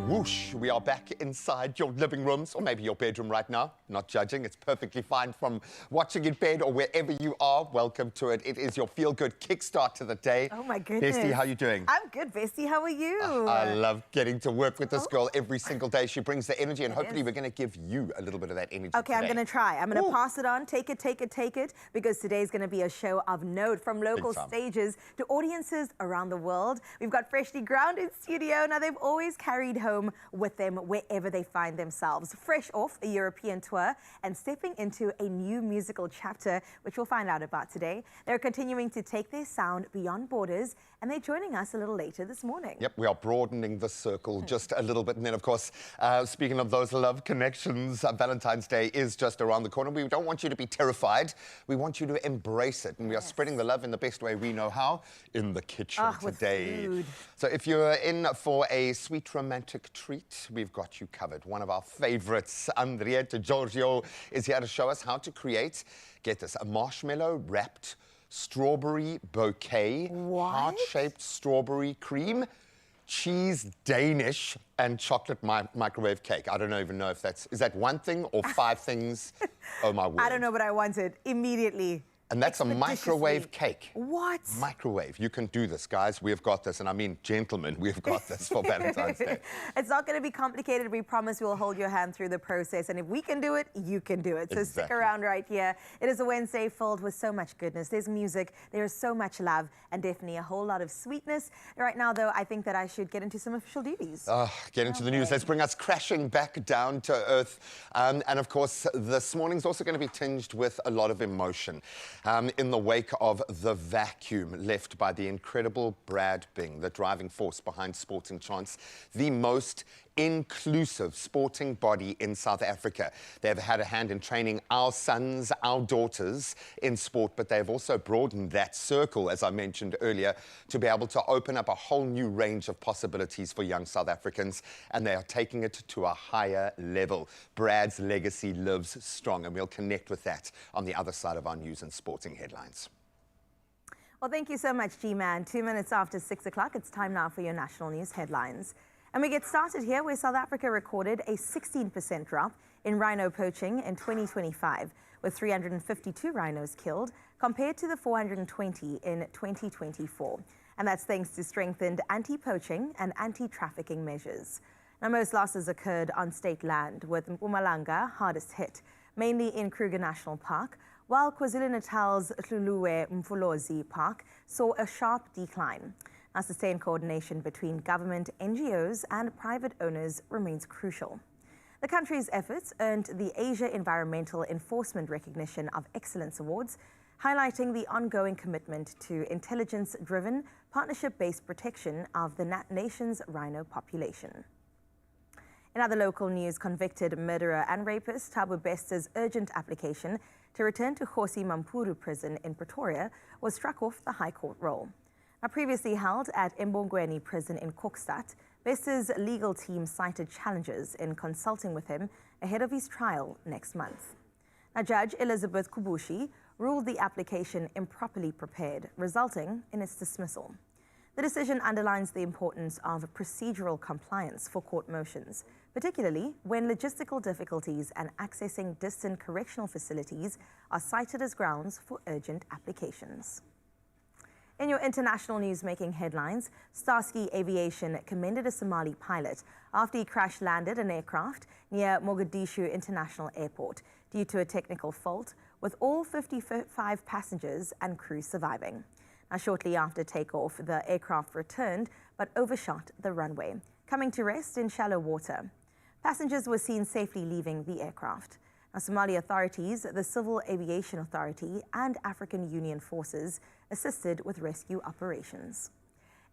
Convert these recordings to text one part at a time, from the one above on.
whoosh, we are back inside your living rooms or maybe your bedroom right now. Not judging, it's perfectly fine from watching in bed or wherever you are. Welcome to it. It is your feel-good kickstart to the day. Oh my goodness. Bestie, how are you doing? I'm good, Bestie. How are you? I love getting to work with this girl every single day. She brings the energy and hopefully we're going to give you a little bit of that energy Okay, today. I'm going to try. I'm going to pass it on. Take it, because today's going to be a show of note from local stages to audiences around the world. We've got Freshly Ground in studio. Now, they've always carried home with them wherever they find themselves, fresh off a European tour and stepping into a new musical chapter, which we'll find out about today. They're continuing to take their sound beyond borders, and they're joining us a little later this morning. Yep, we are broadening the circle just a little bit. And then, of course, speaking of those love connections, Valentine's Day is just around the corner. We don't want you to be terrified. We want you to embrace it. And we are spreading the love in the best way we know how, in the kitchen today. With food. So if you're in for a sweet romantic treat, we've got you covered. One of our favorites, Andriette Giorgio, is here to show us how to create, get this, a marshmallow-wrapped strawberry bouquet, heart-shaped strawberry cream, cheese Danish, and chocolate microwave cake. I don't even know if is that one thing or five things? Oh, my word. I don't know, but I want it immediately. And that's a microwave cake. What? Microwave. You can do this, guys. We've got this. And I mean, gentlemen, we've got this for Valentine's Day. It's not going to be complicated. We promise we'll hold your hand through the process. And if we can do it, you can do it. So stick around right here. It is a Wednesday filled with so much goodness. There's music. There's so much love and definitely a whole lot of sweetness. Right now, though, I think that I should get into some official duties. Get into the news. Let's bring us crashing back down to earth. And of course, this morning's also going to be tinged with a lot of emotion. In the wake of the vacuum left by the incredible Brad Bing, the driving force behind Sporting Chance, the most inclusive sporting body in South Africa. They've had a hand in training our sons, our daughters in sport, but they've also broadened that circle, as I mentioned earlier, to be able to open up a whole new range of possibilities for young South Africans, and they are taking it to a higher level. Brad's legacy lives strong, and we'll connect with that on the other side of our news and sporting headlines. Well, thank you so much, G-Man. 2 minutes after 6 o'clock, it's time now for your national news headlines. And we get started here where South Africa recorded a 16% drop in rhino poaching in 2025, with 352 rhinos killed compared to the 420 in 2024. And that's thanks to strengthened anti-poaching and anti-trafficking measures. Now, most losses occurred on state land, with Mpumalanga hardest hit, mainly in Kruger National Park, while KwaZulu-Natal's Hluluwe Mfolozi Park saw a sharp decline. Now, sustained coordination between government, NGOs and private owners remains crucial. The country's efforts earned the Asia Environmental Enforcement Recognition of Excellence Awards, highlighting the ongoing commitment to intelligence-driven, partnership-based protection of the nation's rhino population. In other local news, convicted murderer and rapist Thabo Besta's urgent application to return to Kgosi Mampuru prison in Pretoria was struck off the High Court roll. Now, previously held at Embongweni prison in Kokstad, Besta's legal team cited challenges in consulting with him ahead of his trial next month. Now, Judge Elizabeth Kubushi ruled the application improperly prepared, resulting in its dismissal. The decision underlines the importance of procedural compliance for court motions, particularly when logistical difficulties and accessing distant correctional facilities are cited as grounds for urgent applications. In your international news-making headlines, Starsky Aviation commended a Somali pilot after he crash-landed an aircraft near Mogadishu International Airport due to a technical fault, with all 55 passengers and crew surviving. Now, shortly after takeoff, the aircraft returned but overshot the runway, coming to rest in shallow water. Passengers were seen safely leaving the aircraft. Now, Somali authorities, the Civil Aviation Authority, and African Union forces assisted with rescue operations.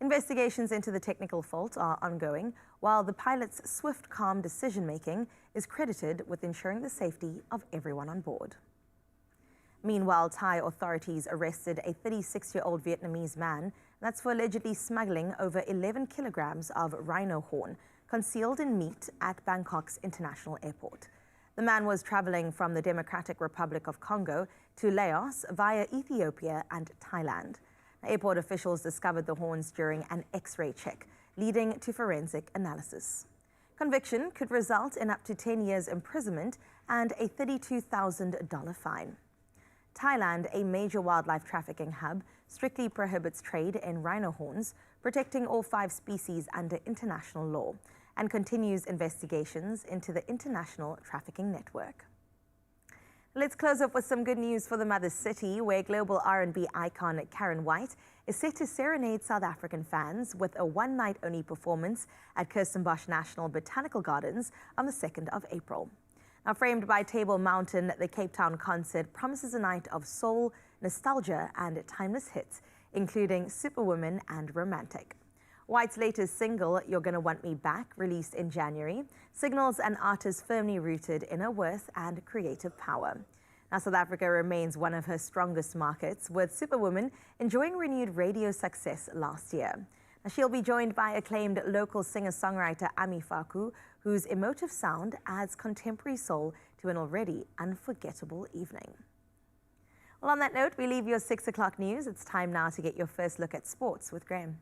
Investigations into the technical fault are ongoing, while the pilot's swift, calm decision-making is credited with ensuring the safety of everyone on board. Meanwhile, Thai authorities arrested a 36-year-old Vietnamese man, that's for allegedly smuggling over 11 kilograms of rhino horn concealed in meat at Bangkok's international airport. The man was traveling from the Democratic Republic of Congo to Laos via Ethiopia and Thailand. Airport officials discovered the horns during an X-ray check, leading to forensic analysis. Conviction could result in up to 10 years imprisonment and a $32,000 fine. Thailand, a major wildlife trafficking hub, strictly prohibits trade in rhino horns, protecting all 5 species under international law, and continues investigations into the international trafficking network. Let's close up with some good news for the Mother City, where global R&B icon Karen White is set to serenade South African fans with a one-night-only performance at Kirstenbosch National Botanical Gardens on the 2nd of April. Now, framed by Table Mountain, the Cape Town concert promises a night of soul, nostalgia, and timeless hits, including Superwoman and Romantic. White's latest single, You're Gonna Want Me Back, released in January, signals an artist firmly rooted in her worth and creative power. Now, South Africa remains one of her strongest markets, with Superwoman enjoying renewed radio success last year. Now, she'll be joined by acclaimed local singer-songwriter Ami Faku, whose emotive sound adds contemporary soul to an already unforgettable evening. Well, on that note, we leave your 6 o'clock news. It's time now to get your first look at sports with Graham.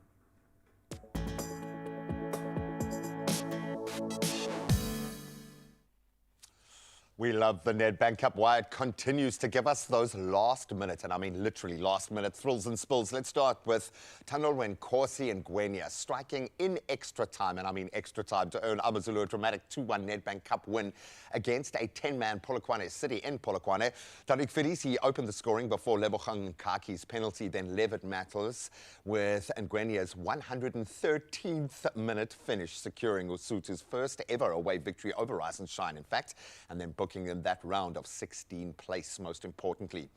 We love the Nedbank Cup. Why it continues to give us those last minute, and I mean literally last minute, thrills and spills. Let's start with Thanolwe Nkosi and Gwenya striking in extra time, and I mean extra time, to earn AmaZulu a dramatic 2-1 Nedbank Cup win against a 10-man Polokwane City in Polokwane. Tariq Ferisi opened the scoring before Lebogang Kaki's penalty, then Levitt Matters with Ngwenya's 113th minute finish, securing Usutu's first ever away victory over Rise and Shine, in fact, and then booking in that round of 16th place, most importantly.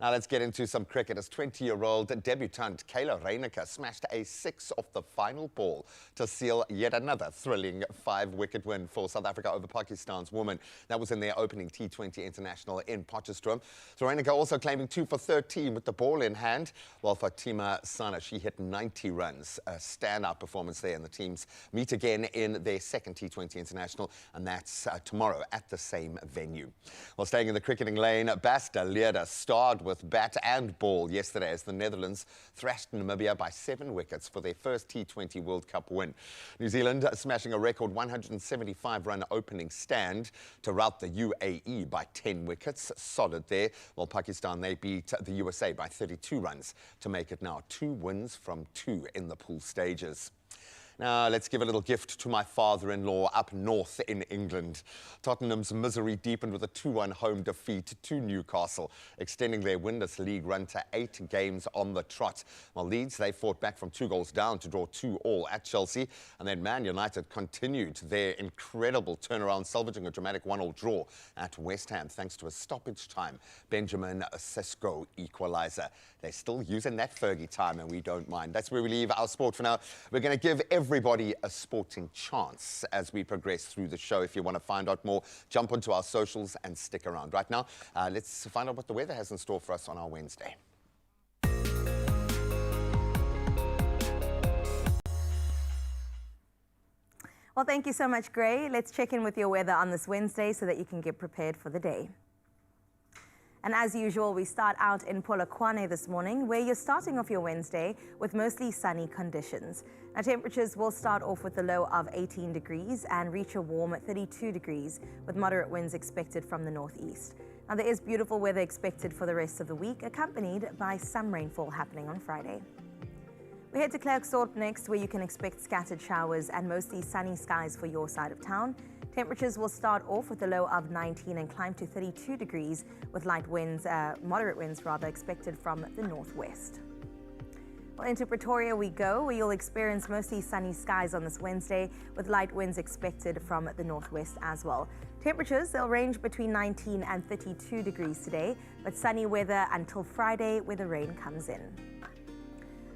Now let's get into some cricket as 20-year-old debutant Kayla Reyneke smashed a 6 off the final ball to seal yet another thrilling 5-wicket win for South Africa over Pakistan's women. That was in their opening T20 international in Potchefstroom. So Reyneke also claiming 2 for 13 with the ball in hand, while Fatima Sana, she hit 90 runs. A standout performance there, and the teams meet again in their second T20 international, and that's tomorrow at the same venue. Well, staying in the cricketing lane, Bas de Leede starred with bat and ball yesterday as the Netherlands thrashed Namibia by 7 wickets for their first T20 World Cup win. New Zealand smashing a record 175-run opening stand to rout the UAE by 10 wickets. Solid there. While Pakistan, they beat the USA by 32 runs to make it now 2 wins from 2 in the pool stages. Now, let's give a little gift to my father-in-law up north in England. Tottenham's misery deepened with a 2-1 home defeat to Newcastle, extending their winless league run to 8 games on the trot. While Leeds, they fought back from 2 goals down to draw 2-2 at Chelsea. And then Man United continued their incredible turnaround, salvaging a dramatic 1-1 draw at West Ham, thanks to a stoppage time Benjamin Sesko equaliser. They're still using that Fergie time, and we don't mind. That's where we leave our sport for now. We're going to give everybody a sporting chance as we progress through the show. If you want to find out more, jump onto our socials and stick around. Right now, let's find out what the weather has in store for us on our Wednesday. Well, thank you so much, Gray. Let's check in with your weather on this Wednesday so that you can get prepared for the day. And as usual, we start out in Polokwane this morning, where you're starting off your Wednesday with mostly sunny conditions. Now, temperatures will start off with a low of 18 degrees and reach a warm 32 degrees, with moderate winds expected from the northeast. Now, there is beautiful weather expected for the rest of the week, accompanied by some rainfall happening on Friday. We head to Klerksdorp next, where you can expect scattered showers and mostly sunny skies for your side of town. Temperatures will start off with a low of 19 and climb to 32 degrees, with light winds, moderate winds rather, expected from the northwest. Well, into Pretoria we go, where you'll experience mostly sunny skies on this Wednesday, with light winds expected from the northwest as well. Temperatures, they'll range between 19 and 32 degrees today, but sunny weather until Friday, where the rain comes in.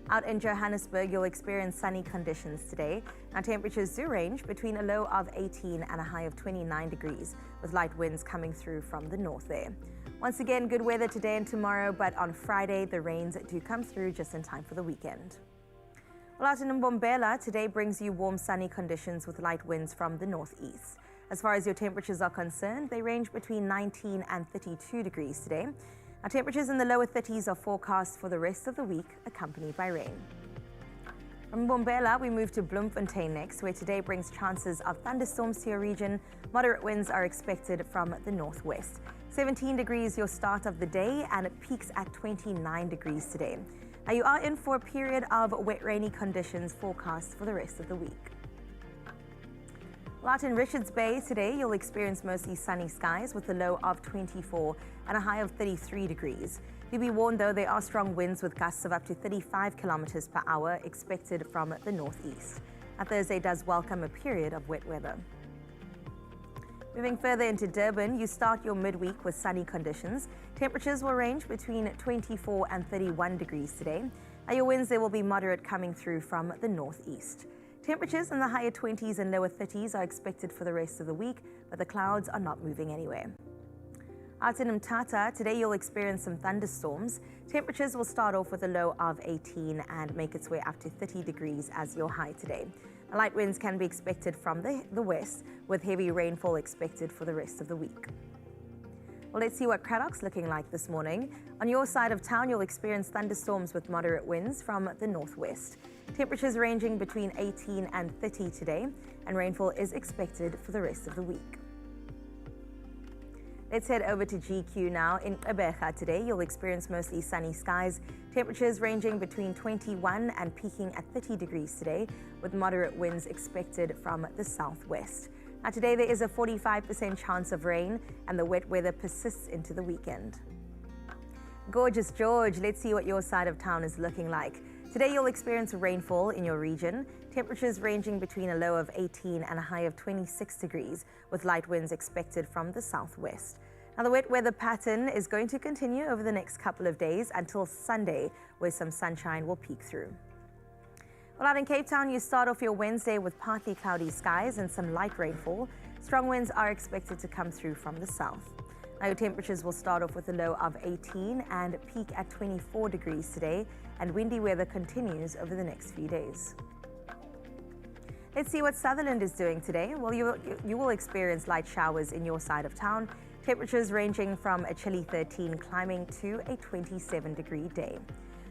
Out in Johannesburg, you'll experience sunny conditions today. Now, temperatures do range between a low of 18 and a high of 29 degrees, with light winds coming through from the north there. Once again, good weather today and tomorrow, but on Friday, the rains do come through just in time for the weekend. Well, out in Mbombela, today brings you warm, sunny conditions with light winds from the northeast. As far as your temperatures are concerned, they range between 19 and 32 degrees today. Our temperatures in the lower 30s are forecast for the rest of the week, accompanied by rain. From Mbombela, we move to Bloemfontein next, where today brings chances of thunderstorms to your region. Moderate winds are expected from the northwest. 17 degrees your start of the day, and it peaks at 29 degrees today. Now you are in for a period of wet, rainy conditions forecast for the rest of the week. Well, out in Richards Bay today, you'll experience mostly sunny skies with a low of 24 and a high of 33 degrees. Do be warned, though, there are strong winds with gusts of up to 35 kilometers per hour expected from the northeast. Now, Thursday does welcome a period of wet weather. Moving further into Durban, you start your midweek with sunny conditions. Temperatures will range between 24 and 31 degrees today. Now, your winds there will be moderate, coming through from the northeast. Temperatures in the higher 20s and lower 30s are expected for the rest of the week, but the clouds are not moving anywhere. Out in Mthatha, today you'll experience some thunderstorms. Temperatures will start off with a low of 18 and make its way up to 30 degrees as your high today. Light winds can be expected from the west, with heavy rainfall expected for the rest of the week. Well, let's see what Craddock's looking like this morning. On your side of town, you'll experience thunderstorms with moderate winds from the northwest. Temperatures ranging between 18 and 30 today, and rainfall is expected for the rest of the week. Let's head over to GQ now. In Gqeberha today, you'll experience mostly sunny skies. Temperatures ranging between 21 and peaking at 30 degrees today, with moderate winds expected from the southwest. Now today there is a 45% chance of rain, and the wet weather persists into the weekend. Gorgeous George, let's see what your side of town is looking like. Today you'll experience rainfall in your region. Temperatures ranging between a low of 18 and a high of 26 degrees, with light winds expected from the southwest. Now the wet weather pattern is going to continue over the next couple of days until Sunday, where some sunshine will peek through. Well, out in Cape Town, you start off your Wednesday with partly cloudy skies and some light rainfall. Strong winds are expected to come through from the south. Now your temperatures will start off with a low of 18 and peak at 24 degrees today, and windy weather continues over the next few days. Let's see what Sutherland is doing today. Well, you will experience light showers in your side of town. Temperatures ranging from a chilly 13 climbing to a 27-degree day.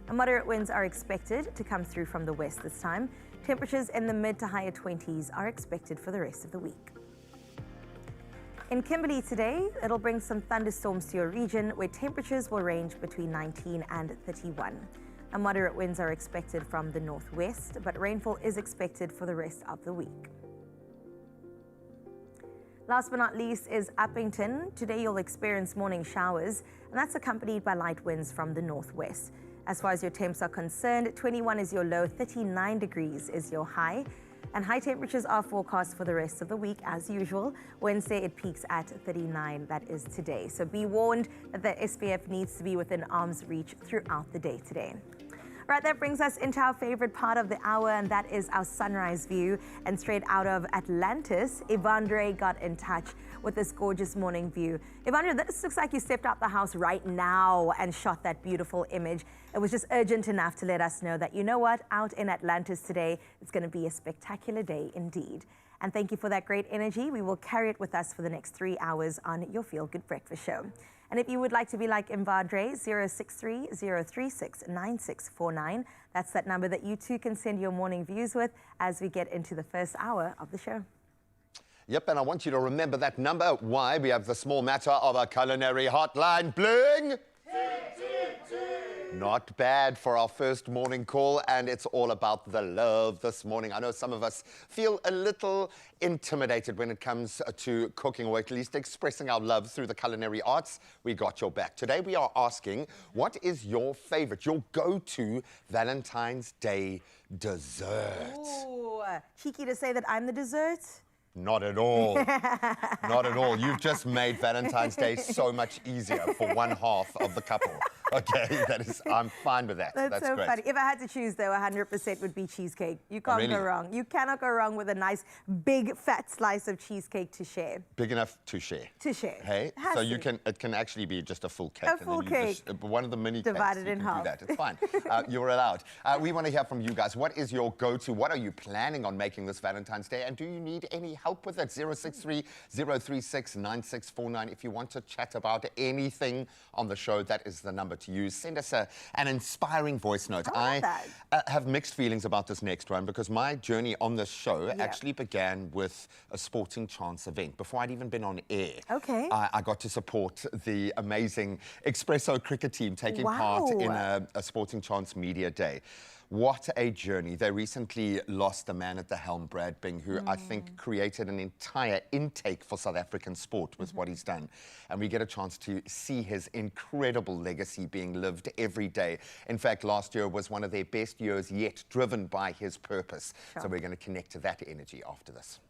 Now, moderate winds are expected to come through from the west this time. Temperatures in the mid to higher 20s are expected for the rest of the week. In Kimberley today, it'll bring some thunderstorms to your region, where temperatures will range between 19 and 31. Now, moderate winds are expected from the northwest, but rainfall is expected for the rest of the week. Last but not least is Uppington. Today you'll experience morning showers, and that's accompanied by light winds from the northwest. As far as your temps are concerned, 21 is your low, 39 degrees is your high, and high temperatures are forecast for the rest of the week as usual. Wednesday it peaks at 39, that is today. So be warned that the SPF needs to be within arm's reach throughout the day today. Right, that brings us into our favorite part of the hour, and that is our sunrise view. And straight out of Atlantis, Evandre got in touch with this gorgeous morning view. Evandre, this looks like you stepped out the house right now and shot that beautiful image. It was just urgent enough to let us know that, you know what, out in Atlantis today, it's going to be a spectacular day indeed. And thank you for that great energy. We will carry it with us for the next 3 hours on your Feel Good Breakfast Show. And if you would like to be like Evandre, 063-036-9649. That's that number that you too can send your morning views with as we get into the first hour of the show. Yep, and I want you to remember that number. Why? We have the small matter of a culinary hotline. Bling! Not bad for our first morning call, and it's all about the love this morning. I know some of us feel a little intimidated when it comes to cooking, or at least expressing our love through the culinary arts. We got your back. Today we are asking, what is your favorite, your go-to Valentine's Day dessert? Ooh, cheeky to say that I'm the dessert. Not at all. Not at all. You've just made Valentine's Day so much easier for one half of the couple. Okay, I'm fine with that. That's so great. funny. If I had to choose, though, 100% would be cheesecake. You can't go wrong. You cannot go wrong with a nice, big, fat slice of cheesecake to share. Big enough to share. To share. Hey, so it can actually be just a full cake. A full cake. One of the mini divided cakes. in half. Do that. It's fine. You're allowed. We want to hear from you guys. What is your go-to? What are you planning on making this Valentine's Day? And do you need any help with it? 063-036-9649. If you want to chat about anything on the show, that is the number. number to use. Send us an inspiring voice note. I love have mixed feelings about this next one because my journey on this show actually began with a Sporting Chance event. Before I'd even been on air, I got to support the amazing Expresso cricket team taking part in a Sporting Chance Media Day. What a journey. They recently lost the man at the helm, Brad Bing, who I think created an entire intake for South African sport with what he's done. And we get a chance to see his incredible legacy being lived every day. In fact, last year was one of their best years yet, driven by his purpose. So we're going to connect to that energy after this.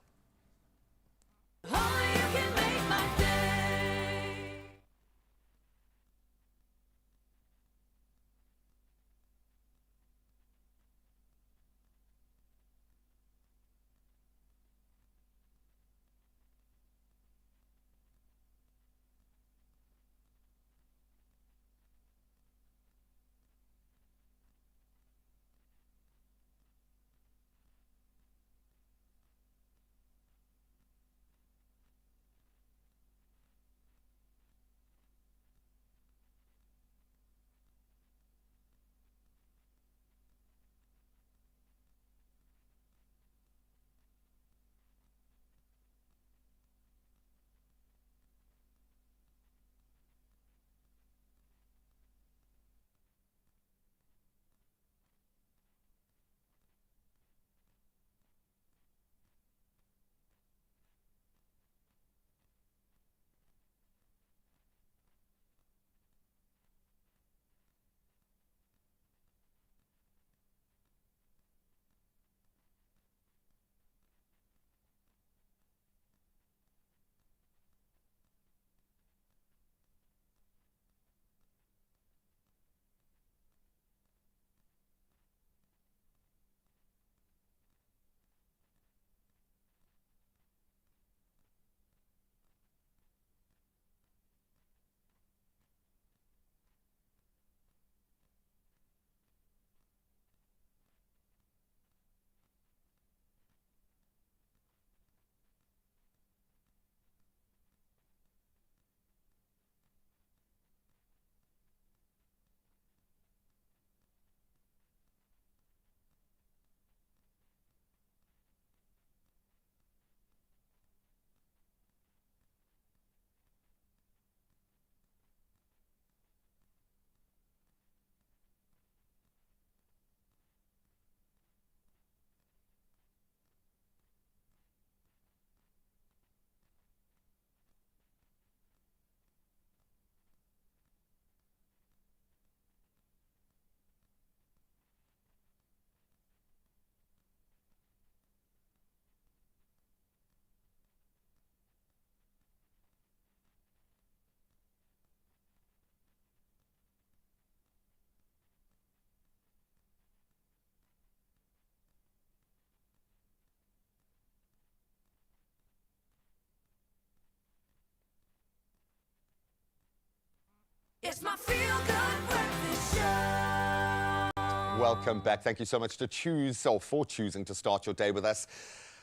It's my feel-good breakfast show. Welcome back. Thank you so much for choosing to start your day with us.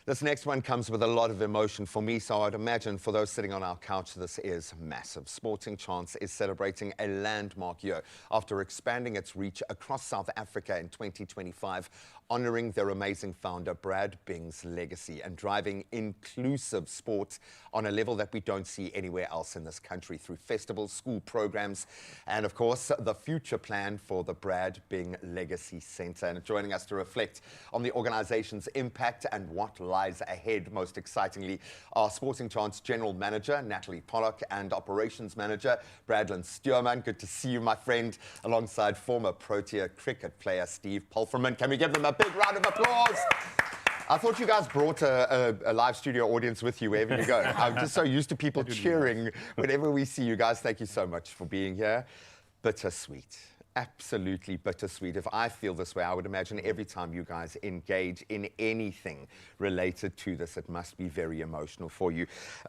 This next one comes with a lot of emotion for me, so I'd imagine for those sitting on our couch, this is massive. Sporting Chance is celebrating a landmark year after expanding its reach across South Africa in 2025, honouring their amazing founder, Brad Bing's legacy and driving inclusive sport on a level that we don't see anywhere else in this country through festivals, school programs, and of course, the future plan for the Brad Bing Legacy Centre. And joining us to reflect on the organisation's impact and what lies ahead, most excitingly, are Sporting Chance General Manager Natalie Pollock and Operations Manager Bradlin Stuurman. Good to see you, my friend, alongside former Protea cricket player Steve Pulverman. Can we give them a big round of applause? I thought you guys brought a live studio audience with you wherever you go. I'm just so used to people cheering whenever we see you guys. Thank you so much for being here. Bittersweet. Absolutely bittersweet. If I feel this way, I would imagine every time you guys engage in anything related to this, it must be very emotional for you.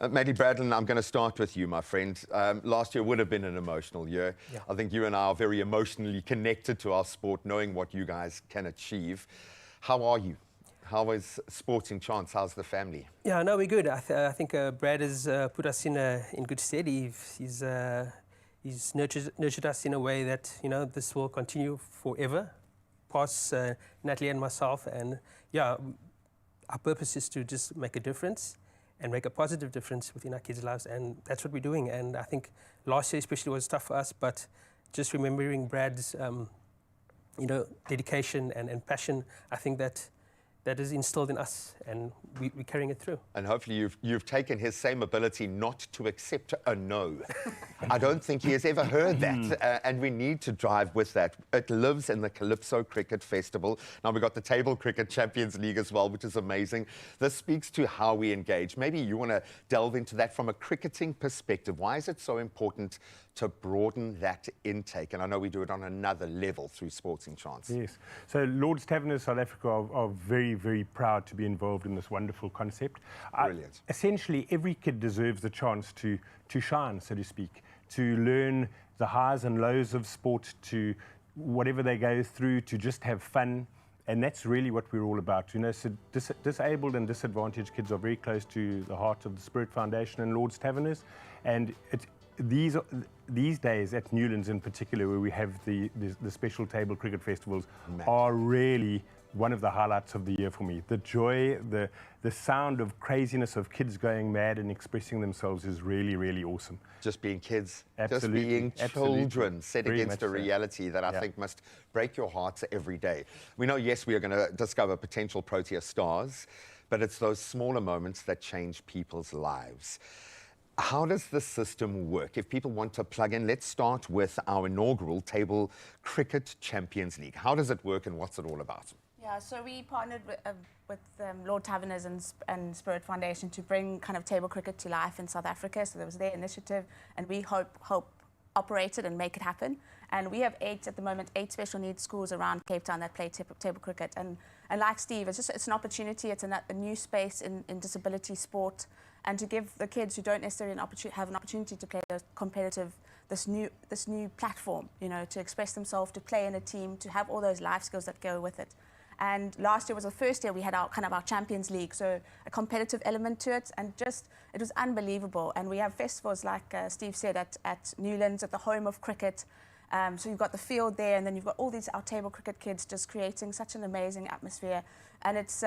Maddie Bradlin, I'm going to start with you, my friend. Last year would have been an emotional year. Yeah. I think you and I are very emotionally connected to our sport, knowing what you guys can achieve. How are you? How is Sporting Chance? How's the family? Yeah, no, we're good. I think Brad has put us in good stead. he's nurtured us in a way that, you know, this will continue forever, past Natalie and myself. And yeah, our purpose is to just make a difference and make a positive difference within our kids' lives. And that's what we're doing. And I think last year especially was tough for us, but just remembering Brad's, you know, dedication and passion, I think that is instilled in us, and we're carrying it through. And hopefully you've taken his same ability not to accept a no. I don't think he has ever heard that, and we need to drive with that. It lives in the Calypso Cricket Festival. Now we've got the Table Cricket Champions League as well, which is amazing. This speaks to how we engage. Maybe you want to delve into that from a cricketing perspective. Why is it so important to broaden that intake? And I know we do it on another level through Sporting Chance. Yes. So Lord's Taverners South Africa are very, very proud to be involved in this wonderful concept. Brilliant. Essentially, every kid deserves the chance to shine, so to speak, to learn the highs and lows of sport, to whatever they go through, to just have fun. And that's really what we're all about. You know, so disabled and disadvantaged kids are very close to the heart of the Spirit Foundation and Lord's Taverners. And these days at Newlands in particular, where we have the special table cricket festivals, are really one of the highlights of the year for me. The joy, the sound of craziness of kids going mad and expressing themselves is really, really awesome. Just being kids, Absolutely. just being children set Very against a much so. reality that I think must break your hearts every day. We know, yes, we are going to discover potential Protea stars, but it's those smaller moments that change people's lives. How does the system work? If people want to plug in, let's start with our inaugural Table Cricket Champions League. How does it work and what's it all about? Yeah, so we partnered with Lord Taverners and Spirit Foundation to bring kind of table cricket to life in South Africa. So there was their initiative, and we help operate it and make it happen. And we have at the moment, 8 special needs schools around Cape Town that play table cricket. And like Steve, it's an opportunity. It's a new space in disability sport, and to give the kids who don't necessarily have an opportunity to play this new platform, you know, to express themselves, to play in a team, to have all those life skills that go with it. And last year was the first year we had our Champions League, so a competitive element to it, and it was unbelievable. And we have festivals like Steve said at Newlands, at the home of cricket. So you've got the field there, and then you've got all our table cricket kids just creating such an amazing atmosphere. And it's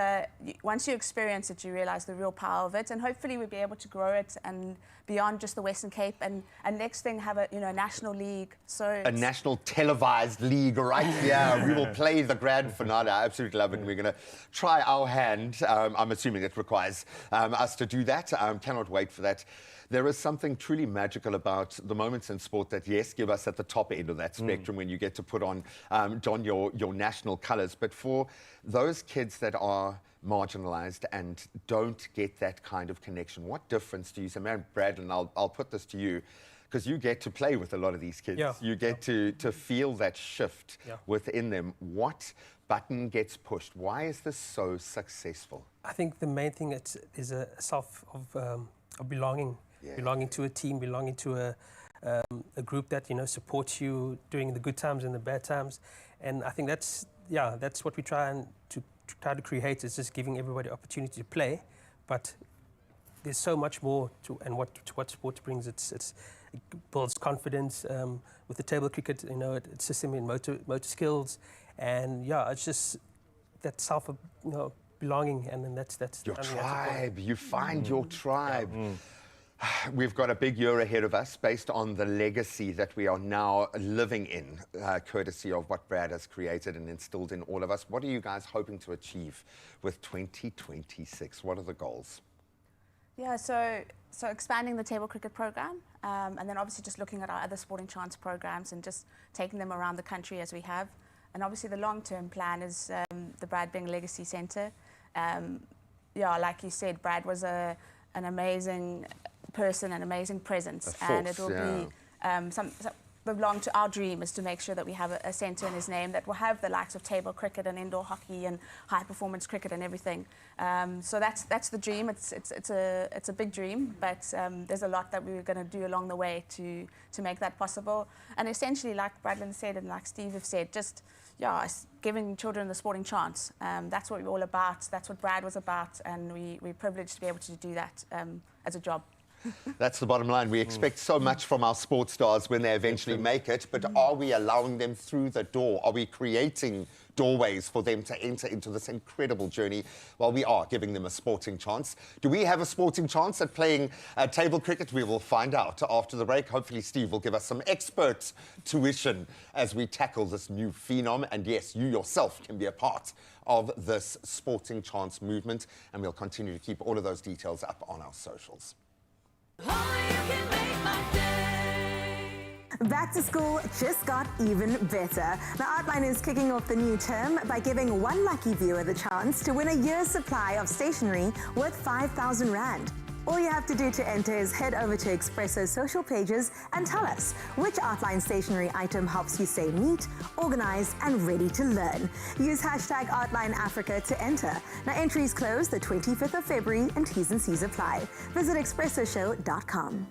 once you experience it, you realise the real power of it. And hopefully we'll be able to grow it and beyond just the Western Cape. And next thing, have a national league. So a national televised league right here. We will play the grand finale. I absolutely love it. We're going to try our hand. I'm assuming it requires us to do that. Cannot wait for that. There is something truly magical about the moments in sport that, yes, give us at the top end of that spectrum when you get to put on, don your national colours. But for those kids that are marginalised and don't get that kind of connection, what difference do you see? Man, Brad, and I'll put this to you, because you get to play with a lot of these kids. Yeah. You get to feel that shift within them. What button gets pushed? Why is this so successful? I think the main thing is a self of belonging. Yeah. Belonging to a team, belonging to a group that, you know, supports you during the good times and the bad times. And I think that's what we try to create, is just giving everybody opportunity to play. But there's so much more to what sport brings. It builds confidence with the table cricket. You know, it assists them in motor skills, and it's just that self of, you know, belonging, and then that's your tribe. You find your tribe. We've got a big year ahead of us based on the legacy that we are now living in, courtesy of what Brad has created and instilled in all of us. What are you guys hoping to achieve with 2026? What are the goals? Yeah, so expanding the table cricket program, and then obviously just looking at our other Sporting Chance programs and just taking them around the country as we have. And obviously the long-term plan is the Brad Bing Legacy Centre. Like you said, Brad was an amazing person, an amazing presence, and it will be belong to our dream is to make sure that we have a centre in his name that will have the likes of table cricket and indoor hockey and high performance cricket and everything. So that's the dream. It's a big dream, but there's a lot that we're going to do along the way to make that possible. And essentially, like Bradlin said and like Steve have said, just giving children the sporting chance. That's what we're all about. That's what Brad was about, and we're privileged to be able to do that as a job. That's the bottom line. We expect so much from our sports stars when they eventually make it, but are we allowing them through the door? Are we creating doorways for them to enter into this incredible journey? Well, we are giving them a sporting chance. Do we have a sporting chance at playing table cricket? We will find out after the break. Hopefully, Steve will give us some expert tuition as we tackle this new phenom. And yes, you yourself can be a part of this sporting chance movement, and we'll continue to keep all of those details up on our socials. Only you can make my day. Back to school just got even better. Now, Outline is kicking off the new term by giving one lucky viewer the chance to win a year's supply of stationery worth 5,000 Rand. All you have to do to enter is head over to Expresso's social pages and tell us which Outline stationery item helps you stay neat, organized, and ready to learn. Use hashtag OutlineAfrica to enter. Now, entries close the 25th of February and T's and C's apply. Visit expressoshow.com.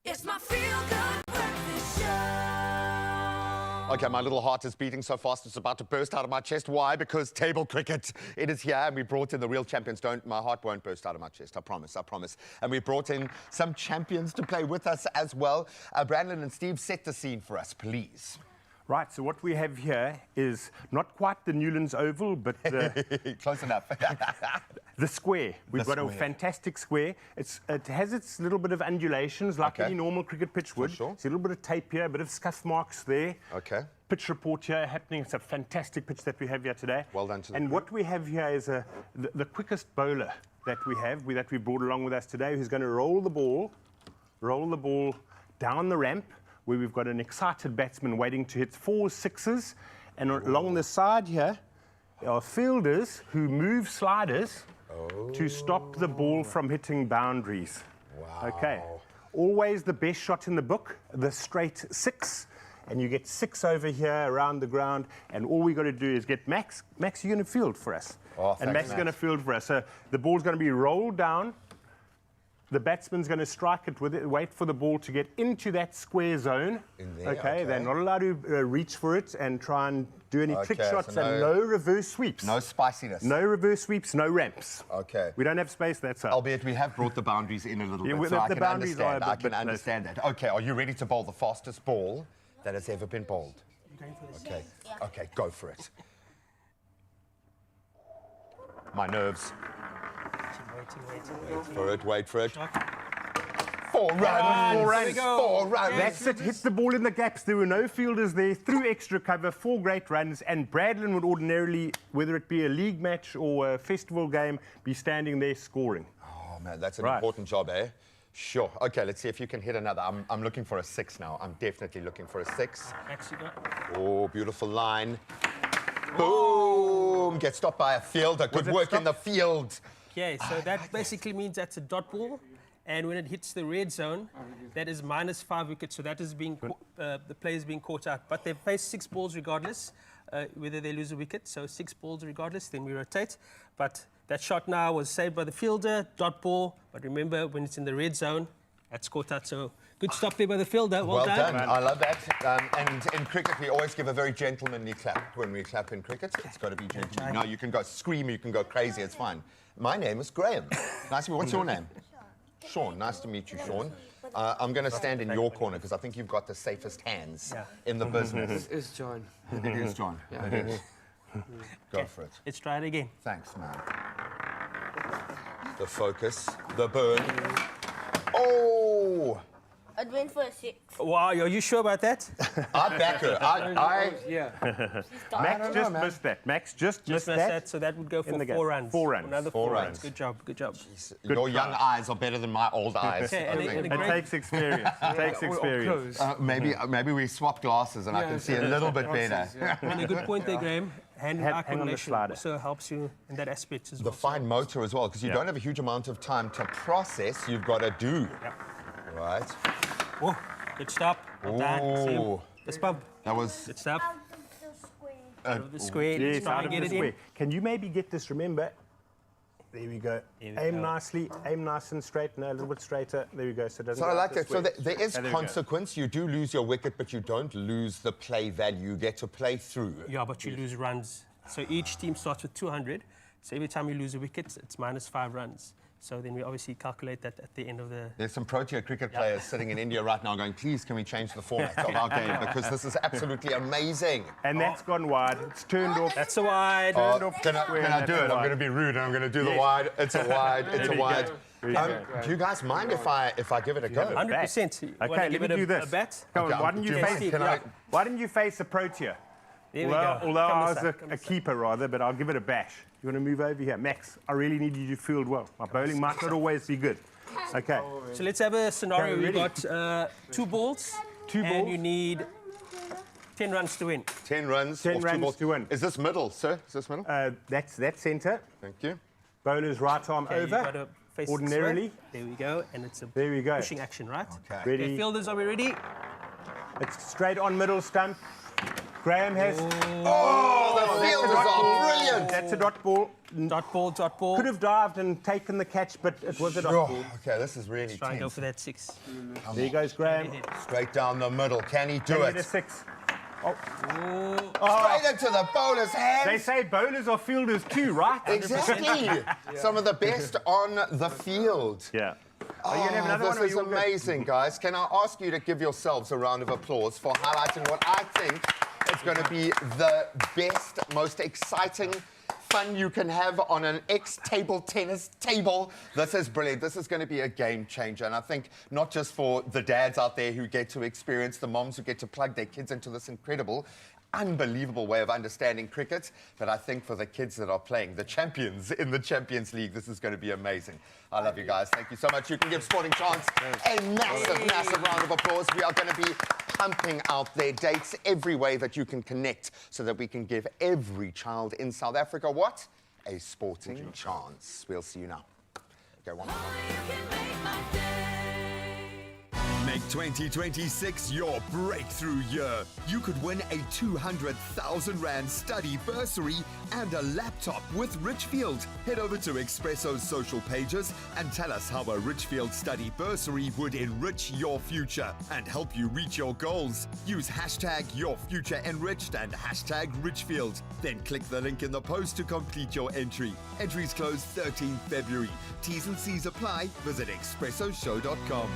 It's my feel-good breakfast show. Okay, my little heart is beating so fast it's about to burst out of my chest. Why? Because table cricket, it is here, and we brought in the real champions. My heart won't burst out of my chest, I promise, I promise. And we brought in some champions to play with us as well. Brandon and Steve, set the scene for us, please. Right, so what we have here is not quite the Newlands Oval, but the, Close enough. the square. We've got square. a fantastic square. It has its little bit of undulations, like Okay. any normal cricket pitch would. sure. See a little bit of tape here, a bit of scuff marks there. Okay. Pitch report here happening. It's a fantastic pitch that we have here today. Well done to the And crew. what we have here is the quickest bowler that we have, that we brought along with us today, who's going to roll the ball down the ramp, where we've got an excited batsman waiting to hit 4 sixes. And along the side here are fielders who move sliders to stop the ball from hitting boundaries. Wow. Okay. Always the best shot in the book, the straight 6. And you get 6 over here around the ground. And all we got to do is get Max. Max, you're going to field for us. Oh, and thanks, Max is going to field for us. So the ball's going to be rolled down. The batsman's going to strike it with it, wait for the ball to get into that square zone. In there, okay, they're okay. not allowed to reach for it and try and do any trick Okay, shots, so and no- no reverse sweeps. No spiciness. No reverse sweeps, no ramps. Okay. We don't have space, that's all. Albeit we have brought the boundaries in a little Yeah, bit, well, so the I can boundaries are a understand. I bit can close. understand that. Okay, are you ready to bowl the fastest ball that has ever been bowled? Okay, okay, go for it. My nerves. Wait for it. 4 runs. 4 runs. There we go. 4 runs. That's it. Hit the ball in the gaps. There were no fielders there. Through extra cover, 4 great runs. And Bradlin would ordinarily, whether it be a league match or a festival game, be standing there scoring. Oh man, that's an Right. important job, eh? Sure. Okay, let's see if you can hit another. I'm looking for a 6 now. I'm definitely looking for a 6. Actually, Oh, beautiful line. Boom! Get stopped by a fielder. Good it work in stopped? the field. okay, so that basically means that's a dot ball. And when it hits the red zone, that is -5 wickets. So that is being the players being caught out. But they face 6 balls regardless, whether they lose a wicket. So 6 balls regardless, then we rotate. But that shot now was saved by the fielder, dot ball. But remember, when it's in the red zone That's caught out. So good stop there by the fielder. Well done. I love that. And in cricket, we always give a very gentlemanly clap when we clap in cricket. It's got to be gentlemanly. No, you can go scream, you can go crazy, it's fine. My name is Graham. Nice to meet you. What's your name? Sean. Nice to meet you, Sean. I'm going to stand in your corner because I think you've got the safest hands in the business. It's John. It is, John. Yeah. It is. Go for it. Let's try it again. Thanks, man. The focus, the burn. Oh! I'd win for a 6. Wow, are you sure about that? I back her. Yeah. Max just missed that. Max just missed that. So that would go for In the game. 4 runs. 4 runs. Another 4 4 runs. runs. Good job. Good job. Your young eyes are better than my old eyes. Okay, I and think. a It great, takes experience. It takes experience. Maybe we swap glasses and I can see a little bit better. and a good point there, Graham. Hand and eye Hang on the coordination slider. also helps you in that aspect as The well. fine motor as well, because you Yeah. don't have a huge amount of time to process. You've got to do. Right? Whoa, good stop. Well done. See him? Ooh. This bump. That was. Good stuff. Uh, The square. Yes, Let's try out and of get the it square. in. Can you maybe get this? Remember, there we go. There we Aim go. nicely, aim nice and straight. No, a little bit straighter. There we go. So it doesn't. So I go out like the that. So square. there is there we go. consequence. You do lose your wicket, but you don't lose the play value. You get to play through. Yeah, but you lose runs. So each team starts with 200. So every time you lose a wicket, it's minus 5 runs. So then we obviously calculate that at the end of the... There's some Protea cricket players sitting in India right now going, please, can we change the format of our game? Because this is absolutely amazing. And that's gone wide. It's turned off. That's a wide. Can I do it? I'm going to be rude and I'm going to do the wide. It's a wide. It's a wide. Do you guys mind if I give it a go? 100%. You wanna Okay, give let it me do this. A bat? Come Okay, on, why didn't you do face? can I- Why didn't you face a Protea? There we go. Although Come I this was side, come a this side. keeper rather, but I'll give it a bash. You want to move over here, Max? I really need you to field well. My bowling might not always be good. Okay. So let's have a scenario. Okay, We've ready? got 2 balls. Two And balls. you need 10 runs to win. 10 runs. 10 off 2 runs balls. to win. Is this middle, sir? Is this middle? That's centre. Thank you. Bowler's right arm Okay, you've got over. to face this Ordinarily. way. There we go. And it's a There we go. pushing action, right? Okay. Ready. Okay, fielders, are we ready? It's straight on middle stump. Graham has. Oh, the fielders are brilliant. That's a dot ball. Dot ball, dot ball. Could have dived and taken the catch, but it was a dot Oh, ball. okay, this is really Try and go tense. for that 6. There goes Graham. Straight down the middle. Can he do Get a it? 6. Straight into the bowler's hands. They say bowlers are fielders too, right? Exactly. Some of the best on the field. Yeah. Are you gonna have another This one? Or is you all good? amazing, guys. Can I ask you to give yourselves a round of applause for highlighting what I think is going to be the best, most exciting fun you can have on an X-table tennis table. This is brilliant. This is going to be a game changer. And I think not just for the dads out there who get to experience, the moms who get to plug their kids into this incredible, unbelievable way of understanding cricket, but I think for the kids that are playing, the champions in the Champions League, this is going to be amazing. I love you guys. Thank you so much. You can give Sporting Chance a massive, massive round of applause. We are going to be pumping out their dates every way that you can connect so that we can give every child in South Africa what? A sporting chance. We'll see you now. Go on. Make 2026 your breakthrough year. You could win a 200,000 Rand study bursary and a laptop with Richfield. Head over to Expresso's social pages and tell us how a Richfield study bursary would enrich your future and help you reach your goals. Use hashtag YourFutureEnriched and hashtag Richfield. Then click the link in the post to complete your entry. Entries close 13th February. T's and C's apply. Visit expressoshow.com.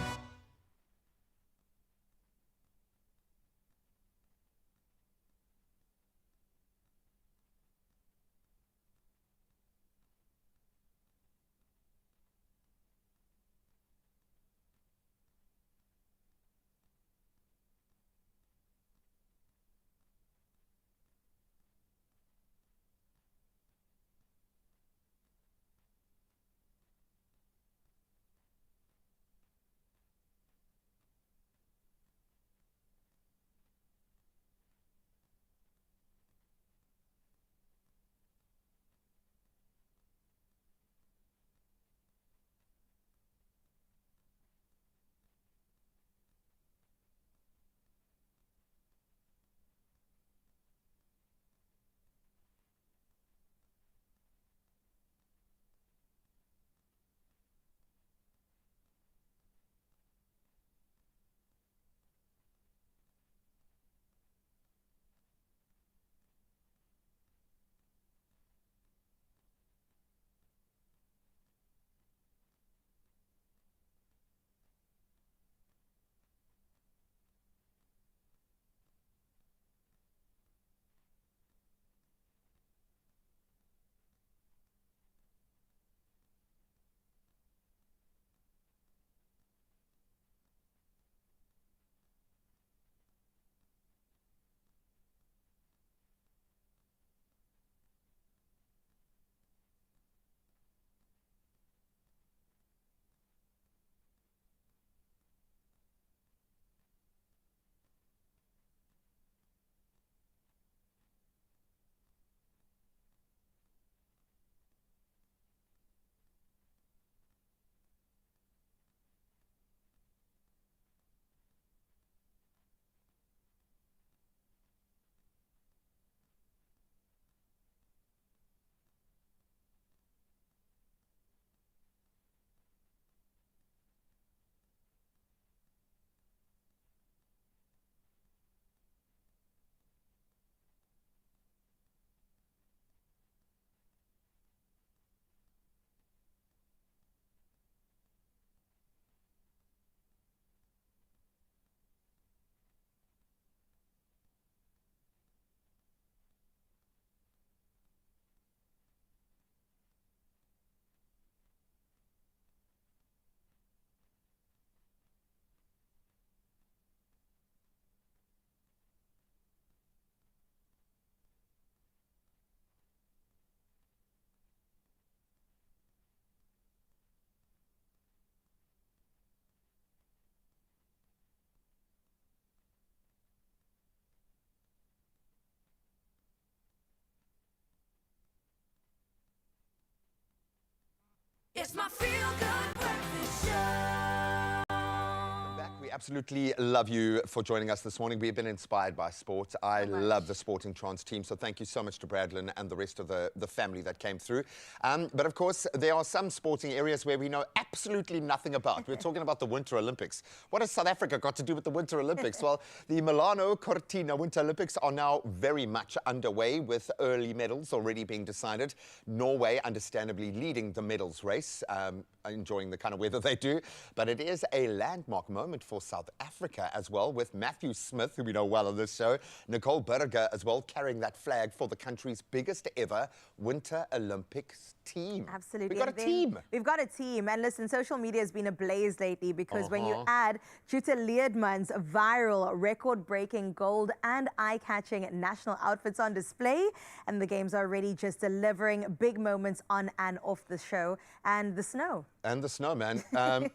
It's my feel-good breakfast show. Back. We absolutely love you for joining us this morning. We've been inspired by sport. I love the Sporting Trance team, so thank you so much to Bradlin and the rest of the family that came through. But of course, there are some sporting areas where we know absolutely nothing about. We're talking about the Winter Olympics. What has South Africa got to do with the Winter Olympics? Well, the Milano Cortina Winter Olympics are now very much underway with early medals already being decided. Norway, understandably, leading the medals race, enjoying the kind of weather they do. But it is a landmark moment for South Africa as well, with Matthew Smith, who we know well on this show, Nicole Berger as well, carrying that flag for the country's biggest ever Winter Olympics team. Absolutely. We've got a team. We've got a team. And listen, social media has been ablaze lately because when you add Jutta Leerdman's viral, record-breaking gold and eye-catching national outfits on display, and the games are already just delivering big moments on and off the show, and the snow. And the snow, man.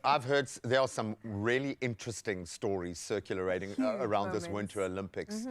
I've heard there are some really interesting stories circulating around this Winter Olympics.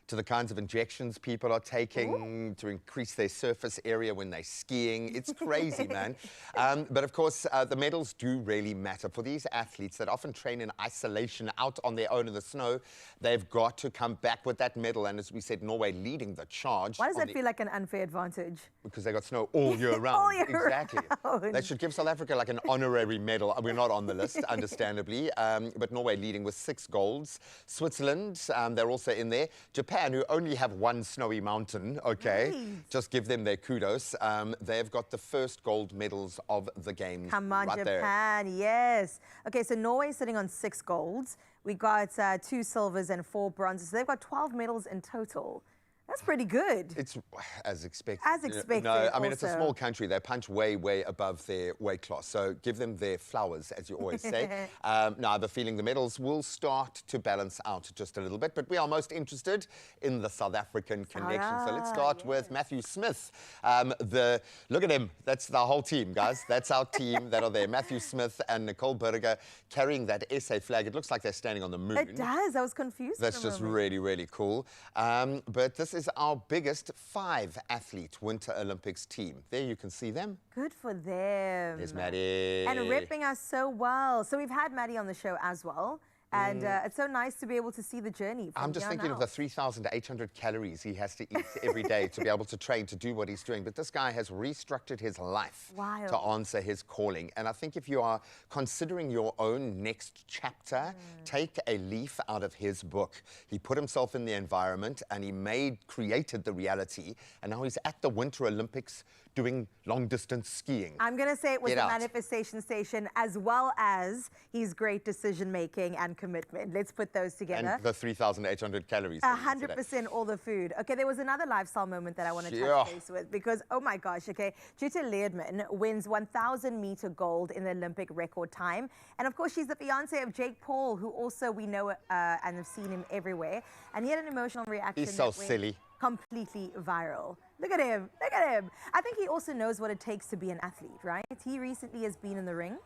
To the kinds of injections people are taking to increase their surface area when they're skiing. It's crazy, man. But of course, the medals do really matter. For these athletes that often train in isolation out on their own in the snow, they've got to come back with that medal. And as we said, Norway leading the charge. Why does that feel like an unfair advantage? Because they got snow all year round. All year exactly. round. They should give South Africa like an honorary medal. We're not on the list, understandably. But Norway leading with 6 golds. Switzerland, they're also in there. Japan, who only have one snowy mountain, okay, just give them their kudos. They've got the first gold medals of the games. Come on, right Japan, there. yes. Okay, so Norway's sitting on 6 golds. We got 2 silvers and 4 bronzes. So they've got 12 medals in total. That's pretty good. It's as expected. As expected. No, I mean, also. it's a small country. They punch way, way above their weight class. So give them their flowers, as you always say. Now, I have a feeling the medals will start to balance out just a little bit. But we are most interested in the South African connection. So let's start with Matthew Smith. Look at him. That's the whole team, guys. That's our team that are there. Matthew Smith and Nicole Berger carrying that SA flag. It looks like they're standing on the moon. It does. I was confused. That's just really, really cool. But this is our biggest 5-athlete Winter Olympics team. There you can see them. Good for them. There's Maddie. And repping us so well. So we've had Maddie on the show as well. And it's so nice to be able to see the journey. I'm just thinking of the 3,800 calories he has to eat every day to be able to train to do what he's doing. But this guy has restructured his life to answer his calling. And I think if you are considering your own next chapter, take a leaf out of his book. He put himself in the environment and he created the reality. And now he's at the Winter Olympics doing long-distance skiing. I'm going to say it was the manifestation station as well as his great decision-making and commitment. Let's put those together. And the 3,800 calories. 100% all the food. Okay, there was another lifestyle moment that I want to touch base with because, oh my gosh, okay, Jutta Leerdman wins 1,000-meter gold in the Olympic record time. And of course, she's the fiancée of Jake Paul, who also we know and have seen him everywhere. And he had an emotional reaction. He's so silly. Completely viral. Look at him. Look at him. I think he also knows what it takes to be an athlete, right? He recently has been in the ring.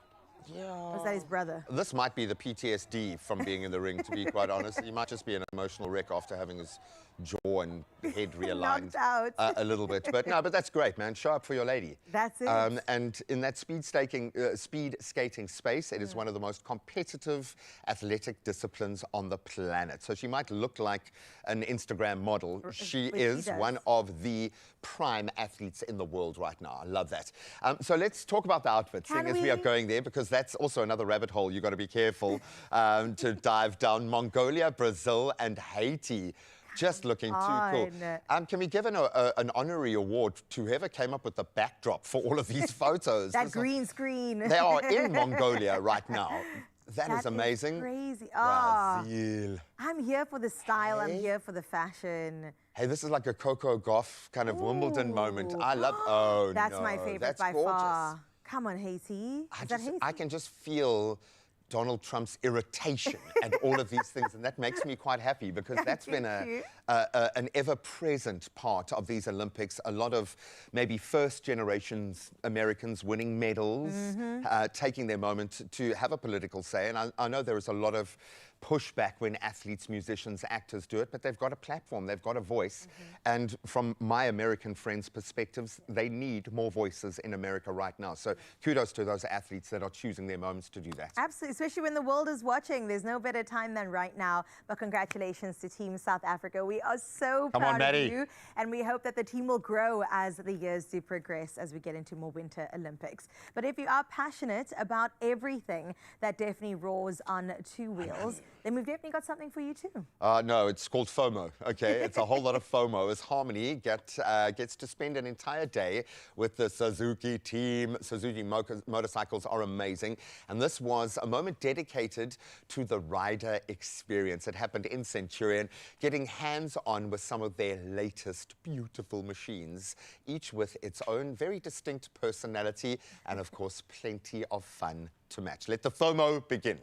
Yeah. Or is that his brother? This might be the PTSD from being in the ring, to be quite honest. He might just be an emotional wreck after having his jaw and head realigned a little bit. But no, but that's great, man. Show up for your lady. That's it. And in that speed skating space, it is one of the most competitive athletic disciplines on the planet. So she might look like an Instagram model. She is one of the prime athletes in the world right now. I love that. So let's talk about the outfits, seeing as we are going there, because that's also another rabbit hole you've got to be careful to dive down. Mongolia, Brazil, and Haiti. Just looking too cool. Can we give an honorary award to whoever came up with the backdrop for all of these photos? That green screen. They are in Mongolia right now. That is amazing. Is crazy. Brazil. I'm here for the style. I'm here for the fashion. Hey, this is like a Coco Gauff kind of Wimbledon moment. I love. That's my favorite by far. Come on, Haiti. Is that Haiti? I can just feel Donald Trump's irritation at all of these things, and that makes me quite happy because that's been an ever-present part of these Olympics. A lot of maybe first-generation Americans winning medals, taking their moment to have a political say. And I know there is a lot of pushback when athletes, musicians, actors do it, but they've got a platform, they've got a voice. And from my American friends' perspectives, they need more voices in America right now. So kudos to those athletes that are choosing their moments to do that. Absolutely, especially when the world is watching. There's no better time than right now. But congratulations to Team South Africa. We are so Come on, proud of Maddie. you. And we hope that the team will grow as the years do progress, as we get into more Winter Olympics. But if you are passionate about everything that definitely roars on two wheels, then we've definitely got something for you too. No, it's called FOMO, okay? It's a whole lot of FOMO. As Harmony gets to spend an entire day with the Suzuki team. Suzuki motorcycles are amazing. And this was a moment dedicated to the rider experience. It happened in Centurion, getting hands-on with some of their latest beautiful machines, each with its own very distinct personality and, of course, plenty of fun to match. Let the FOMO begin.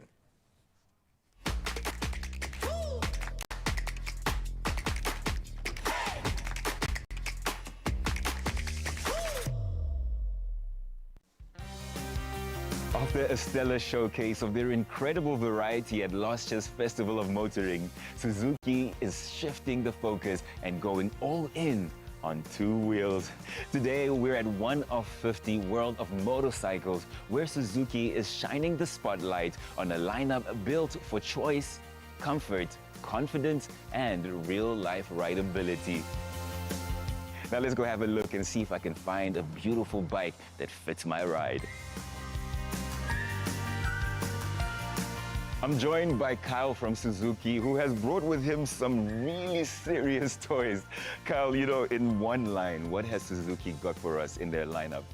After a stellar showcase of their incredible variety at last year's Festival of Motoring, Suzuki is shifting the focus and going all in on two wheels. Today, we're at one of 50 World of Motorcycles, where Suzuki is shining the spotlight on a lineup built for choice, comfort, confidence, and real-life rideability. Now let's go have a look and see if I can find a beautiful bike that fits my ride. I'm joined by Kyle from Suzuki, who has brought with him some really serious toys. Kyle, you know, in one line, what has Suzuki got for us in their lineup?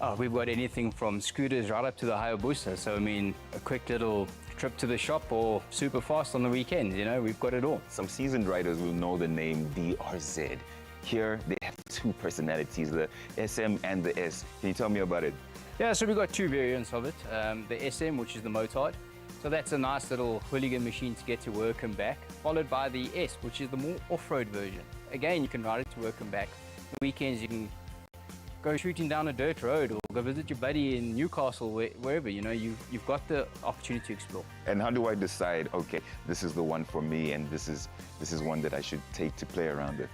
Oh, we've got anything from scooters right up to the Hayabusa. So, I mean, a quick little trip to the shop or super fast on the weekends, you know, we've got it all. Some seasoned riders will know the name DRZ. Here, they have two personalities, the SM and the S. Can you tell me about it? Yeah, so we've got two variants of it. The SM, which is the motard. So that's a nice little hooligan machine to get to work and back, followed by the S, which is the more off-road version. Again, you can ride it to work and back. The weekends you can go shooting down a dirt road or go visit your buddy in Newcastle, wherever, you know, you've got the opportunity to explore. And how do I decide, okay, this is the one for me and this is one that I should take to play around with?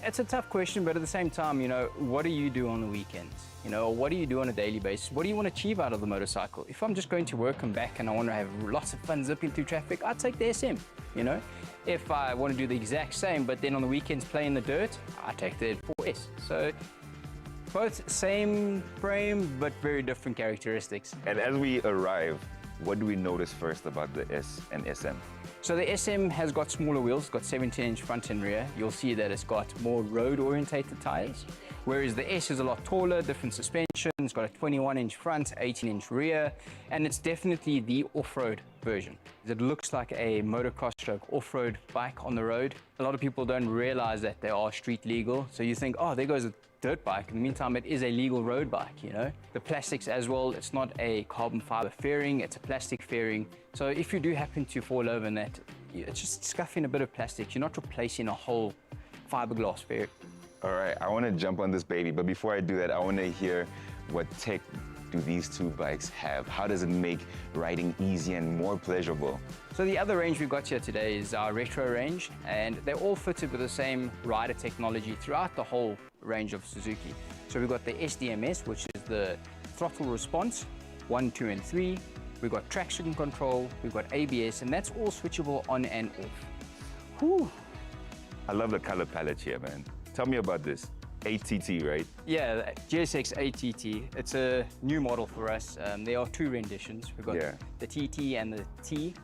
It's a tough question, but at the same time, you know, what do you do on the weekends? You know, what do you do on a daily basis? What do you want to achieve out of the motorcycle? If I'm just going to work and back and I want to have lots of fun zipping through traffic, I'd take the SM, you know? If I want to do the exact same, but then on the weekends play in the dirt, I take the 4S. So both same frame, but very different characteristics. And as we arrive, what do we notice first about the S and SM? So the SM has got smaller wheels, it's got 17-inch front and rear. You'll see that it's got more road-orientated tires, whereas the S is a lot taller, different suspension, it's got a 21-inch front, 18-inch rear, and it's definitely the off-road version. It looks like a motocross stroke off-road bike on the road. A lot of people don't realize that they are street legal, so you think, oh, there goes a dirt bike. In the meantime, it is a legal road bike, you know. The plastics as well, it's not a carbon fiber fairing, it's a plastic fairing. So if you do happen to fall over in that, it's just scuffing a bit of plastic. You're not replacing a whole fiberglass fairing. All right, I want to jump on this baby, but before I do that, I want to hear what tech do these two bikes have? How does it make riding easy and more pleasurable? So the other range we've got here today is our retro range, and they're all fitted with the same rider technology throughout the whole range of Suzuki. So we've got the SDMS, which is the throttle response, 1, 2, and 3. We've got traction control, we've got ABS, and that's all switchable on and off. Whew. I love the color palette here, man. Tell me about this. ATT, right? Yeah, GSX ATT. It's a new model for us. There are two renditions. We've got the TT and the T.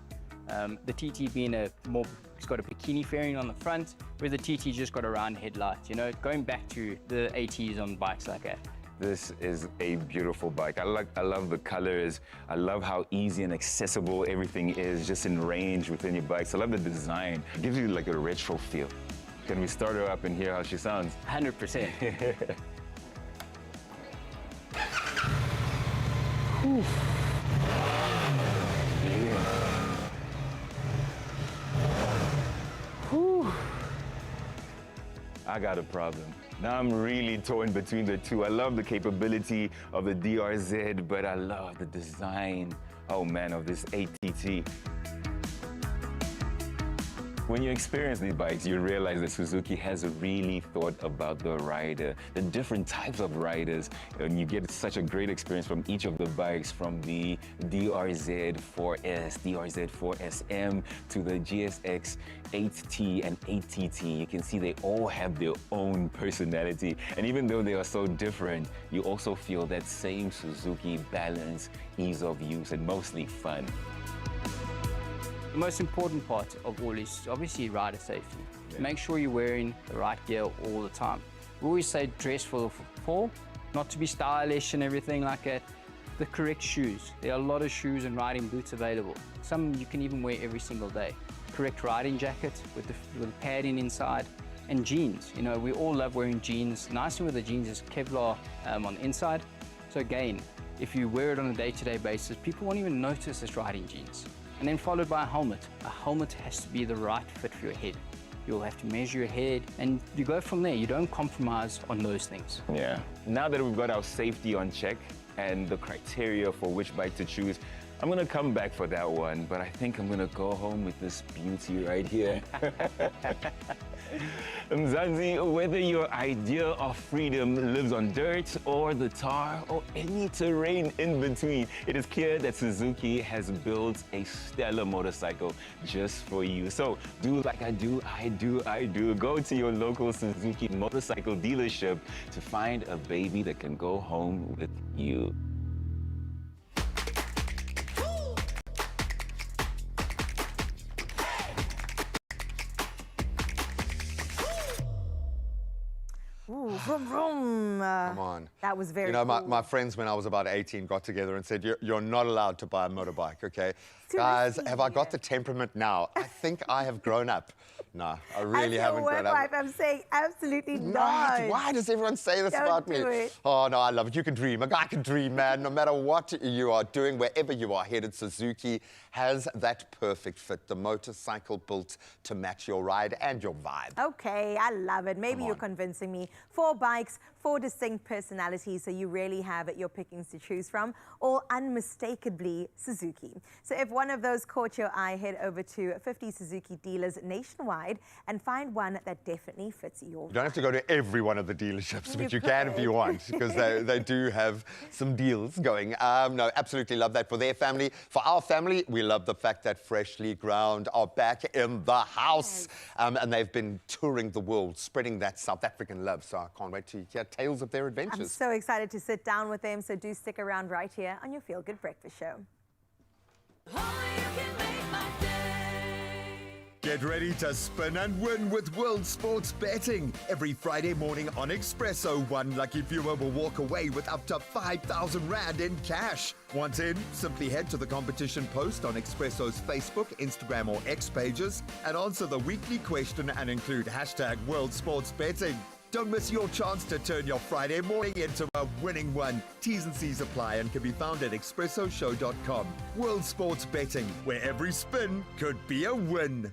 The TT being it's got a bikini fairing on the front, where the TT just got a round headlight. You know, going back to the 80s on bikes like that. This is a beautiful bike. I love the colors. I love how easy and accessible everything is, just in range within your bikes. I love the design. It gives you like a retro feel. Can we start her up and hear how she sounds? 100%. I got a problem. Now I'm really torn between the two. I love the capability of the DRZ, but I love the design, oh man, of this ATT. When you experience these bikes, you realize that Suzuki has really thought about the rider, the different types of riders, and you get such a great experience from each of the bikes, from the DRZ 4S, DRZ 4SM, to the GSX 8T and 8TT. You can see they all have their own personality, and even though they are so different, you also feel that same Suzuki balance, ease of use, and mostly fun. The most important part of all is obviously rider safety. Make sure you're wearing the right gear all the time. We always say dress for the fall, not to be stylish and everything like that. The correct shoes. There are a lot of shoes and riding boots available. Some you can even wear every single day. Correct riding jacket with the padding inside, and jeans. You know, we all love wearing jeans. Nice thing with the jeans is Kevlar on the inside. So again, if you wear it on a day-to-day basis, people won't even notice it's riding jeans. And then followed by a helmet. A helmet has to be the right fit for your head. You'll have to measure your head, and you go from there. You don't compromise on those things. Yeah. Now that we've got our safety on check and the criteria for which bike to choose, I'm gonna come back for that one, but I think I'm gonna go home with this beauty right here. Mzansi, whether your idea of freedom lives on dirt or the tar or any terrain in between, it is clear that Suzuki has built a stellar motorcycle just for you. So do like I do. Go to your local Suzuki motorcycle dealership to find a baby that can go home with you. Ooh, vroom, vroom. Come on. That was very You know, cool. my friends, when I was about 18, got together and said, you're not allowed to buy a motorbike, okay? Too Guys, risky. have I got the temperament now? I think I have grown up. No, I really As haven't your grown work up. wife, I'm saying absolutely Not. not. Why does everyone say this Don't about me? do it. Oh, no, I love it. You can dream. A guy can dream, man. No matter what you are doing, wherever you are headed, Suzuki has that perfect fit. The motorcycle built to match your ride and your vibe. Okay, I love it. Maybe Come you're on. convincing me. 4 bikes, 4 distinct personalities, so you really have your pickings to choose from, all unmistakably Suzuki. So if one of those caught your eye, head over to 50 Suzuki dealers nationwide and find one that definitely fits your You don't have to go to every one of the dealerships, but You you can if could. you want, because they do have some deals going. No, absolutely love that for their family. For our family, we love the fact that Freshly Ground are back in the house. And they've been touring the world, spreading that South African love. So I can't wait to hear tales of their I'm adventures. so excited to sit down with them, so do stick around right here on your Feel Good Breakfast Show. Only you can make my day. Get ready to spin and win with World Sports Betting. Every Friday morning on Expresso, one lucky viewer will walk away with up to 5,000 Rand in cash. Want in? Simply head to the competition post on Expresso's Facebook, Instagram or X pages and answer the weekly question and include hashtag World Sports Betting. Don't miss your chance to turn your Friday morning into a winning one. T's and C's apply and can be found at expressoshow.com. World Sports Betting, where every spin could be a win.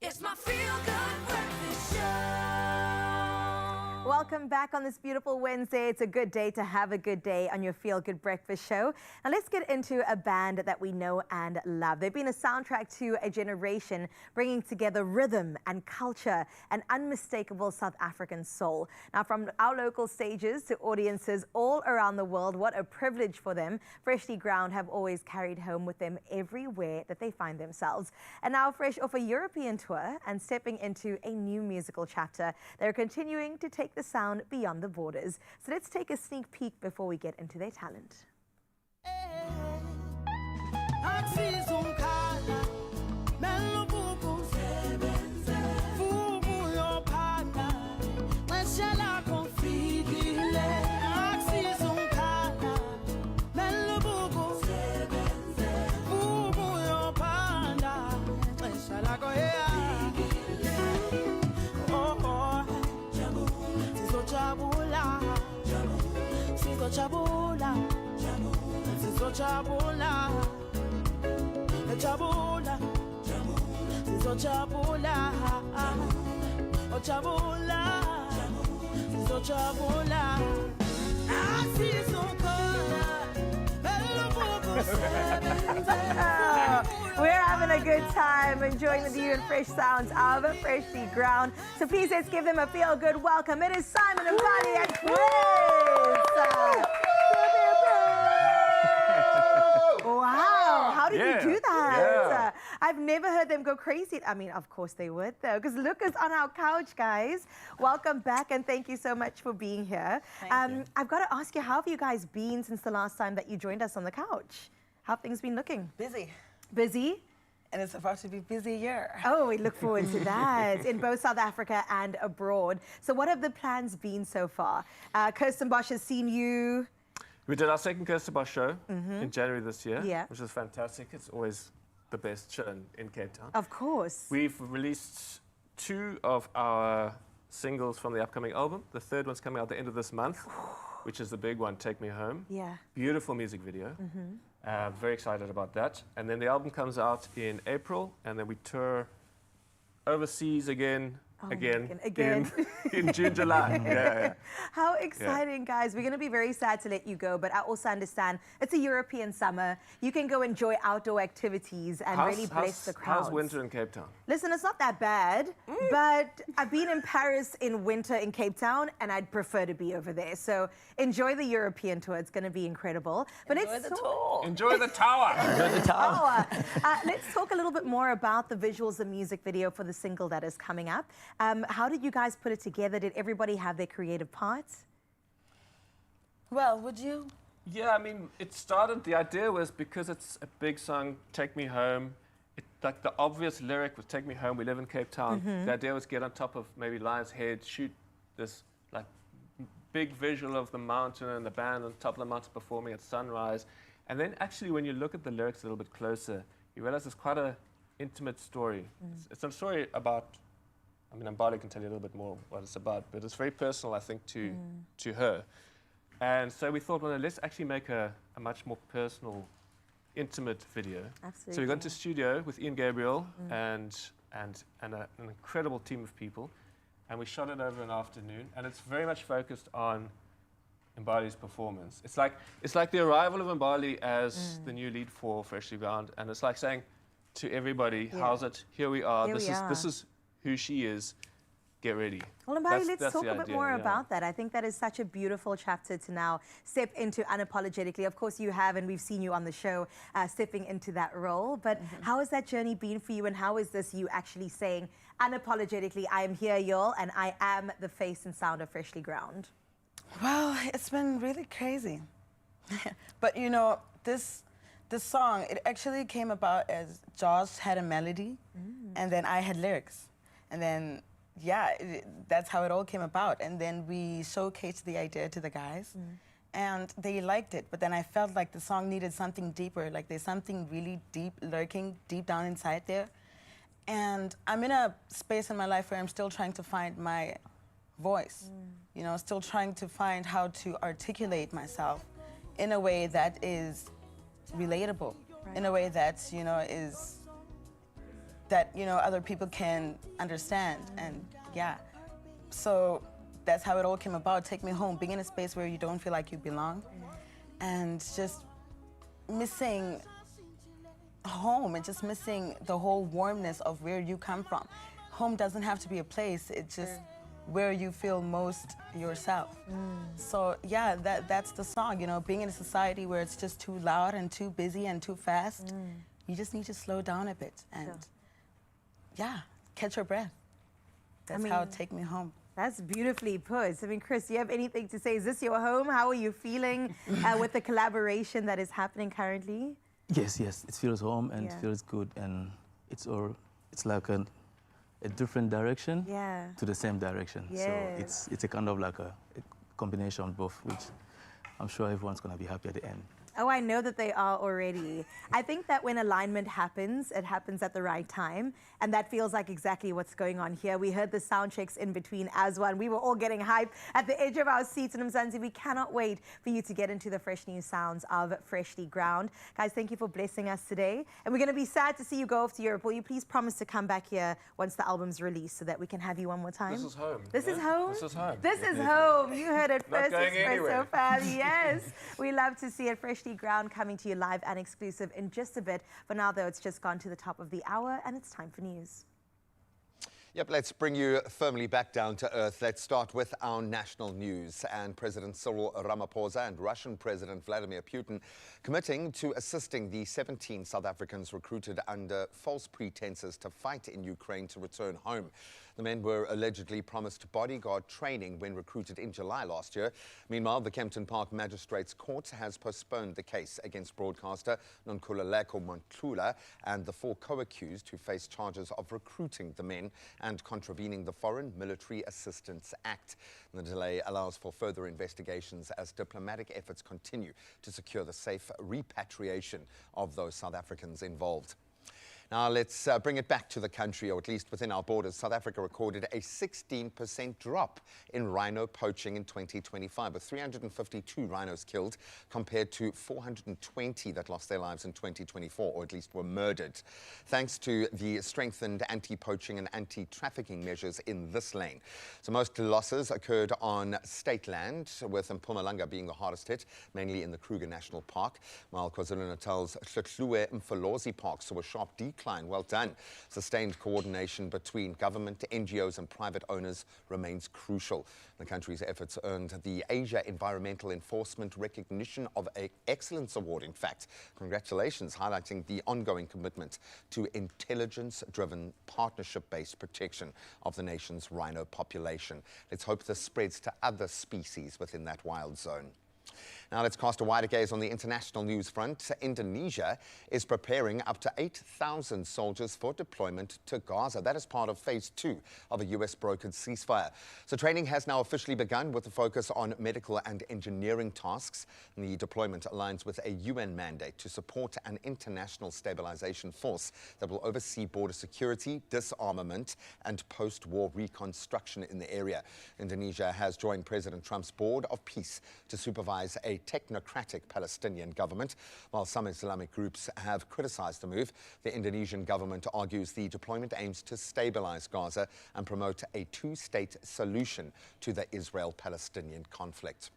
It's my feel-good breakfast show. Welcome back on this beautiful Wednesday. It's a good day to have a good day on your Feel Good Breakfast show. Now let's get into a band that we know and love. They've been a soundtrack to a generation, bringing together rhythm and culture and unmistakable South African soul. Now from our local stages to audiences all around the world, what a privilege for them. Freshly Ground have always carried home with them everywhere that they find themselves. And now fresh off a European tour and stepping into a new musical chapter, they're continuing to take the sound beyond the borders. So let's take a sneak peek before we get into their talent. Jabula, Jabula, Jabula, Jabula, oh Jabula, Jabula. I see some We're having a good time enjoying the new and fresh sounds of Freshly Ground. So please let's give them a feel-good welcome. It is Simon and Bonnie and Chris. Wow, how did you do that? I've never heard them go crazy. I mean, of course they would though, because look is on our couch, guys. Welcome back and thank you so much for being here. I've got to ask you, how have you guys been since the last time that you joined us on the couch? How have things been looking? Busy. Busy? And it's about to be a busy year. Oh, we look forward to that in both South Africa and abroad. So what have the plans been so far? Kirsten Bosch has seen you. We did our second Kirsten Bosch show in January this year, Yeah. which is fantastic. It's always the best show in Cape Town. Of course. We've released 2 of our singles from the upcoming album. The third one's coming out at the end of this month, which is the big one, Take Me Home. Yeah. Beautiful music video. Very excited about that. And then the album comes out in April, and then we tour overseas again in June, July. Yeah. How exciting, guys. We're going to be very sad to let you go, but I also understand it's a European summer. You can go enjoy outdoor activities and really bless the crowds. How's winter in Cape Town? Listen, it's not that bad, but I've been in Paris in winter in Cape Town, and I'd prefer to be over there. So enjoy the European tour. It's going to be incredible. But Enjoy the tour. Enjoy the tower. Let's talk a little bit more about the visuals, the music video for the single that is coming up. How did you guys put it together? Did everybody have their creative parts? Well, would you? Yeah, I mean, it started, the idea was because it's a big song, Take Me Home, like the obvious lyric was Take Me Home, we live in Cape Town. The idea was get on top of maybe Lion's Head, shoot this like big visual of the mountain and the band on top of the mountain performing at sunrise. And then actually when you look at the lyrics a little bit closer, you realize it's quite an intimate story. It's a story about, I mean, Mbali can tell you a little bit more what it's about, but it's very personal, I think, to her. And so we thought, well, let's actually make a much more personal, intimate video. Absolutely. So we got into studio with Ian Gabriel and an incredible team of people, and we shot it over an afternoon, and it's very much focused on Mbali's performance. It's like the arrival of Mbali as the new lead for Freshly Ground, and it's like saying to everybody, how's it? Here we are. This is who she is. Get ready. Well, Mbali, let's talk a bit more about that. I think that is such a beautiful chapter to now step into unapologetically. Of course, you have, and we've seen you on the show stepping into that role. But how has that journey been for you, and how is this you actually saying unapologetically, I am here, y'all, and I am the face and sound of Freshly Ground? Well, it's been really crazy. But you know, this song, it actually came about as Josh had a melody, and then I had lyrics. And then, yeah, that's how it all came about. And then we showcased the idea to the guys, and they liked it. But then I felt like the song needed something deeper, like there's something really deep lurking deep down inside there. And I'm in a space in my life where I'm still trying to find my voice, you know, still trying to find how to articulate myself in a way that is relatable, in a way that, you know, is that, you know, other people can understand. And yeah, so that's how it all came about. Take Me Home, being in a space where you don't feel like you belong, and just missing home and just missing the whole warmness of where you come from. Home doesn't have to be a place, it's just where you feel most yourself. So yeah, that's the song, you know, being in a society where it's just too loud and too busy and too fast, you just need to slow down a bit and yeah, catch your breath. That's how Take Me Home. That's beautifully put. I mean, Chris, do you have anything to say? Is this your home? How are you feeling with the collaboration that is happening currently? Yes, it feels home and it feels good, and it's like a different direction to the same direction. Yes. So it's a kind of like a combination of both, which I'm sure everyone's gonna be happy at the end. Oh, I know that they are already. I think that when alignment happens, it happens at the right time. And that feels like exactly what's going on here. We heard the sound checks in between as well. And we were all getting hyped at the edge of our seats. And Mzansi, we cannot wait for you to get into the fresh new sounds of Freshly Ground. Guys, thank you for blessing us today. And we're going to be sad to see you go off to Europe. Will you please promise to come back here once the album's released so that we can have you one more time? This is home. This is home? This is home. This is home. You heard it Not first, going Expresso anywhere. fam. Yes. We love to see it. Freshly Ground coming to you live and exclusive in just a bit. For now, though, it's just gone to the top of the hour and it's time for news. Yep, let's bring you firmly back down to earth. Let's start with our national news. And President Cyril Ramaphosa and Russian President Vladimir Putin committing to assisting the 17 South Africans recruited under false pretenses to fight in Ukraine to return home. The men were allegedly promised bodyguard training when recruited in July last year. Meanwhile, the Kempton Park Magistrates Court has postponed the case against broadcaster Nonkululeko Monthlula and the 4 co-accused who face charges of recruiting the men and contravening the Foreign Military Assistance Act. The delay allows for further investigations as diplomatic efforts continue to secure the safe repatriation of those South Africans involved. Now let's bring it back to the country, or at least within our borders. South Africa recorded a 16% drop in rhino poaching in 2025, with 352 rhinos killed compared to 420 that lost their lives in 2024, or at least were murdered. Thanks to the strengthened anti-poaching and anti-trafficking measures in this lane. So most losses occurred on state land, with Mpumalanga being the hardest hit, mainly in the Kruger National Park, while KwaZulu-Natal's Hluhluwe Mfolozi Park saw a sharp decline. Well done. Sustained coordination between government, NGOs and private owners remains crucial. The country's efforts earned the Asia Environmental Enforcement Recognition of Excellence Award, in fact. Congratulations, highlighting the ongoing commitment to intelligence-driven, partnership-based protection of the nation's rhino population. Let's hope this spreads to other species within that wild zone. Now let's cast a wider gaze on the international news front. Indonesia is preparing up to 8,000 soldiers for deployment to Gaza. That is part of phase 2 of a US-brokered ceasefire. So training has now officially begun with a focus on medical and engineering tasks. And the deployment aligns with a UN mandate to support an international stabilization force that will oversee border security, disarmament, and post-war reconstruction in the area. Indonesia has joined President Trump's Board of Peace to supervise a technocratic Palestinian government. While some Islamic groups have criticized the move, the Indonesian government argues the deployment aims to stabilize Gaza and promote a two-state solution to the Israel-Palestinian conflict.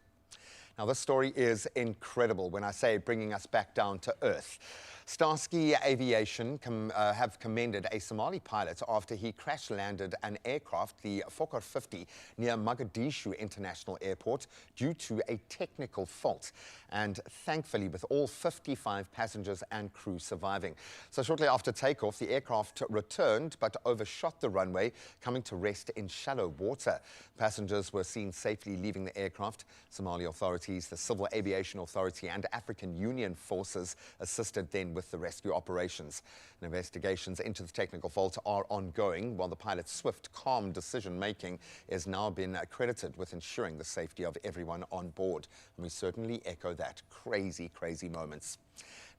Now, this story is incredible when I say bringing us back down to earth. Starsky Aviation have commended a Somali pilot after he crash-landed an aircraft, the Fokker 50, near Mogadishu International Airport due to a technical fault. And thankfully, with all 55 passengers and crew surviving. So shortly after takeoff, the aircraft returned but overshot the runway, coming to rest in shallow water. Passengers were seen safely leaving the aircraft. Somali authorities, the Civil Aviation Authority and African Union forces assisted then with the rescue operations. And investigations into the technical fault are ongoing, while the pilot's swift, calm decision-making has now been credited with ensuring the safety of everyone on board. And we certainly echo that. Crazy, crazy moments.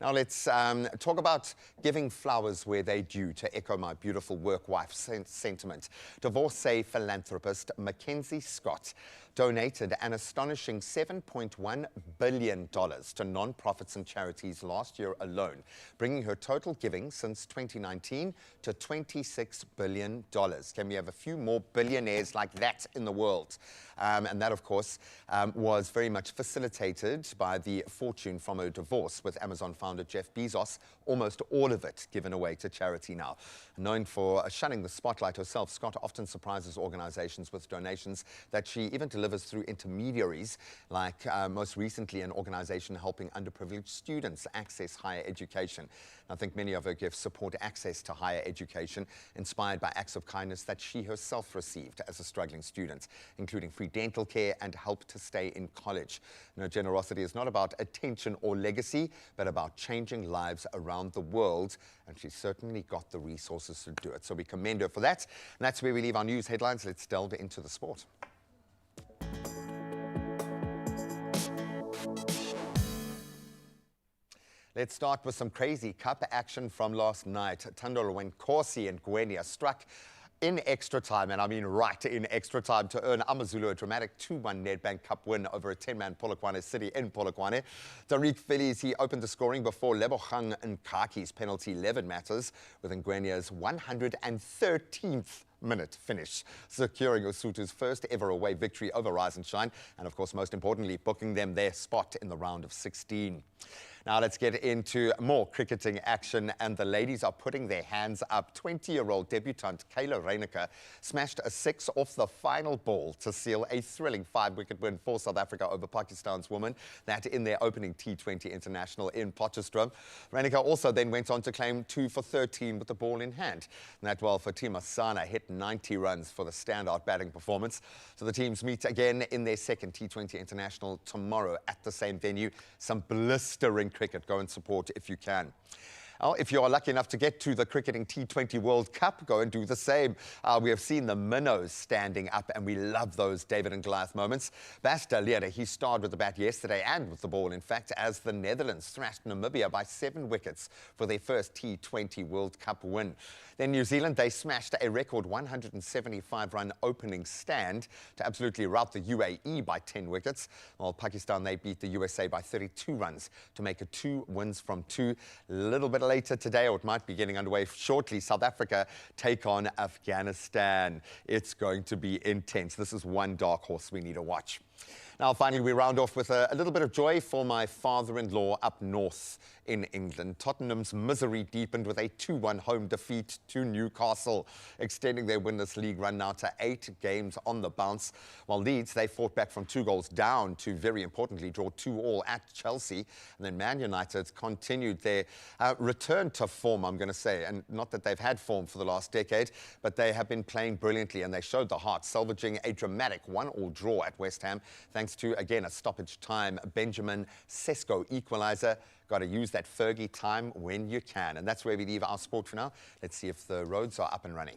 Now let's talk about giving flowers where they're due, to echo my beautiful work wife sentiment. Divorcee philanthropist Mackenzie Scott donated an astonishing $7.1 billion to non-profits and charities last year alone, bringing her total giving since 2019 to $26 billion. Can we have a few more billionaires like that in the world? And that, of course, was very much facilitated by the fortune from her divorce with Amazon founder Jeff Bezos, almost all of it given away to charity now. Known for shunning the spotlight herself, Scott often surprises organizations with donations that she even delivers through intermediaries, like most recently an organization helping underprivileged students access higher education. I think many of her gifts support access to higher education, inspired by acts of kindness that she herself received as a struggling student, including free dental care and help to stay in college. And her generosity is not about attention or legacy, but about changing lives around the world, and she's certainly got the resources to do it. So we commend her for that. And that's where we leave our news headlines. Let's delve into the sport. Let's start with some crazy cup action from last night. Thando Wenkosi and Gwenya struck in extra time, and I mean right in extra time, to earn AmaZulu a dramatic 2-1 Nedbank Cup win over a 10-man Polokwane City in Polokwane. Tariq Phillies, he opened the scoring before Lebogang Nkaki's penalty levered matters with Ngwenya's 113th minute finish, securing Lesotho's first ever away victory over Rise and Shine, and of course, most importantly, booking them their spot in the round of 16. Now let's get into more cricketing action, and the ladies are putting their hands up. 20-year-old debutant Kayla Reyneke smashed a 6 off the final ball to seal a thrilling 5-wicket win for South Africa over Pakistan's women, that in their opening T20 international in Potchefstroom. Reyneke also then went on to claim 2 for 13 with the ball in hand. And that while Fatima Sana hit 90 runs for the standout batting performance. So the teams meet again in their second T20 international tomorrow at the same venue. Some blistering cricket. Go and support if you can. Well, if you are lucky enough to get to the cricketing T20 World Cup, go and do the same. We have seen the minnows standing up, and we love those David and Goliath moments. Bas de Leede, he starred with the bat yesterday and with the ball, in fact, as the Netherlands thrashed Namibia by 7 wickets for their first T20 World Cup win. Then New Zealand, they smashed a record 175-run opening stand to absolutely rout the UAE by 10 wickets, while Pakistan, they beat the USA by 32 runs to make it 2 wins from 2. A little bit later today, or it might be getting underway shortly, South Africa take on Afghanistan. It's going to be intense. This is one dark horse we need to watch. Now, finally, we round off with a little bit of joy for my father-in-law up north in England. Tottenham's misery deepened with a 2-1 home defeat to Newcastle, extending their winless league run now to 8 games on the bounce. While Leeds, they fought back from 2 goals down to, very importantly, draw 2-2 at Chelsea. And then Man United continued their return to form, I'm going to say. And not that they've had form for the last decade, but they have been playing brilliantly, and they showed the heart, salvaging a dramatic 1-1 draw at West Ham, thanks to, again, a stoppage time Benjamin Sesko equaliser. Got to use that Fergie time when you can. And that's where we leave our sport for now. Let's see if the roads are up and running.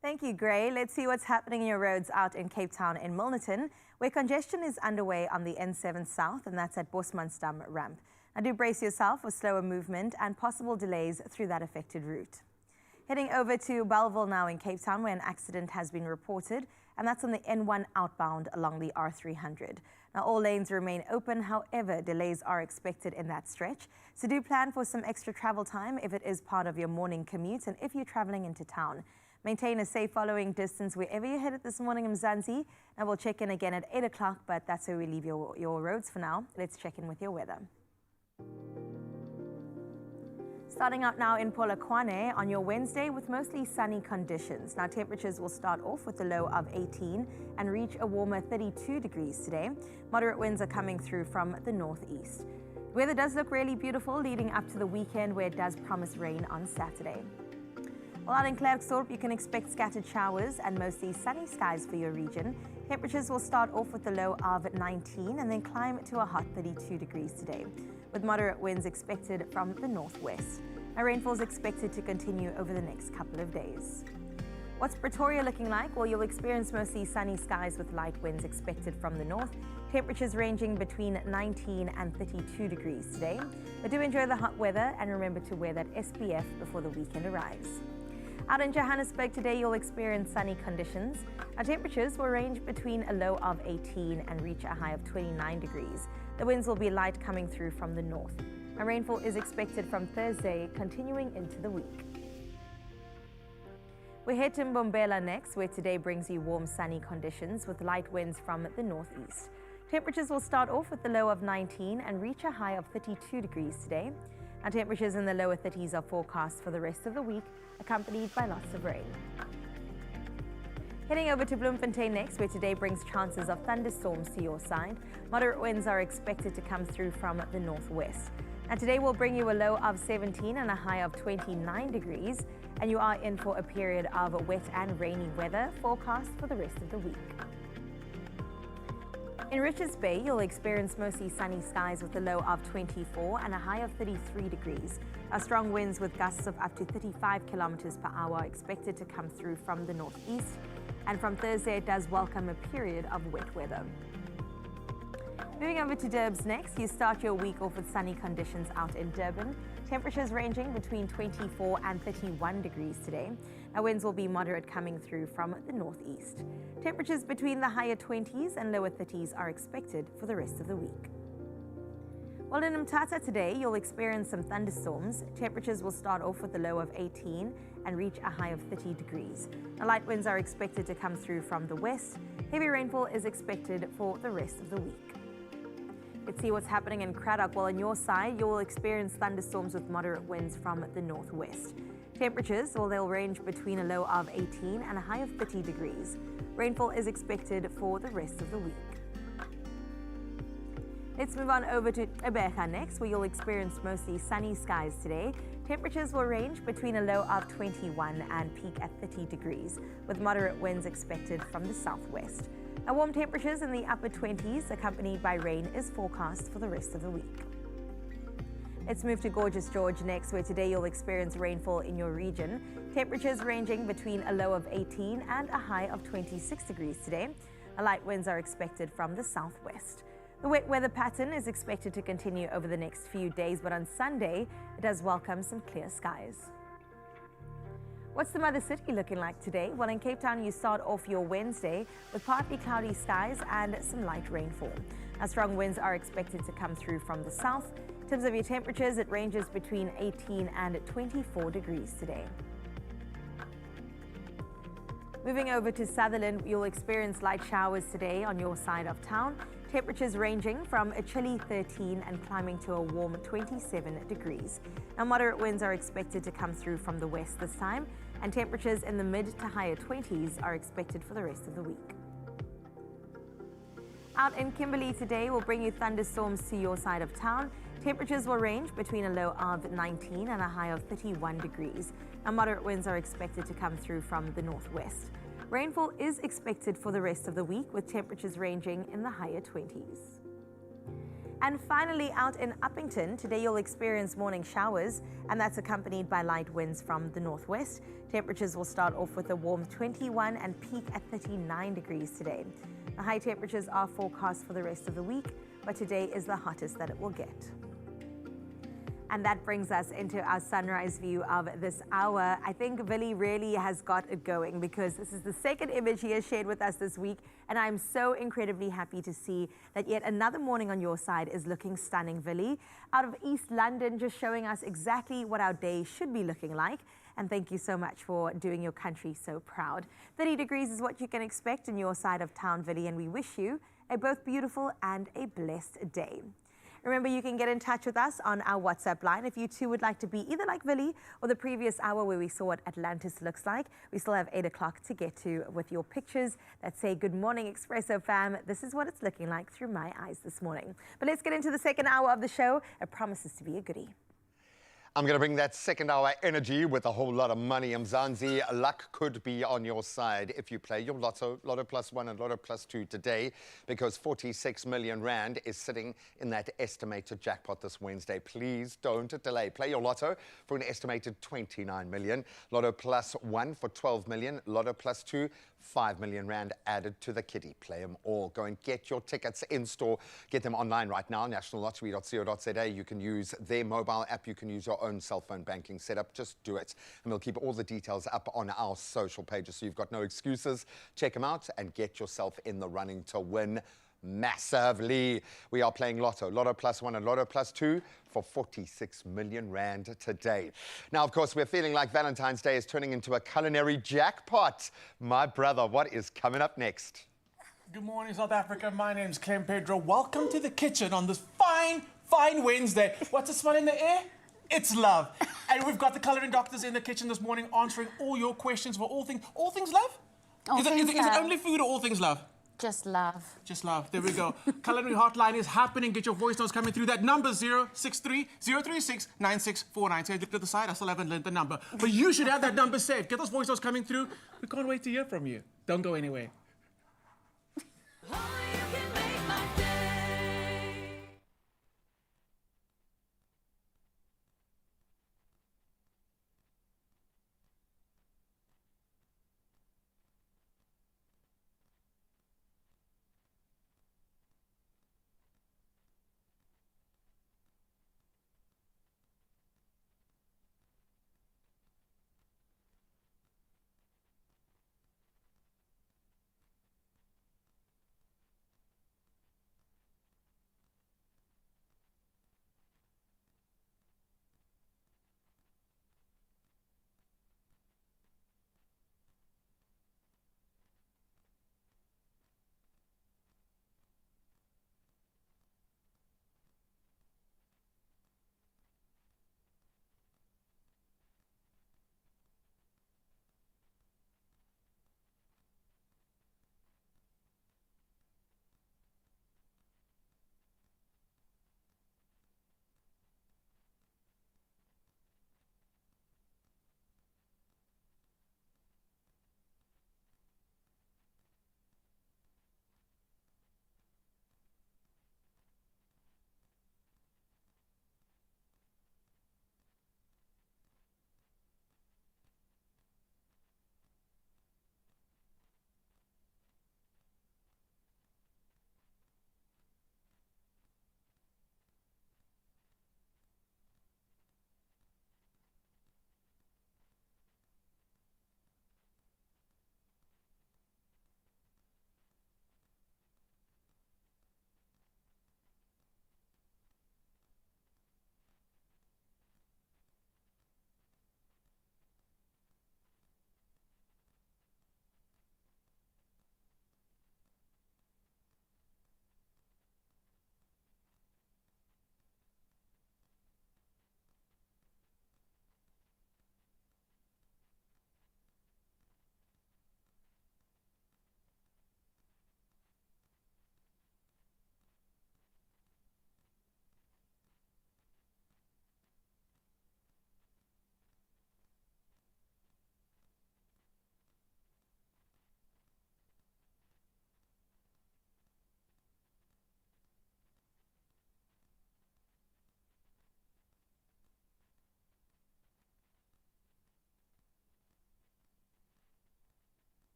Thank you, Gray. Let's see what's happening in your roads out in Cape Town in Milnerton, where congestion is underway on the N7 South, and that's at Bosmansdam ramp. Now do brace yourself for slower movement and possible delays through that affected route. Heading over to Bellville now in Cape Town, where an accident has been reported, and that's on the N1 outbound along the R300. Now, all lanes remain open. However, delays are expected in that stretch. So do plan for some extra travel time if it is part of your morning commute and if you're traveling into town. Maintain a safe following distance wherever you're headed this morning in Mzansi. And we'll check in again at 8 o'clock, but that's where we leave your roads for now. Let's check in with your weather. Starting out now in Polokwane on your Wednesday with mostly sunny conditions. Now temperatures will start off with a low of 18 and reach a warmer 32 degrees today. Moderate winds are coming through from the northeast. Weather does look really beautiful leading up to the weekend, where it does promise rain on Saturday. Well, out in Klerksdorp, you can expect scattered showers and mostly sunny skies for your region. Temperatures will start off with a low of 19 and then climb to a hot 32 degrees today, with moderate winds expected from the northwest. Now, rainfall is expected to continue over the next couple of days. What's Pretoria looking like? Well, you'll experience mostly sunny skies with light winds expected from the north. Temperatures ranging between 19 and 32 degrees today. But do enjoy the hot weather and remember to wear that SPF before the weekend arrives. Out in Johannesburg today, you'll experience sunny conditions. Our temperatures will range between a low of 18 and reach a high of 29 degrees. The winds will be light coming through from the north. And rainfall is expected from Thursday, continuing into the week. We head to Mbombela next, where today brings you warm, sunny conditions with light winds from the northeast. Temperatures will start off with the low of 19 and reach a high of 32 degrees today. Our temperatures in the lower 30s are forecast for the rest of the week, accompanied by lots of rain. Heading over to Bloemfontein next, where today brings chances of thunderstorms to your side. Moderate winds are expected to come through from the northwest. And today will bring you a low of 17 and a high of 29 degrees, and you are in for a period of wet and rainy weather forecast for the rest of the week. In Richards Bay, you'll experience mostly sunny skies with a low of 24 and a high of 33 degrees. Our strong winds with gusts of up to 35 kilometers per hour are expected to come through from the northeast, and from Thursday it does welcome a period of wet weather. Moving over to Durbs next, you start your week off with sunny conditions out in Durban. Temperatures ranging between 24 and 31 degrees today. Our winds will be moderate coming through from the northeast. Temperatures between the higher 20s and lower 30s are expected for the rest of the week. Well, in Mthatha today, you'll experience some thunderstorms. Temperatures will start off with a low of 18 and reach a high of 30 degrees. Now, light winds are expected to come through from the west. Heavy rainfall is expected for the rest of the week. Let's see what's happening in Cradock. Well, on your side, you will experience thunderstorms with moderate winds from the northwest. Temperatures, well, they'll range between a low of 18 and a high of 30 degrees. Rainfall is expected for the rest of the week. Let's move on over to Gqeberha next, where you'll experience mostly sunny skies today. Temperatures will range between a low of 21 and peak at 30 degrees, with moderate winds expected from the southwest. Now, warm temperatures in the upper 20s, accompanied by rain, is forecast for the rest of the week. Let's move to Gorgeous George next, where today you'll experience rainfall in your region. Temperatures ranging between a low of 18 and a high of 26 degrees today. Light winds are expected from the southwest. The wet weather pattern is expected to continue over the next few days, but on Sunday, it does welcome some clear skies. What's the mother city looking like today? Well, in Cape Town, you start off your Wednesday with partly cloudy skies and some light rainfall. Now, strong winds are expected to come through from the south. In terms of your temperatures, it ranges between 18 and 24 degrees today. Moving over to Sutherland, you'll experience light showers today on your side of town. Temperatures ranging from a chilly 13 and climbing to a warm 27 degrees. Now, moderate winds are expected to come through from the west this time, and temperatures in the mid to higher 20s are expected for the rest of the week. Out in Kimberley today will bring you thunderstorms to your side of town. Temperatures will range between a low of 19 and a high of 31 degrees. Now, moderate winds are expected to come through from the northwest. Rainfall is expected for the rest of the week, with temperatures ranging in the higher 20s. And finally, out in Uppington, today you'll experience morning showers, and that's accompanied by light winds from the northwest. Temperatures will start off with a warm 21 and peak at 39 degrees today. The high temperatures are forecast for the rest of the week, but today is the hottest that it will get. And that brings us into our sunrise view of this hour. I think Willie really has got it going, because this is the second image he has shared with us this week, and I'm so incredibly happy to see that yet another morning on your side is looking stunning, Willie. Out of East London, just showing us exactly what our day should be looking like. And thank you so much for doing your country so proud. 30 degrees is what you can expect in your side of town, Willie, and we wish you a both beautiful and a blessed day. Remember, you can get in touch with us on our WhatsApp line if you too would like to be either like Willie or the previous hour where we saw what Atlantis looks like. We still have 8 o'clock to get to with your pictures that say, "Good morning, Expresso fam. This is what it's looking like through my eyes this morning." But let's get into the second hour of the show. It promises to be a goodie. I'm going to bring that second hour energy with a whole lot of money. Mzansi, luck could be on your side if you play your Lotto, Lotto Plus 1 and Lotto Plus 2 today, because 46 million rand is sitting in that estimated jackpot this Wednesday. Please don't delay. Play your Lotto for an estimated 29 million, Lotto Plus 1 for 12 million, Lotto Plus 2, 5 million rand added to the kitty. Play them all. Go and get your tickets in store. Get them online right now, nationallottery.co.za. You can use their mobile app. You can use your own cell phone banking setup. Just do it. And we'll keep all the details up on our social pages, so you've got no excuses. Check them out and get yourself in the running to win massively. We are playing Lotto, Lotto Plus 1 and Lotto Plus 2 for 46 million rand today. Now, of course, we're feeling like Valentine's Day is turning into a culinary jackpot. My brother, what is coming up next? Good morning, South Africa. My name's Clem Pedro. Welcome to the kitchen on this fine Wednesday. What's the smell in the air? It's love. And we've got the colouring doctors in the kitchen this morning answering all your questions for all things love? Is it only food or all things love? Just love. Just love. There we go. Culinary hotline is happening. Get your voice notes coming through. That number 063 036 9649. So I looked at the side. I still haven't learned the number. But you should have that number saved. Get those voice notes coming through. We can't wait to hear from you. Don't go anywhere.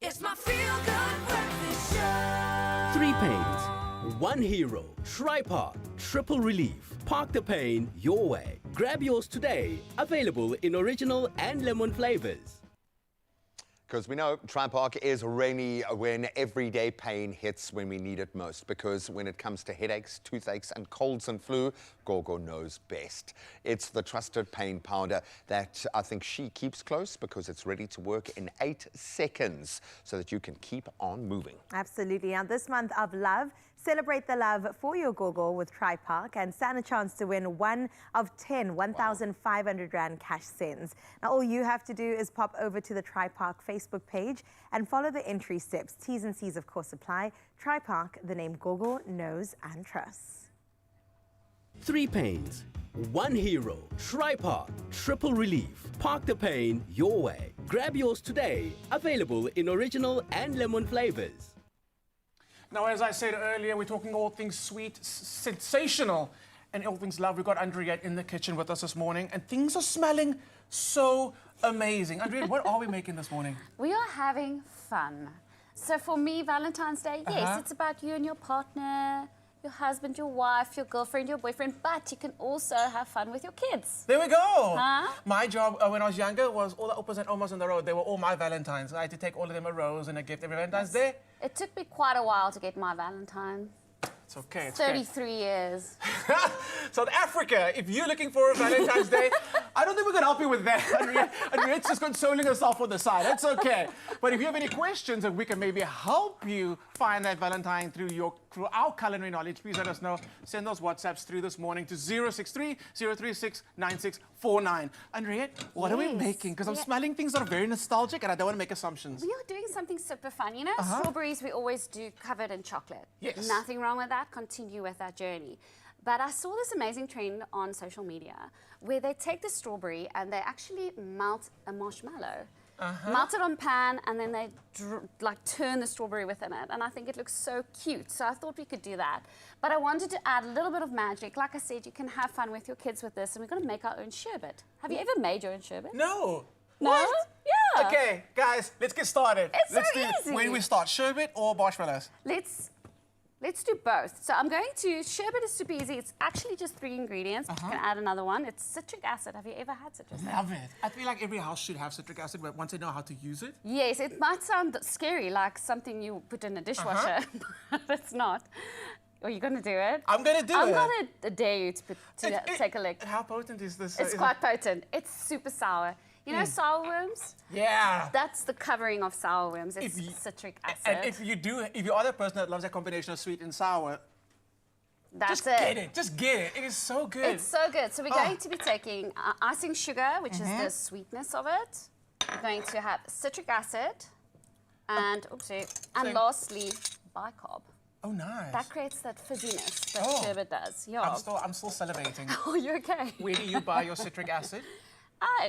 It's my feel-good breakfast show. 3 pains, 1 hero. Tri-Park, triple relief. Park the pain your way. Grab yours today. Available in original and lemon flavors. Because we know Tri-Park is rainy when everyday pain hits when we need it most. Because when it comes to headaches, toothaches, and colds and flu, Gogo knows best. It's the trusted pain powder that I think she keeps close because it's ready to work in 8 seconds so that you can keep on moving. Absolutely. Now, this month of love, celebrate the love for your Gogo with Tri-Park and stand a chance to win 1 of 10 1,500 Rand cash sends. Now, all you have to do is pop over to the Tri-Park Facebook page and follow the entry steps. T's and C's, of course, apply. Tri-Park, the name Gogo knows and trusts. 3 pains. 1 hero. Tri-Park. Triple relief. Park the pain your way. Grab yours today. Available in original and lemon flavors. Now, as I said earlier, we're talking all things sweet, sensational, and all things love. We've got Andriette in the kitchen with us this morning, and things are smelling so amazing. Andriette, what are we making this morning? We are having fun. So for me, Valentine's Day, yes, it's about you and your partner, your husband, your wife, your girlfriend, your boyfriend, but you can also have fun with your kids. There we go. Huh? My job when I was younger was all the oppas and omas on the road. They were all my Valentines. I had to take all of them a rose and a gift every Valentine's Day. It took me quite a while to get my Valentine. It's okay. It's 33 years. South Africa, if you're looking for a Valentine's Day, I don't think we can help you with that. Henriette's just consoling herself on the side. That's okay. But if you have any questions and we can maybe help you find that Valentine through our culinary knowledge, please let us know. Send those WhatsApps through this morning to 063 036 9649. Henriette, what are we making? Because I'm smelling things that are very nostalgic and I don't want to make assumptions. We are doing something super fun. You know, strawberries we always do covered in chocolate. Yes. Nothing wrong with that. Continue with that journey. But I saw this amazing trend on social media where they take the strawberry and they actually melt a marshmallow. Melt it on pan and then they like turn the strawberry within it, and I think it looks so cute, so I thought we could do that. But I wanted to add a little bit of magic. Like I said, you can have fun with your kids with this, and we're going to make our own sherbet. Have you ever made your own sherbet? No. No? What? Yeah. Okay, guys, let's get started. It's let's so easy. Where do we start, sherbet or marshmallows? Let's do both. So I'm going to, sherbet is super easy. It's actually just 3 ingredients. You can add another one. It's citric acid. Have you eever had citric acid? Love it. I feel like every house should have citric acid, but once they know how to use it. Yes, it might sound scary, like something you put in a dishwasher, but it's not. Are you going to do it? I'm going to do it. I'm going to dare you to take a lick. How potent is this? It's quite potent. It's super sour. You know sour worms? Yeah. That's the covering of sour worms. It's citric acid. And if you are the person that loves that combination of sweet and sour, that's just get it. Just get it. It is so good. It's so good. So we're going to be taking icing sugar, which is the sweetness of it. We're going to have citric acid and, and lastly, bicarb. Oh, nice. That creates that fizziness that sherbet does. Yeah. I'm still salivating. Oh, you're okay. Where do you buy your citric acid?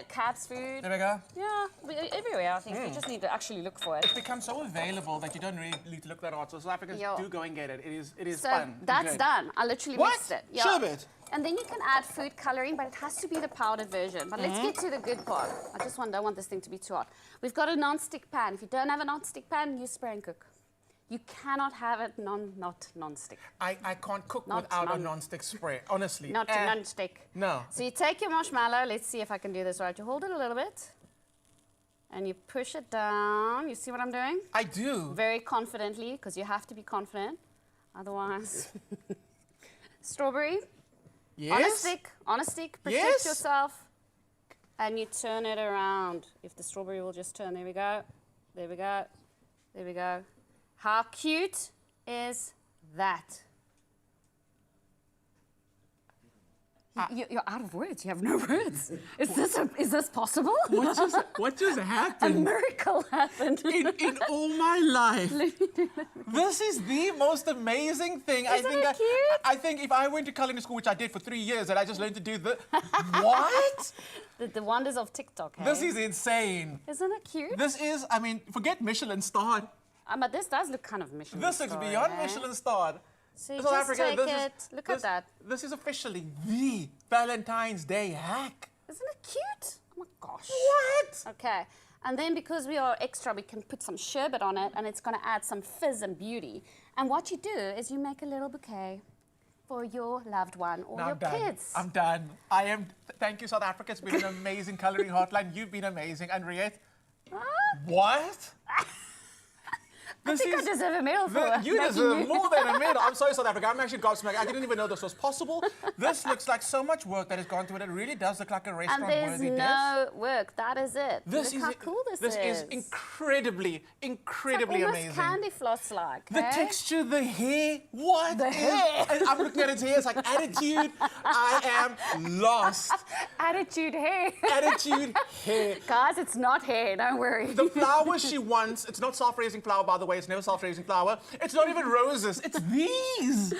Cabs food. There we go. Yeah, everywhere, I think. You just need to actually look for it. It's become so available that you don't really need to look that hard. So South Africans do go and get it. It is so fun. That's done. I literally mixed it. Yeah. Sherbet? And then you can add food coloring, but it has to be the powdered version. But let's get to the good part. I don't want this thing to be too hot. We've got a non-stick pan. If you don't have a non-stick pan, use spray and cook. You cannot have it not non-stick. I can't cook without a non-stick spray, honestly. Not non-stick. No. So you take your marshmallow. Let's see if I can do this right. You hold it a little bit, and you push it down. You see what I'm doing? I do. Very confidently, because you have to be confident. Otherwise... Strawberry. Yes. On a stick. Protect yourself. And you turn it around. If the strawberry will just turn. There we go. There we go. There we go. How cute is that? You're out of words. You have no words. Is this possible? What just happened? A miracle happened. In all my life. This is the most amazing thing. Isn't it cute? I think if I went to culinary school, which I did for 3 years, and I just learned to do the... What? The wonders of TikTok, hey? This is insane. Isn't it cute? This is, I mean, forget Michelin starred. But this does look kind of Michelin This looks beyond Michelin starred. So you just take it. Look at that. This is officially the Valentine's Day hack. Isn't it cute? Oh my gosh. What? Okay. And then because we are extra, we can put some sherbet on it, and it's going to add some fizz and beauty. And what you do is you make a little bouquet for your loved one or your kids. I'm done. Thank you, South Africa. It's been an amazing coloring hotline. You've been amazing. Henriette. What? I think I deserve a medal for You deserve more than a medal. I'm sorry, South Africa. I'm actually gobsmacked. I didn't even know this was possible. This looks like so much work that has gone to it. It really does look like a restaurant-worthy dish. And there's no work. That is it. Look how cool this is. This is incredibly amazing. Almost candy floss-like. The texture, the hair. What? The hair. I'm looking at its hair. It's like attitude. I am lost. Attitude hair. Attitude hair. Guys, it's not hair. Don't worry. The flower she wants, it's not self-raising flour, by the way. It's never self-raising flour. It's not even roses. It's these.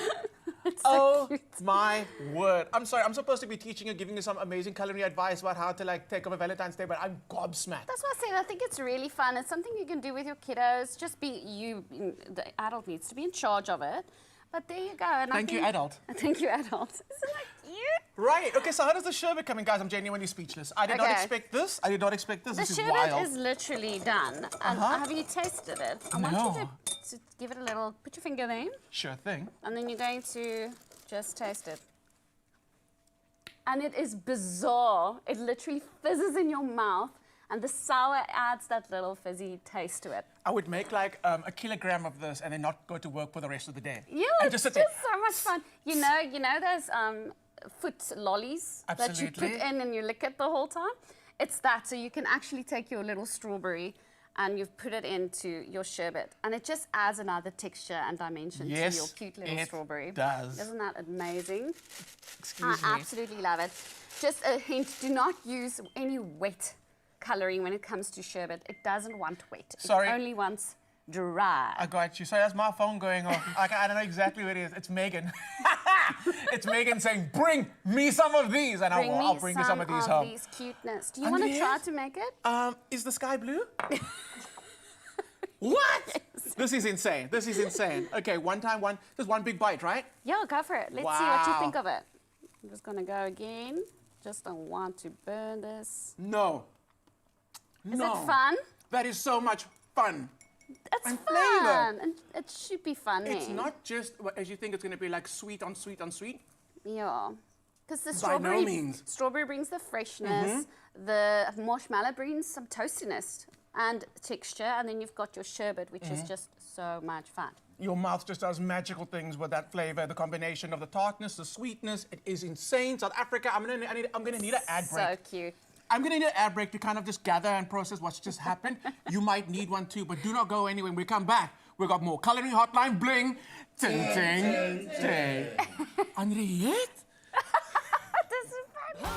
Oh my word. I'm sorry, I'm supposed to be teaching you, giving you some amazing culinary advice about how to like take over Valentine's Day, but I'm gobsmacked. That's what I said. I think it's really fun. It's something you can do with your kiddos. Just be you. The adult needs to be in charge of it. But there you go. And Thank you, adult. Thank you, adult. Isn't that cute? Right. Okay. So how does the sherbet come in, guys? I'm genuinely speechless. I did not expect this. I did not expect this. The This is sherbet wild. is literally done. And have you tasted it? I want you to give it a little. Put your finger there. Sure thing. And then you're going to just taste it. And it is bizarre. It literally fizzes in your mouth, and the sour adds that little fizzy taste to it. I would make like a kilogram of this and then not go to work for the rest of the day. Yeah, and it's just just sit there. so much fun. You know those foot lollies that you put Absolutely. in and you lick it the whole time? It's that. So you can actually take your little strawberry and you've put it into your sherbet, and it just adds another texture and dimension to your cute little strawberry. Does. Isn't that amazing? Excuse I me. absolutely love it. Just a hint, do not use any wet colouring when it comes to sherbet. It doesn't want wet. Sorry. It only wants dry. I got you. Sorry, that's my phone going off. I don't know exactly what it is. It's Megan. It's Megan saying, bring me some of these. And I'll bring you some of these home. These cuteness. Do you want to try to make it? Is the sky blue? What? Yes. This is insane. This is insane. Okay, just one big bite, right? Yeah, go for it. Let's see what you think of it. I'm just going to go again. Just don't want to burn this. No. Is it fun? That is so much fun. It's and fun. flavor. And it should be fun. It's eh? not just as you think it's going to be like sweet on sweet on sweet. Yeah. Because the By no means. strawberry brings the freshness. The marshmallow brings some toastiness and texture. And then you've got your sherbet, which is just so much fun. Your mouth just does magical things with that flavor, the combination of the tartness, the sweetness. It is insane. South Africa, I'm gonna need an ad break. So cute. I'm gonna need an ad break to kind of just gather and process what's just happened. You might need one too, but do not go anywhere. When we come back, we got more culinary hotline bling. Ting ting ting. Andre yet? This is fun.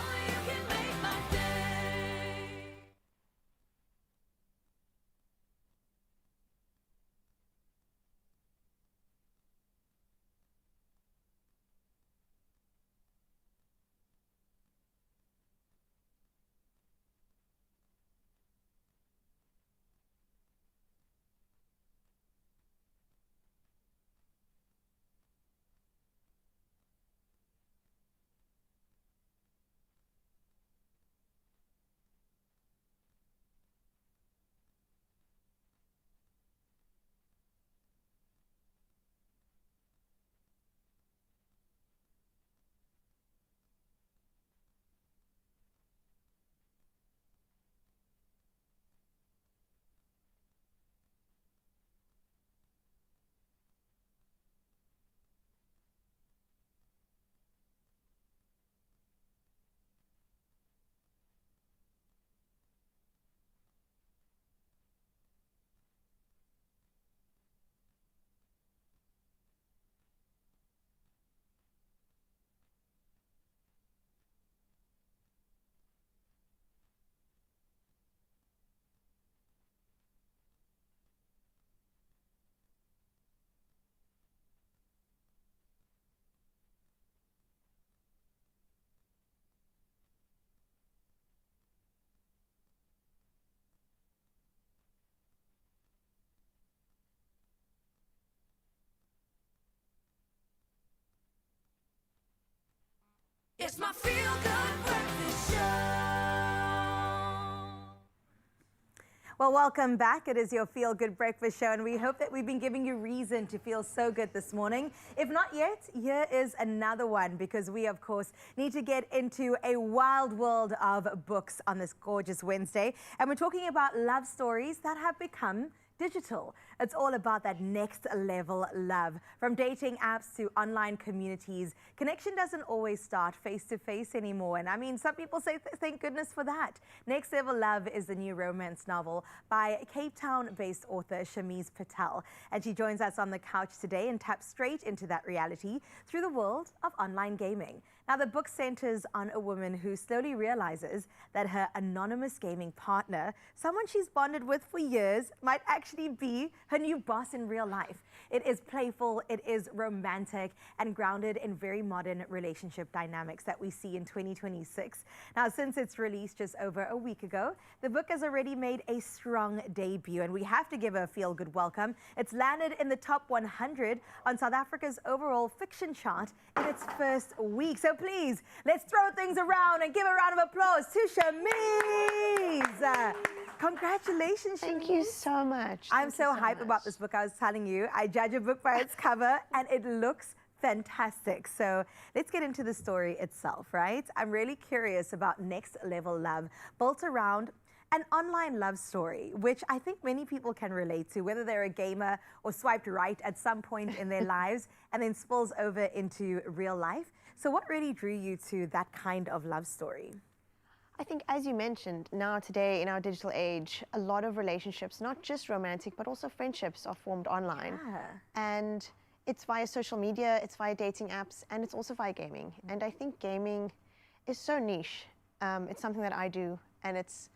It's my feel-good breakfast show. Well, welcome back. It is your Feel Good Breakfast Show, and we hope that we've been giving you reason to feel so good this morning. If not yet, here is another one, because we, of course, need to get into a wild world of books on this gorgeous Wednesday. And we're talking about love stories that have become digital. It's all about that next level love. From dating apps to online communities, connection doesn't always start face to face anymore. And I mean, some people say thank goodness for that. Next Level Love is the new romance novel by Cape Town-based author Shamiz Patel. And she joins us on the couch today and taps straight into that reality through the world of online gaming. Now, the book centers on a woman who slowly realizes that her anonymous gaming partner, someone she's bonded with for years, might actually be her new boss in real life. It is playful, it is romantic, and grounded in very modern relationship dynamics that we see in 2026. Now, since its release just over a week ago, the book has already made a strong debut, and we have to give her a feel-good welcome. It's landed in the top 100 on South Africa's overall fiction chart in its first week. So please, let's throw things around and give a round of applause to Shamiz. Congratulations, Shamiz. Thank you so much. I'm so hyped about this book. I was telling you, I judge a book by its cover, and it looks fantastic. So let's get into the story itself, right? I'm really curious about Next Level Love, built around an online love story, which I think many people can relate to, whether they're a gamer or swiped right at some point in their lives and then spills over into real life. So what really drew you to that kind of love story? I think, as you mentioned, now today in our digital age, a lot of relationships, not just romantic, but also friendships, are formed online. Yeah. And it's via social media, it's via dating apps, and it's also via gaming. And I think gaming is so niche. It's something that I do, and it's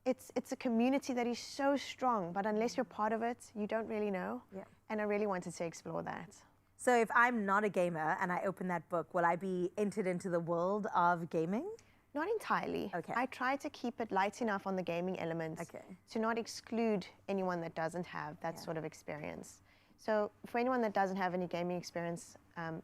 a community that is so strong, but unless you're part of it, you don't really know. Yeah. And I really wanted to explore that. So if I'm not a gamer and I open that book, will I be entered into the world of gaming? Not entirely. Okay. I try to keep it light enough on the gaming elements to not exclude anyone that doesn't have that sort of experience. So for anyone that doesn't have any gaming experience,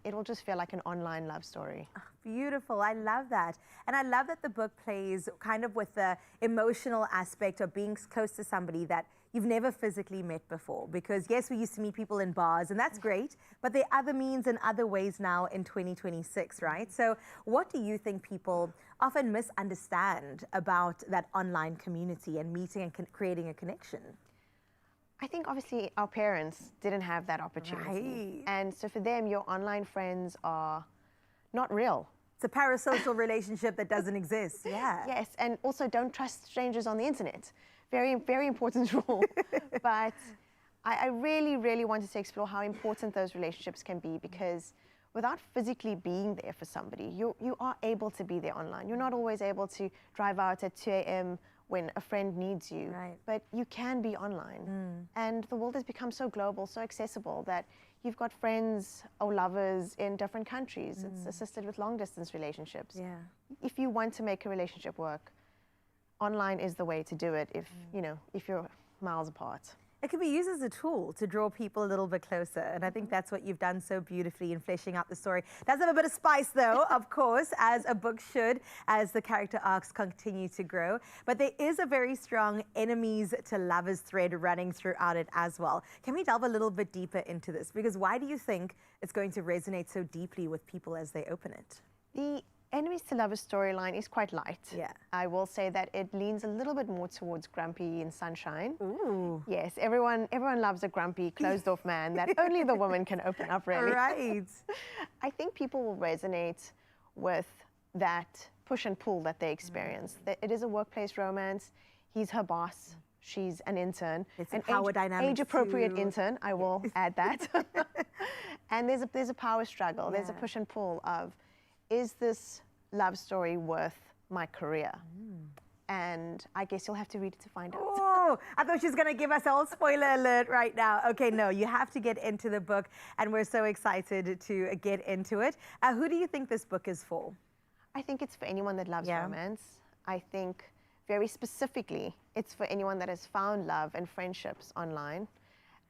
it'll just feel like an online love story. Oh, beautiful. I love that. And I love that the book plays kind of with the emotional aspect of being close to somebody that you've never physically met before. Because yes, we used to meet people in bars, and that's great, but there are other means and other ways now in 2026, right? So what do you think people often misunderstand about that online community and meeting and creating a connection? I think obviously our parents didn't have that opportunity. Right. And so for them, your online friends are not real. It's a parasocial relationship that doesn't exist. Yeah. Yes, and also don't trust strangers on the internet. Very, very important rule. But I really, really wanted to explore how important those relationships can be, because without physically being there for somebody, you are able to be there online. You're not always able to drive out at 2 a.m. when a friend needs you, but you can be online. And the world has become so global, so accessible, that you've got friends or lovers in different countries. It's assisted with long distance relationships. Yeah. If you want to make a relationship work, online is the way to do it if, if you're miles apart. It can be used as a tool to draw people a little bit closer. And I think that's what you've done so beautifully in fleshing out the story. Does have a bit of spice, though, of course, as a book should, as the character arcs continue to grow. But there is a very strong enemies to lovers thread running throughout it as well. Can we delve a little bit deeper into this? Because why do you think it's going to resonate so deeply with people as they open it? The enemies to lovers storyline is quite light. Yeah. I will say that it leans a little bit more towards grumpy and sunshine. Ooh. Yes, everyone loves a grumpy, closed-off man that only the woman can open up, really. Right. I think people will resonate with that push and pull that they experience. It is a workplace romance. He's her boss. She's an intern. It's an power dynamic age-appropriate too. intern, I will add that. And there's a power struggle. There's a push and pull of, is this love story worth my career? And I guess you'll have to read it to find out. Oh, I thought she was going to give us a whole spoiler alert right now. Okay, no, you have to get into the book, and we're so excited to get into it. Who do you think this book is for? I think it's for anyone that loves romance. I think very specifically, it's for anyone that has found love and friendships online.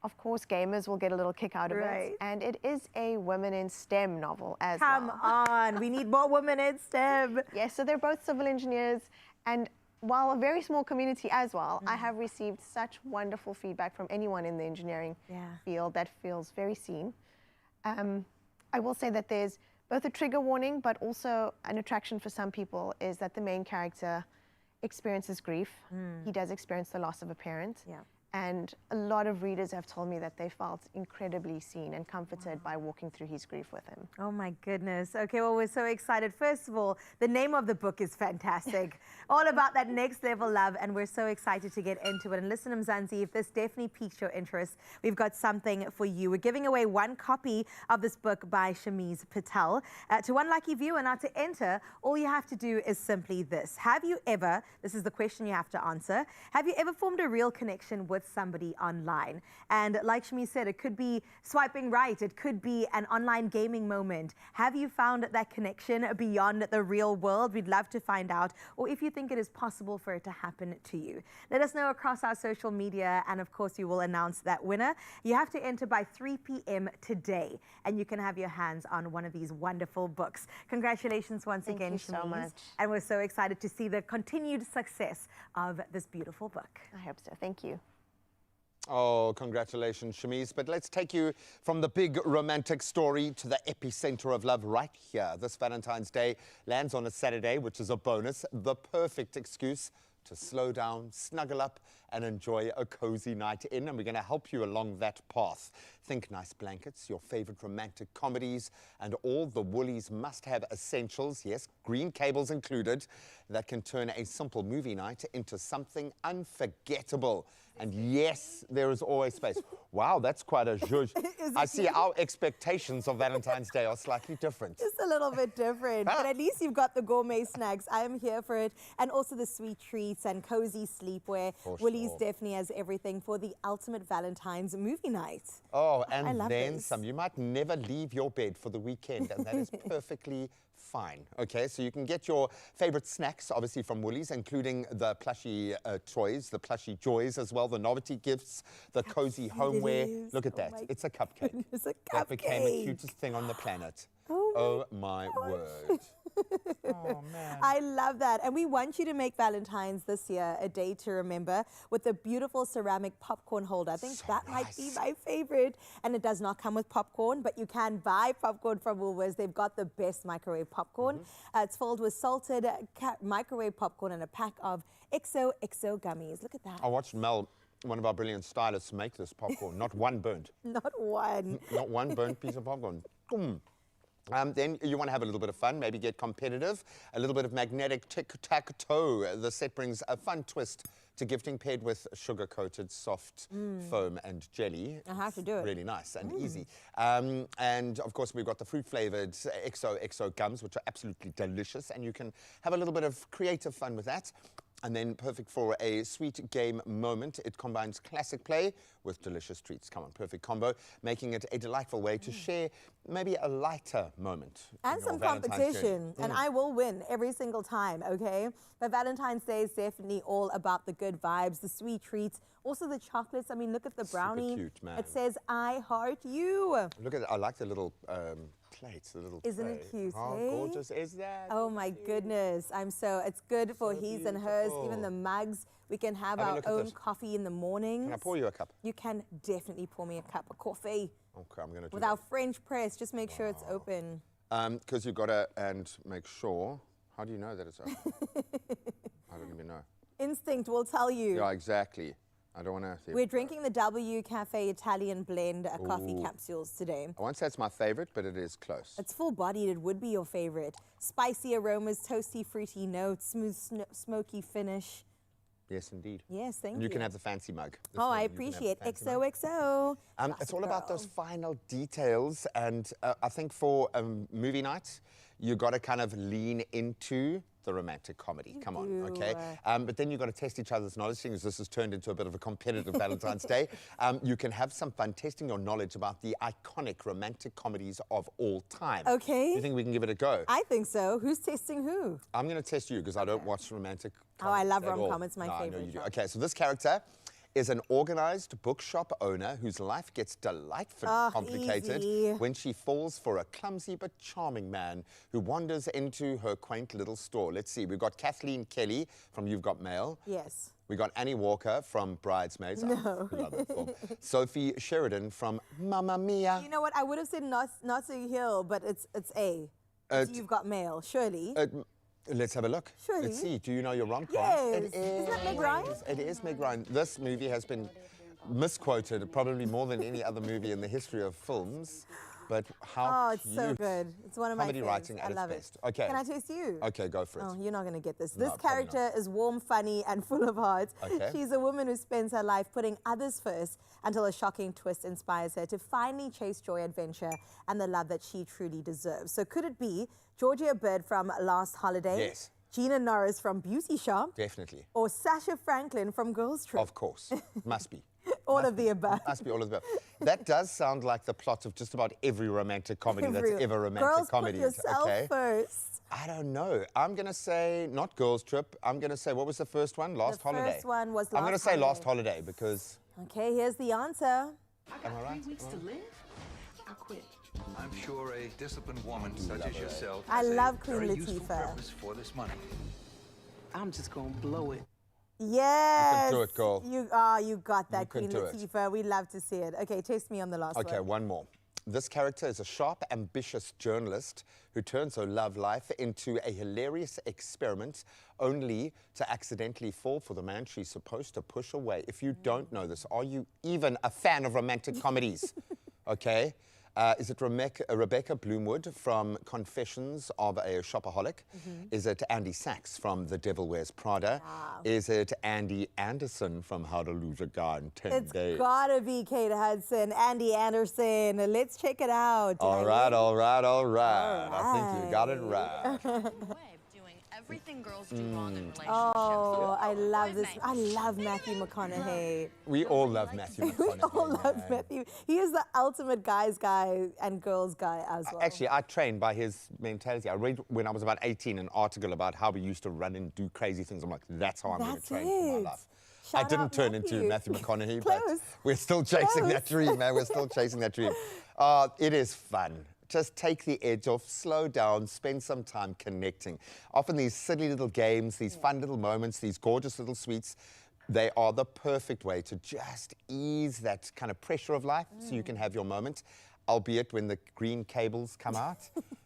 Of course, gamers will get a little kick out of it. And it is a women in STEM novel as well. Come on, we need more women in STEM. Yes, so they're both civil engineers. And while a very small community as well, I have received such wonderful feedback from anyone in the engineering field that feels very seen. I will say that there's both a trigger warning, but also an attraction for some people is that the main character experiences grief. He does experience the loss of a parent. And a lot of readers have told me that they felt incredibly seen and comforted by walking through his grief with him. Oh my goodness. Okay, well, we're so excited. First of all, the name of the book is fantastic. All about that next level love, and we're so excited to get into it. And listen, Mzansi, if this definitely piques your interest, we've got something for you. We're giving away one copy of this book by Shamiz Patel. To one lucky viewer. Now, to enter, all you have to do is simply this. Have you ever, this is the question you have to answer, have you ever formed a real connection with somebody online? And like Shamiz said, it could be swiping right, it could be an online gaming moment. Have you found that connection beyond the real world? We'd love to find out. Or if you think it is possible for it to happen to you, let us know across our social media, and of course we will announce that winner. You have to enter by 3 p.m. today, and you can have your hands on one of these wonderful books. Congratulations once again, Thank you so Shamiz. much. And we're so excited to see the continued success of this beautiful book. I hope so. Thank you. Oh, congratulations, Shamiz. But let's take you from the big romantic story to the epicenter of love right here. This Valentine's Day lands on a Saturday, which is a bonus, the perfect excuse to slow down, snuggle up, and enjoy a cozy night in. And we're going to help you along that path. Think nice blankets, your favorite romantic comedies, and all the Woolies must-have essentials, yes, green cables included, that can turn a simple movie night into something unforgettable. And yes, there is always space. Wow, that's quite a zhuzh. I see our expectations of Valentine's Day are slightly different. Just a little bit different, but at least you've got the gourmet snacks. I am here for it. And also the sweet treats and cozy sleepwear. Woolies definitely has everything for the ultimate Valentine's movie night. Oh, I and love then this. some. You might never leave your bed for the weekend, and that is perfectly fine. Okay, so you can get your favorite snacks, obviously, from Woolies, including the plushy toys, the plushy joys as well, the novelty gifts, the cozy homeware. Look at that. It's a cupcake. It's a That became the cupcake. cutest thing on the planet. Oh my word. Oh, man. I love that. And we want you to make Valentine's this year a day to remember with a beautiful ceramic popcorn holder. I think that might be my favorite. And it does not come with popcorn, but you can buy popcorn from Woolworths. They've got the best microwave popcorn. It's filled with salted microwave popcorn and a pack of XO gummies. Look at that. I watched Mel, one of our brilliant stylists, make this popcorn. Not one burnt. Not one. Not one burnt piece of popcorn. Boom. Then you want to have a little bit of fun, maybe get competitive, a little bit of magnetic tic-tac-toe. The set brings a fun twist to gifting, paired with sugar-coated soft foam and jelly. I have to do it. Really nice and easy. And of course, we've got the fruit-flavored XO gums, which are absolutely delicious, and you can have a little bit of creative fun with that. And then perfect for a sweet game moment. It combines classic play with delicious treats. Come on, perfect combo, making it a delightful way to share maybe a lighter moment. And some competition. And I will win every single time, okay? But Valentine's Day is definitely all about the good vibes, the sweet treats, also the chocolates. I mean, look at the brownie. Super cute, man. It says, I heart you. Look at it. I like the little plates, the little Isn't tray. it cute, How hey? gorgeous is that? Oh my goodness. It's good for his and hers, even the mugs. We can have Have a our look at own this. coffee in the mornings. Can I pour you a cup? You can definitely pour me a cup of coffee. Okay, I'm going to do With that. our French press, just make sure it's open. Because you've got to, and make sure. How do you know that it's open? I don't even know. Instinct will tell you. Yeah, exactly. I don't want to. We're drinking the W Cafe Italian blend coffee Ooh. capsules today. I won't say it's my favorite, but it is close. It's full-bodied. It would be your favorite. Spicy aromas, toasty, fruity notes, smooth, smoky finish. Yes, indeed. Yes, thank And you. you can have the fancy mug. This Oh, one, I you can have the appreciate fancy mug. XOXO. It's all about those final details, and I think for a movie night, you got to kind of lean into the romantic comedy. Come on, okay? But then you've got to test each other's knowledge, seeing as this has turned into a bit of a competitive Valentine's Day. You can have some fun testing your knowledge about the iconic romantic comedies of all time. Okay. You think we can give it a go? I think so. Who's testing who? I'm going to test you because I don't watch romantic Oh, I love at all. rom-com. It's my No, I know favorite you do. genre. Okay, so this character is an organized bookshop owner whose life gets delightfully complicated easy. when she falls for a clumsy but charming man who wanders into her quaint little store. Let's see, we've got Kathleen Kelly from You've Got Mail. Yes. We got Annie Walker from Bridesmaids. No. I love that film. Sophie Sheridan from Mamma Mia. You know what? I would have said Notting Hill, but it's A. You've Got Mail, surely. Let's have a look. Surely. Let's see. Do you know your rom-com? Yes. It is. Isn't that Meg Ryan? It is Meg Ryan. This movie has been misquoted probably more than any other movie in the history of films. But how Oh, it's so cute. good. It's one of my Comedy favorites. writing I at its love best. it. Okay. Can I taste you? Okay, go for it. Oh, you're not going to get this. No, This probably character is warm, funny, and full of heart. Okay. She's a woman who spends her life putting others first until a shocking twist inspires her to finally chase joy, adventure, and the love that she truly deserves. So could it be Georgia Bird from Last Holiday? Yes. Gina Norris from Beauty Shop? Definitely. Or Sasha Franklin from Girls Trip? Of course. Must be. All of the above. Must be all of the above. That does sound like the plot of just about every romantic comedy that's ever romantic Girls, comedy. put yourself first. I don't know. I'm going to say not Girls Trip. I'm going to say, what was the first one? Last Holiday. The first one was Last I'm going to say Holiday. Last Holiday because... Okay, here's the answer. Am I right? 3 weeks to live? I quit. I'm sure a disciplined woman such as yourself I has love a Queen very useful Latifah. purpose for this money. I'm just gonna blow it. Yes. do it, girl. You got that, You can Queen do it. Latifah. We love to see it. Okay, taste me on the last one. Okay, one more. This character is a sharp, ambitious journalist who turns her love life into a hilarious experiment only to accidentally fall for the man she's supposed to push away. If you don't know this, are you even a fan of romantic comedies? Okay. Is it Rebecca Bloomwood from Confessions of a Shopaholic? Is it Andy Sachs from The Devil Wears Prada? Is it Andy Anderson from How to Lose a Guy in 10 Days? It's gotta be Kate Hudson, Andy Anderson. Let's check it out. All right. I think you got it right. Everything girls do wrong in relationships. Oh, I love this. I love Matthew McConaughey. We all love Matthew We McConaughey. all love Matthew. He is the ultimate guys guy and girls guy as well. Actually, I trained by his mentality. I read when I was about 18 an article about how we used to run and do crazy things. I'm like, that's how I'm going to That's train for my it. life. Shout I didn't out turn into Matthew. Matthew McConaughey, Close. but we're still chasing that Close. dream, man. We're still chasing that dream. It is fun. Just take the edge off, slow down, spend some time connecting. Often these silly little games, these fun little moments, these gorgeous little sweets, they are the perfect way to just ease that kind of pressure of life so you can have your moment, albeit when the green cables come out.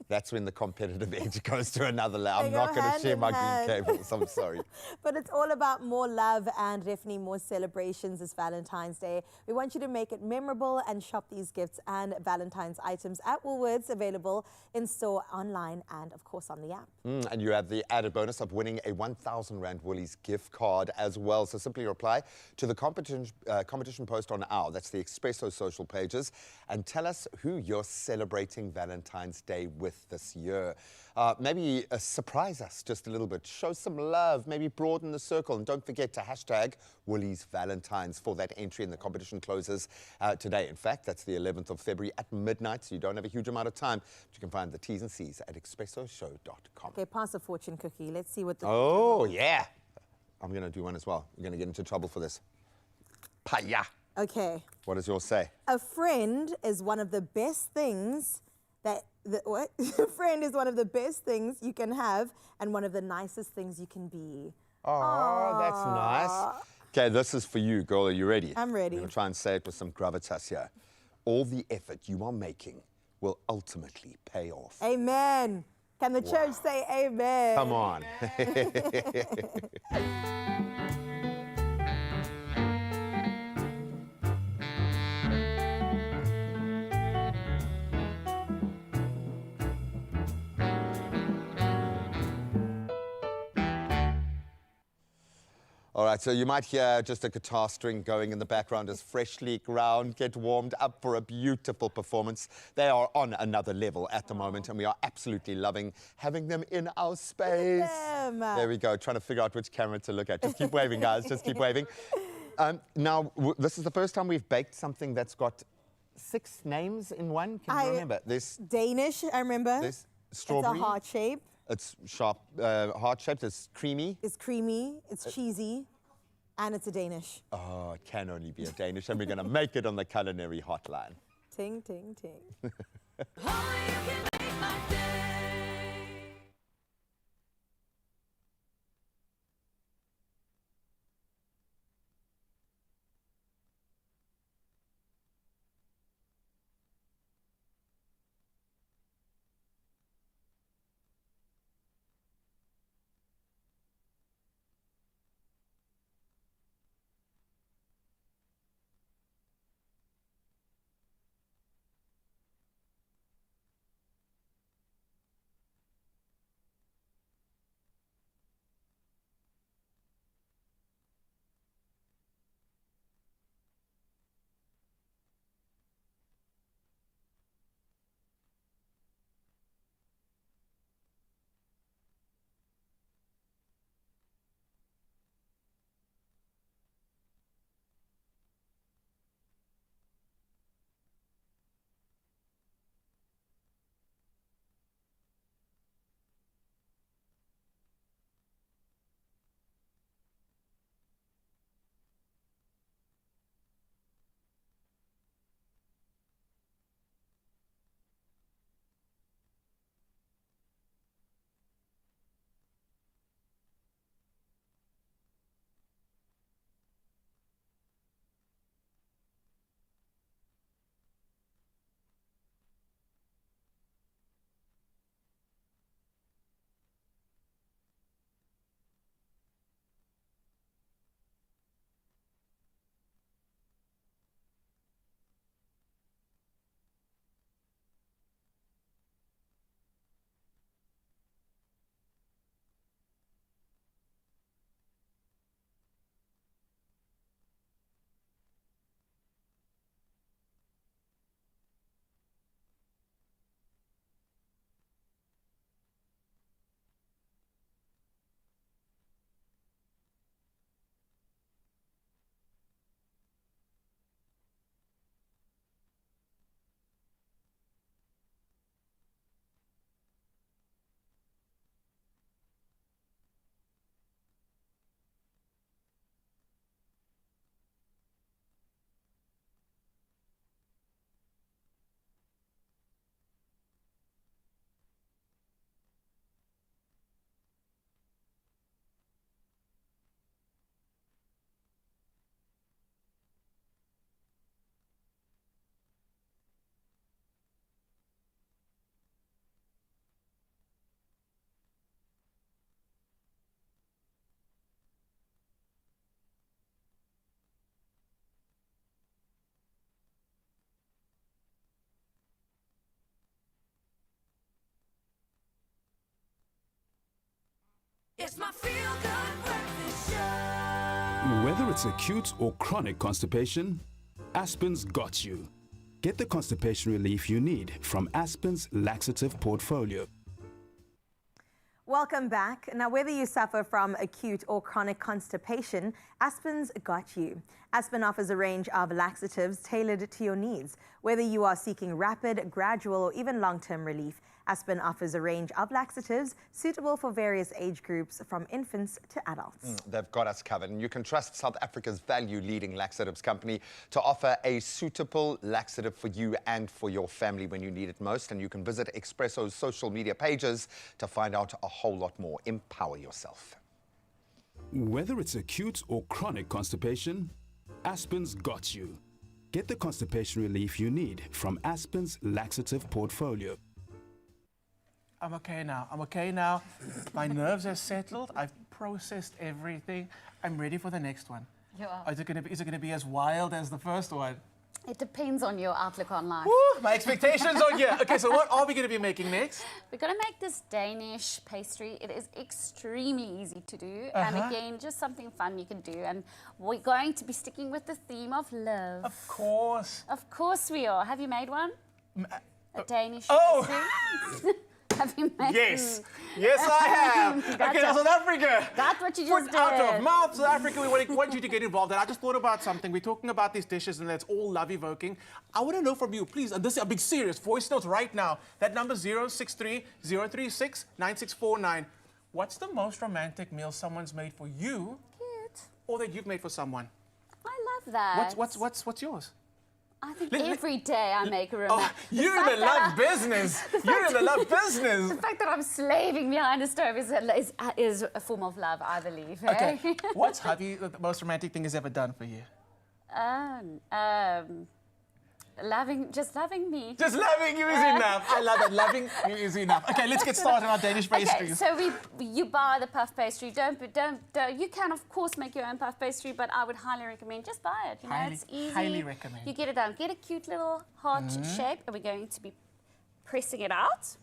That's when the competitive edge goes to another level. I'm They not go going to hand share in my hand. green cables. I'm sorry. But it's all about more love and definitely more celebrations this Valentine's Day. We want you to make it memorable and shop these gifts and Valentine's items at Woolworths, available in store, online, and of course on the app. And you have the added bonus of winning a 1,000 Rand Woolies gift card as well. So simply reply to the competition post on our, that's the Expresso social pages, and tell us who you're celebrating Valentine's Day with this year. Maybe surprise us just a little bit. Show some love. Maybe broaden the circle. And don't forget to hashtag Woolies Valentines for that entry. And the competition closes today. In fact, that's the 11th of February at midnight. So you don't have a huge amount of time. But you can find the T's and C's at expressoshow.com. Okay, pass a fortune cookie. Let's see what the... Oh, yeah. I'm going to do one as well. You're going to get into trouble for this. Paya. Okay. What does yours say? A friend is one of the best things what? A friend is one of the best things you can have and one of the nicest things you can be. Oh, that's nice. Okay, this is for you, girl. Are you ready? I'm ready. I'm going to try and say it with some gravitas here. All the effort you are making will ultimately pay off. Amen. Can the church say amen? Come on. All right, so you might hear just a guitar string going in the background as Freshly Ground get warmed up for a beautiful performance. They are on another level at the moment, and we are absolutely loving having them in our space. There we go, trying to figure out which camera to look at. Just keep waving, guys, just keep waving. Now, this is the first time we've baked something that's got 6 names in one. Can you remember? There's Danish, I remember. There's strawberry. It's a heart shape. It's sharp, heart-shaped, it's creamy. It's creamy, it's cheesy, and it's a Danish. Oh, it can only be a Danish, and we're going to make it on the culinary hotline. Ting, ting, ting. It's my feel-good breakfast show. Whether it's acute or chronic constipation, Aspen's got you. Get the constipation relief you need from Aspen's laxative portfolio. Welcome back. Now, whether you suffer from acute or chronic constipation, Aspen's got you. Aspen offers a range of laxatives tailored to your needs. Whether you are seeking rapid, gradual, or even long-term relief, Aspen offers a range of laxatives suitable for various age groups from infants to adults. They've got us covered, and you can trust South Africa's value-leading laxatives company to offer a suitable laxative for you and for your family when you need it most. And you can visit Expresso's social media pages to find out a whole lot more. Empower yourself. Whether it's acute or chronic constipation, Aspen's got you. Get the constipation relief you need from Aspen's laxative portfolio. I'm okay now. I'm okay now. My nerves are settled. I've processed everything. I'm ready for the next one. You are. Is it going to be as wild as the first one? It depends on your outlook on life. Woo, my expectations are here. Okay, so what are we going to be making next? We're going to make this Danish pastry. It is extremely easy to do. And again, just something fun you can do. And we're going to be sticking with the theme of love. Of course. Of course we are. Have you made one? A Danish pastry? Have you made Yes. Yes, I have. Gotcha. Okay, now South Africa. That's what you just did. Out of mouth, South Africa, we want you to get involved. And I just thought about something. We're talking about these dishes and it's all love-evoking. I want to know from you, please, and this is a big serious voice notes right now. That number 063-036-9649. What's the most romantic meal someone's made for you? Cute. Or that you've made for someone? I love that. What's yours? I think every day I make a romantic. You're in the love business. You're in the love business. The fact that I'm slaving behind a stove is a form of love, I believe. Okay. Eh? What's the most romantic thing he's ever done for you? Just loving me. Just loving you is enough. I love it. Loving you is enough. Okay, let's get started on our Danish pastries. Okay, so you buy the puff pastry. Don't. You can of course make your own puff pastry, but I would highly recommend just buy it. You know, it's easy. Highly recommend. You get it done. Get a cute little heart shape, and we're going to be pressing it out.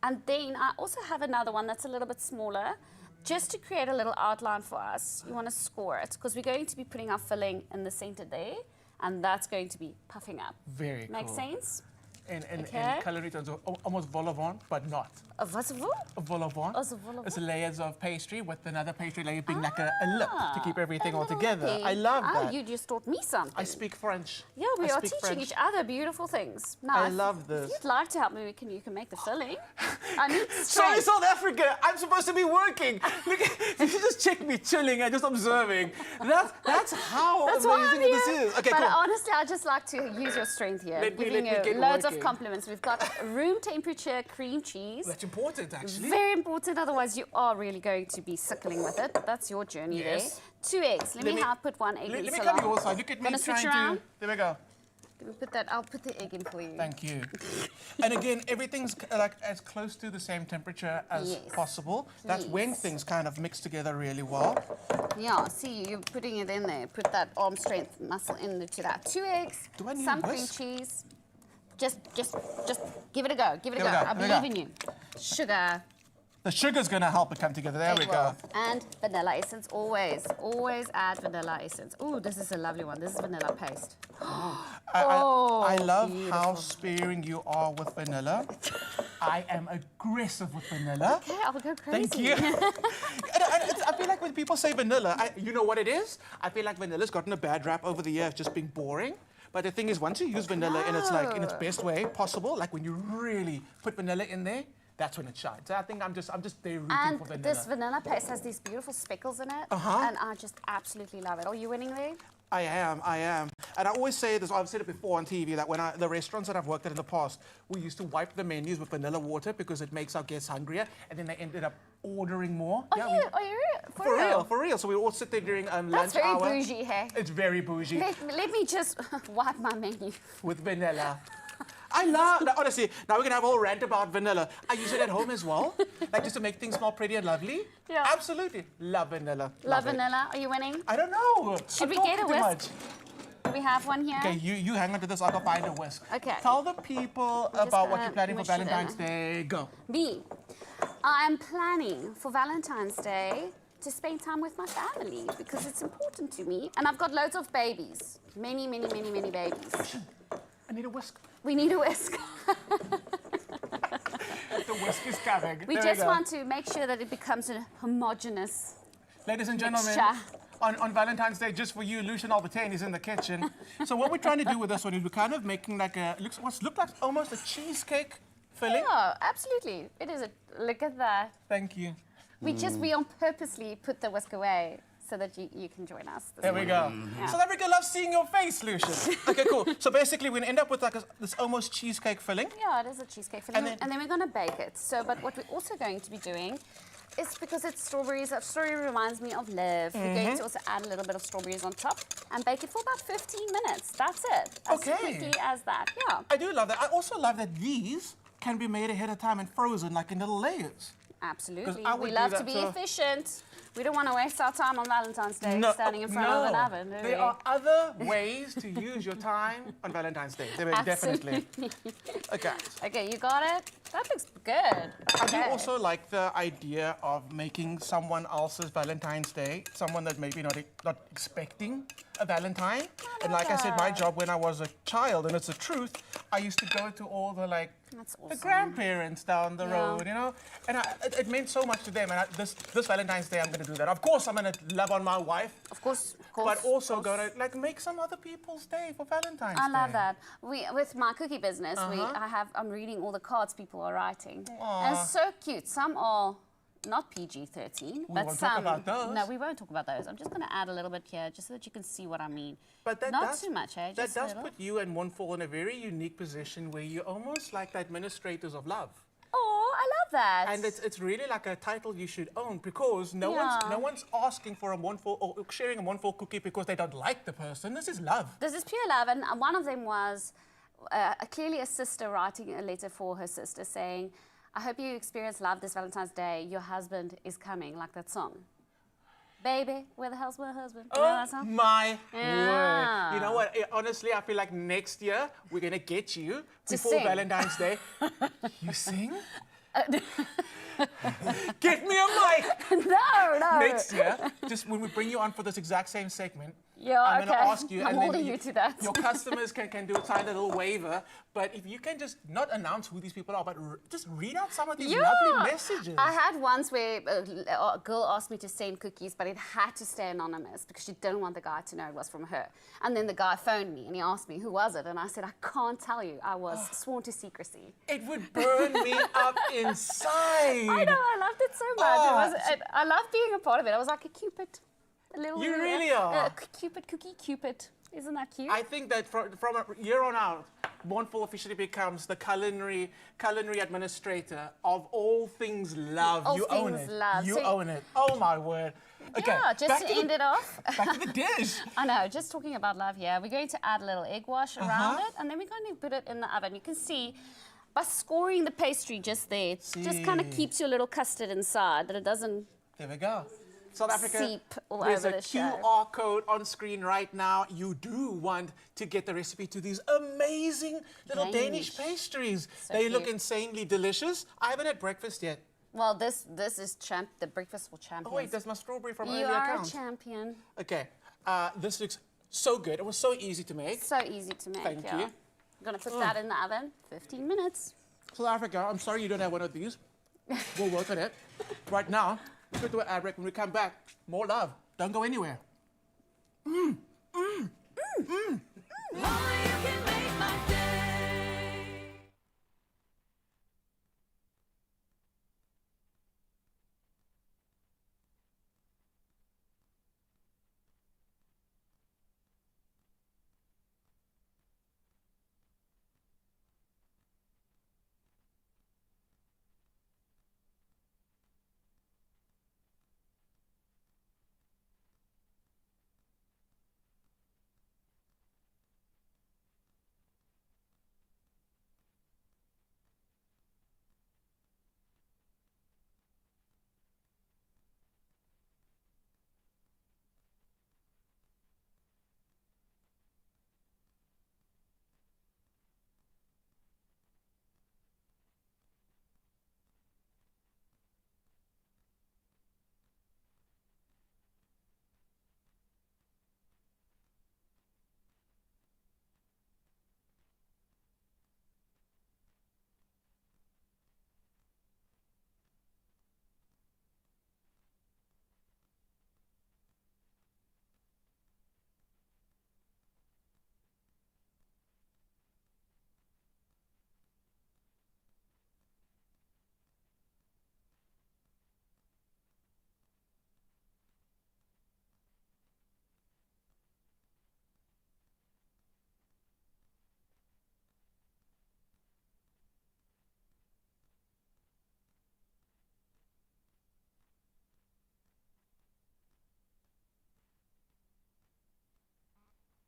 And then I also have another one that's a little bit smaller. Just to create a little outline for us, you want to score it because we're going to be putting our filling in the center there. And that's going to be puffing up. Very cool. Make sense? In culinary terms, almost vol au vent, but not. What's a vol? A vol au vent. It's layers of pastry with another pastry layer being like a lip to keep everything all together. I love that. You just taught me something. I speak French. Yeah, we are teaching each other beautiful things. Now, I love this. If you'd like to help me, you can make the filling. I need Sorry, South Africa. I'm supposed to be working. Look, you just check me chilling and just observing. That's how amazing this is. Okay, but cool. honestly, I'd just like to use your strength here. Let me you get loads working. of compliments. We've got room temperature cream cheese. That's important, actually. Very important, otherwise you are really going to be sickling with it. But that's your journey there. 2 eggs. Let me put 1 egg in. Let me come to your side. Look at me Gonna switch trying around. to... There we go. Let me put that. I'll put the egg in for you. Thank you. And again, everything's like as close to the same temperature as possible. That's when things kind of mix together really well. Yeah, see, you're putting it in there. Put that arm strength muscle into that. 2 eggs, Do I need some a cream whisk? cheese. Just give it a go. Give it a go. I believe in you. Sugar. The sugar's going to help it come together. There we go. And vanilla essence, always. Always add vanilla essence. Ooh, this is a lovely one. This is vanilla paste. I love how sparing you are with vanilla. I am aggressive with vanilla. Okay, I'll go crazy. Thank you. I feel like when people say vanilla, you know what it is? I feel like vanilla's gotten a bad rap over the years just being boring. But the thing is, once you use vanilla in its best way possible, like when you really put vanilla in there, that's when it shines. So I think I'm just there rooting for vanilla. And this vanilla paste has these beautiful speckles in it, and I just absolutely love it. Are you winning there? I am. And I always say this, I've said it before on TV, that when the restaurants that I've worked at in the past, we used to wipe the menus with vanilla water because it makes our guests hungrier, and then they ended up ordering more. Are you For real. So we all sit there during lunch hour. That's very bougie, hey? It's very bougie. Let me just wipe my menu. With vanilla. I love, honestly, now we're going to have a whole rant about vanilla. I use it at home as well, like just to make things smell pretty and lovely. Yeah. Absolutely. Love vanilla. Love vanilla. Are you winning? I don't know. Should we get a whisk? Do we have one here? Okay, you hang on to this, I'll go find a whisk. Okay. Tell the people about what you're planning for Valentine's Day. Go. Me. I'm planning for Valentine's Day to spend time with my family because it's important to me. And I've got loads of babies. Many, many, many, many babies. I need a whisk. We need a whisk. The whisk is coming. We There just go. want to make sure that it becomes a homogeneous Ladies and gentlemen, mixture. on Valentine's Day, just for you, Lucian Albertine is in the kitchen. So what we're trying to do with this one is we're kind of making like what's looked like almost a cheesecake filling. Yeah, absolutely. It is look at that. Thank you. We on purposely put the whisk away so that you can join us. There we go. Yeah. South Africa loves seeing your face, Lucian. Okay, cool. So basically, we're gonna end up with like this almost cheesecake filling. Yeah, it is a cheesecake filling. And then we're going to bake it. So, but what we're also going to be doing is because it's strawberries, strawberry reminds me of love. We're going to also add a little bit of strawberries on top and bake it for about 15 minutes. That's it. As quickly as that, yeah. I do love that. I also love that these can be made ahead of time and frozen like in little layers. Absolutely. I would We do love that to be too. efficient. We don't want to waste our time on Valentine's Day standing in front of an oven, do we? There are other ways to use your time on Valentine's Day. There are definitely. Okay. Okay, you got it? That looks good. I do also like the idea of making someone else's Valentine's Day, someone that maybe not expecting a Valentine. And like I said, my job when I was a child, and it's the truth, I used to go to all the That's awesome. the grandparents down the Yeah. road, you know? And it meant so much to them. And this Valentine's Day, I'm going to do that. Of course, I'm going to love on my wife. Of course. But also going to like make some other people's day for Valentine's Day. I love that. With my cookie business, Uh-huh. I'm reading all the cards people are writing. Aw. And it's so cute. Some are not PG-13, We but won't some. talk about those. No, we won't talk about those. I'm just going to add a little bit here, just so that you can see what I mean. But that not does, too much, eh? That Just a does little. put you and Wonderful in a very unique position where you're almost like the administrators of love. Oh, I love that. And it's really like a title you should own because no one's asking for a Wonderful or sharing a Wonderful cookie because they don't like the person. This is love. This is pure love, and one of them was clearly a sister writing a letter for her sister saying, I hope you experience love this Valentine's Day. Your husband is coming, like that song. Baby, where the hell's my husband? You know that Oh song? my Yeah. word. You know what? Honestly, I feel like next year we're going to get you To before sing. Valentine's Day. You sing? Get me a mic! No. Next year, just when we bring you on for this exact same segment, Yeah, I'm going okay. to ask you. I'm and then holding you to that. Your customers can do a tiny little waiver, but if you can just not announce who these people are, but just read out some of these lovely messages. I had once where a girl asked me to send cookies, but it had to stay anonymous because she didn't want the guy to know it was from her. And then the guy phoned me and he asked me, who was it? And I said, I can't tell you. I was sworn to secrecy. It would burn me up inside. I know, I loved it so much. I loved being a part of it. I was like a Cupid. A little, You really are. Cupid, cookie Cupid. Isn't that cute? I think that from year on out, Wonderful officially becomes the culinary administrator of all things love. All You own things it. love. You So- own it. Oh my word. Okay. Yeah, just back to end it off. Back to the dish. I know, just talking about love here. We're going to add a little egg wash around it, and then we're going to put it in the oven. You can see by scoring the pastry just there, it just kind of keeps your little custard inside, that it doesn't There we go. South Africa, seep all there's over a the show. QR code on screen right now. You do want to get the recipe to these amazing little Danish pastries. So They look cute. insanely delicious. I haven't had breakfast yet. Well, this is the breakfast for champions. Oh wait, there's my strawberry from You earlier are count. a champion. Okay, this looks so good. It was so easy to make. So easy to make. Thank yeah. you. I'm gonna put that in the oven. 15 minutes. South Africa, I'm sorry you don't have one of these. We'll work on it. Right now, let's go to an ad break. When we come back, more love. Don't go anywhere.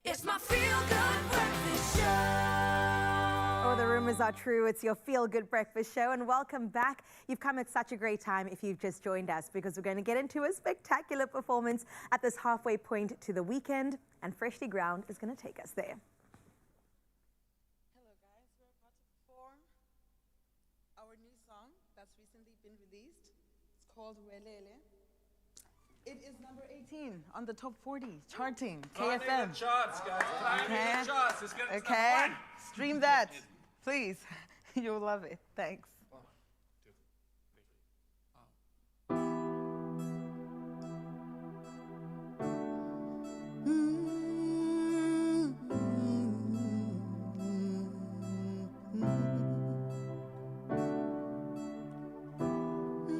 It's my feel-good breakfast show. Oh, the rumors are true. It's your feel-good breakfast show, and welcome back. You've come at such a great time if you've just joined us, because we're going to get into a spectacular performance at this halfway point to the weekend, and Freshly Ground is going to take us there. Hello guys, we're about to perform our new song that's recently been released. It's called Welele. It is number 18 on the top 40 charting, Climbing KFM. the charts, guys. Climbing the charts. Let's get it to Okay, number 1. stream that, please. You'll love it. Thanks.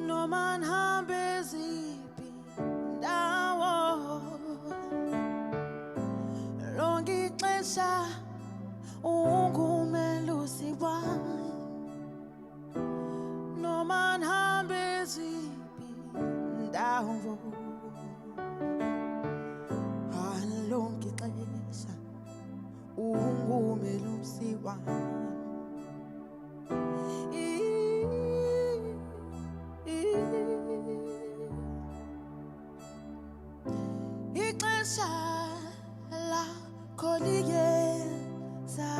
No man hambe zipi ndawo lonke ixesha ungumelusi wami. No man hambe zipi ndawo lonke ixesha ungumelusi wami. Ixesha lakho liyeza.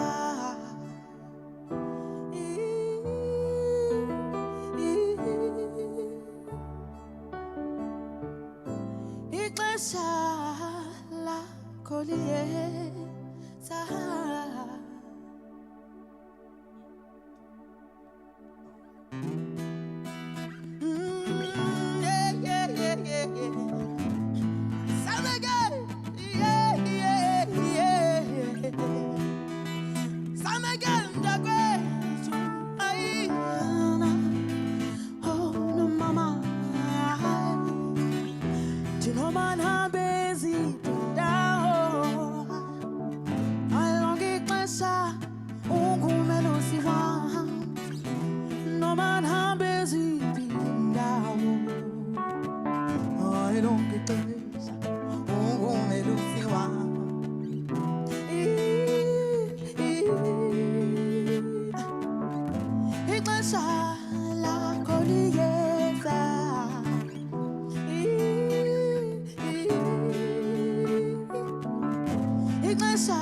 Ixesha lakho liyeza. Yeah, yeah, yeah, yeah, yeah. Sound again. Yeah, yeah, yeah, yeah. Sound again, Jacques. Ay, oh, no, mama. Do no man have busy down. I long it myself. Ungumelusi wam. No man have busy down. I don't get this. Ungumelusi wam. Ixesha lakho liyeza. Ixesha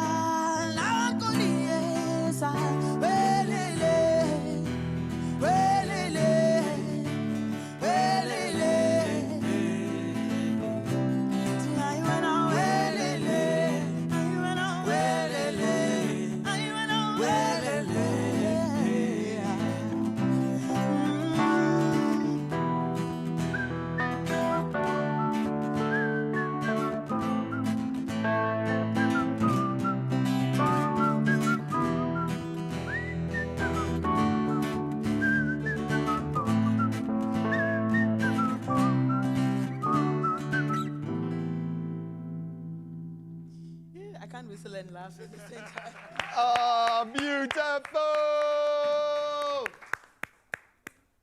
lakho liyeza. Welele, welele, welele. Ay, wena welele, ay, wena welele, ay, wena welele. I can't whistle and laugh at the same time. Oh, beautiful!